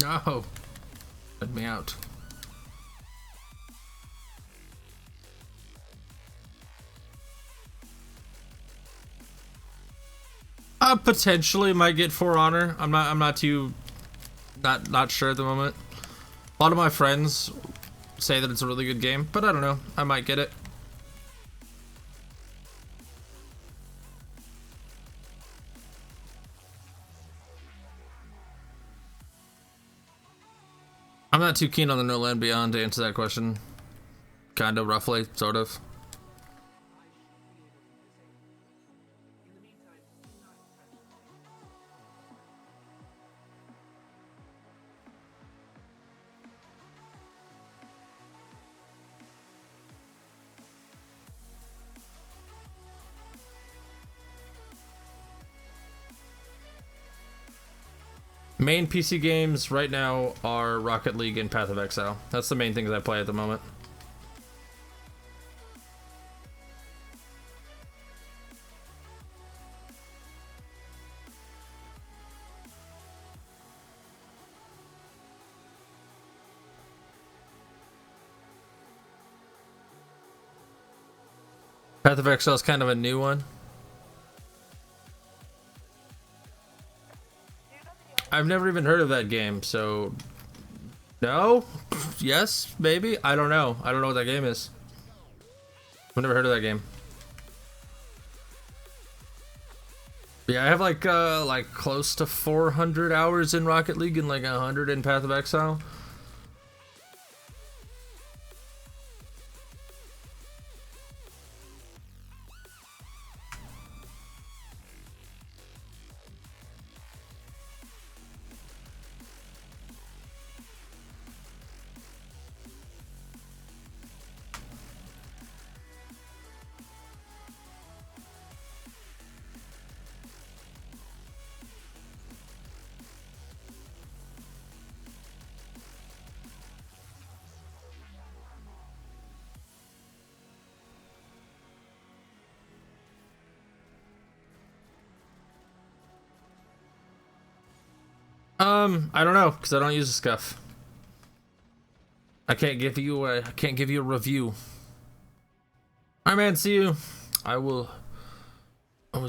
No. Let me out. Potentially might get For Honor. I'm not too not sure at the moment. A lot of my friends say that it's a really good game, but I don't know. I might get it. I'm not too keen on the No Land Beyond to answer that question. Kinda, roughly, sort of. Main PC games right now are Rocket League and Path of Exile. That's the main things I play at the moment. Path of Exile is kind of a new one. I've never even heard of that game, so no? Yes, maybe? I don't know. I don't know what that game is. I've never heard of that game. Yeah, I have like close to 400 hours in Rocket League and like 100 in Path of Exile. I don't know, because I don't use a scuff. I can't give you a review. Alright, man, see you. I was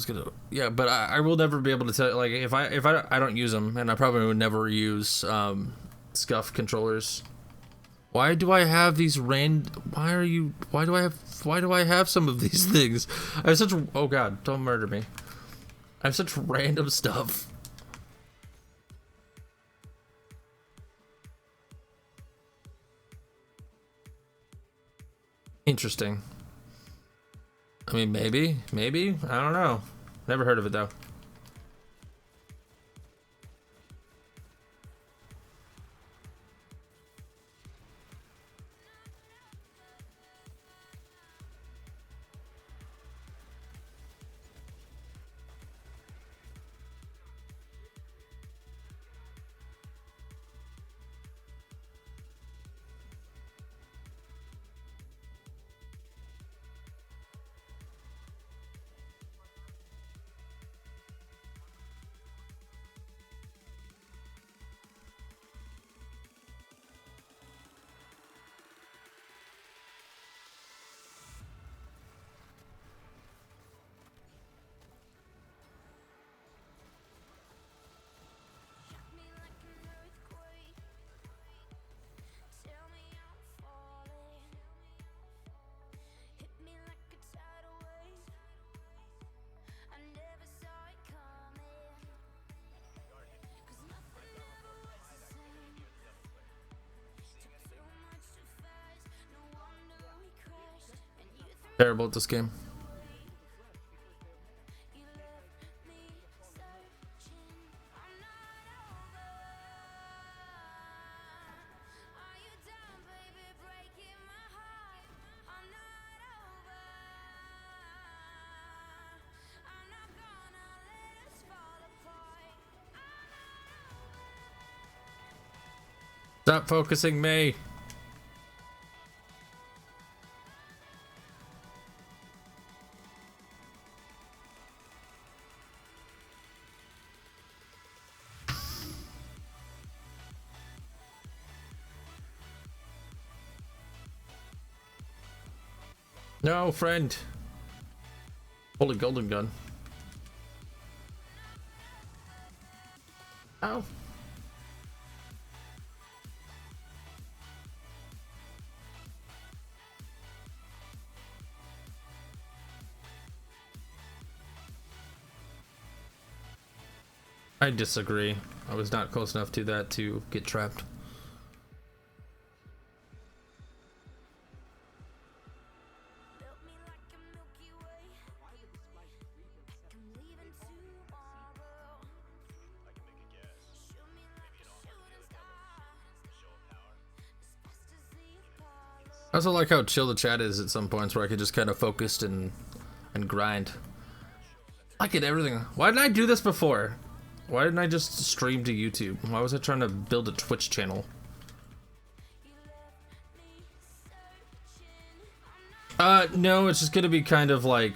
gonna, yeah, but I will never be able to tell, like, if I don't use them, and I probably would never use scuff controllers. Why do I have these why do I have some of these things? I have such, oh god, don't murder me. I have such random stuff. Interesting. I mean, maybe, I don't know. Never heard of it though. Terrible at this game. Stop focusing me. No, friend. Holy golden gun. Oh. I disagree. I was not close enough to that to get trapped. I also like how chill the chat is at some points where I could just kind of focus and grind. I get everything. Why didn't I do this before? Why didn't I just stream to YouTube? Why was I trying to build a Twitch channel? No, it's just gonna be kind of like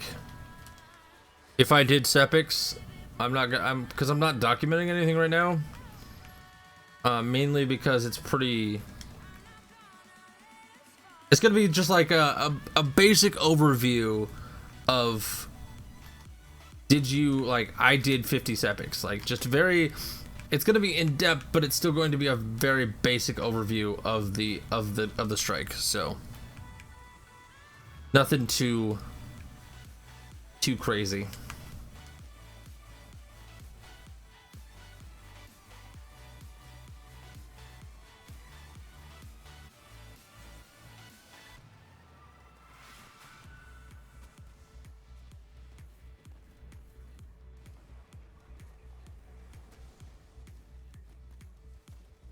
if I did Sepics, I'm not gonna, because I'm not documenting anything right now. Mainly because it's pretty. It's gonna be just like a basic overview of. Did you like? I did 50 Sepics, like just very. It's gonna be in depth, but it's still going to be a very basic overview of the strike. So nothing too crazy.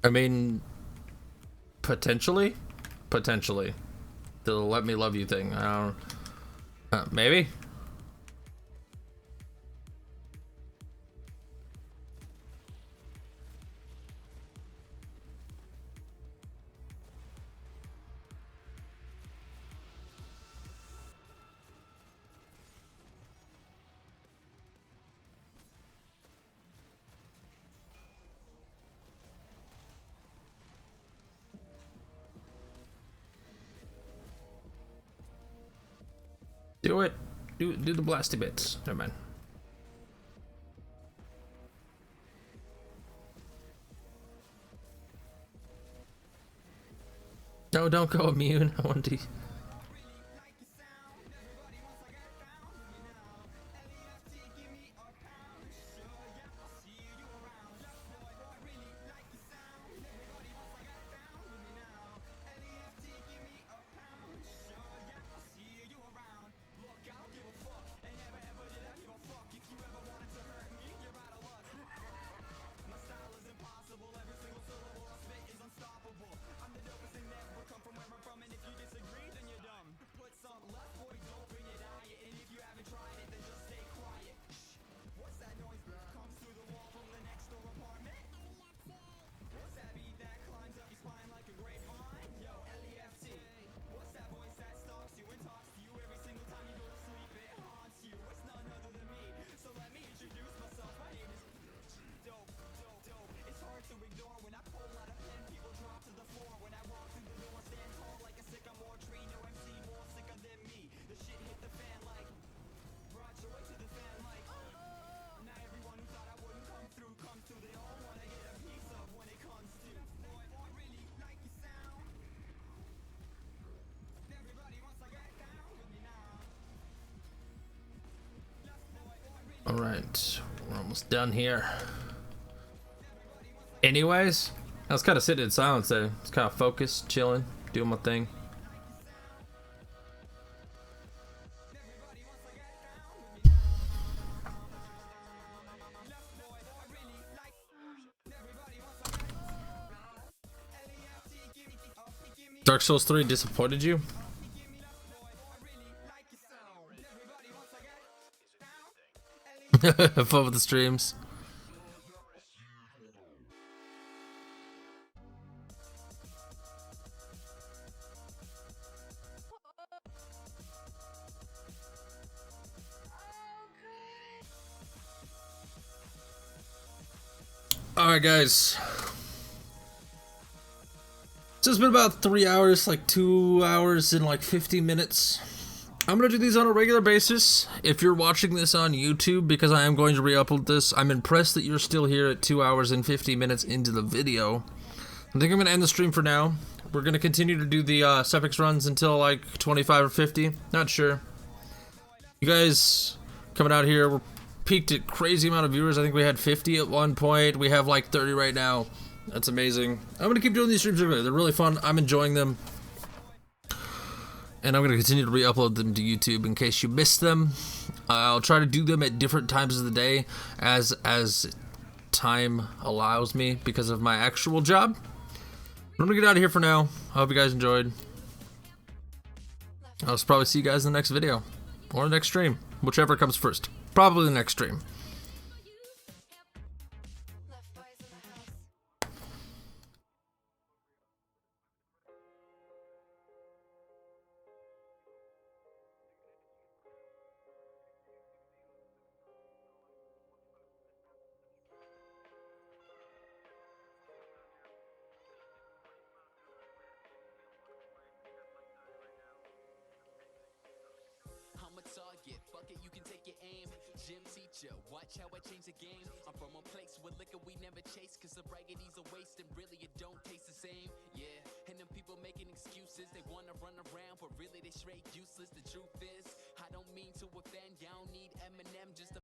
I mean, potentially, the "Let Me Love You" thing. I don't. Maybe. Do it. Do the blasty bits. Never mind. No, don't go immune. I want to. All right, we're almost done here. Anyways, I was kind of sitting in silence there. It's kind of focused, chilling, doing my thing. Dark Souls 3 disappointed you? Fun with the streams. Alright guys, so it's been about 3 hours, like 2 hours and like 50 minutes. I'm going to do these on a regular basis. If you're watching this on YouTube, because I am going to re-upload this, I'm impressed that you're still here at 2 hours and 50 minutes into the video. I think I'm going to end the stream for now. We're going to continue to do the Sepix runs until like 25 or 50. Not sure. You guys coming out here, we're peaked at crazy amount of viewers. I think we had 50 at one point. We have like 30 right now. That's amazing. I'm going to keep doing these streams regularly. They're really fun. I'm enjoying them. And I'm going to continue to re-upload them to YouTube in case you missed them. I'll try to do them at different times of the day as time allows me because of my actual job. I'm going to get out of here for now. I hope you guys enjoyed. I'll probably see you guys in the next video. Or the next stream. Whichever comes first. Probably the next stream. I'm a target, fuck it, you can take your aim. Gym teacher, watch how I change the game. I'm from a place where liquor we never chase, cause sobriety's a waste and really it don't taste the same. Yeah, and them people making excuses, they wanna run around, but really they straight useless. The truth is, I don't mean to offend, y'all don't need Eminem just to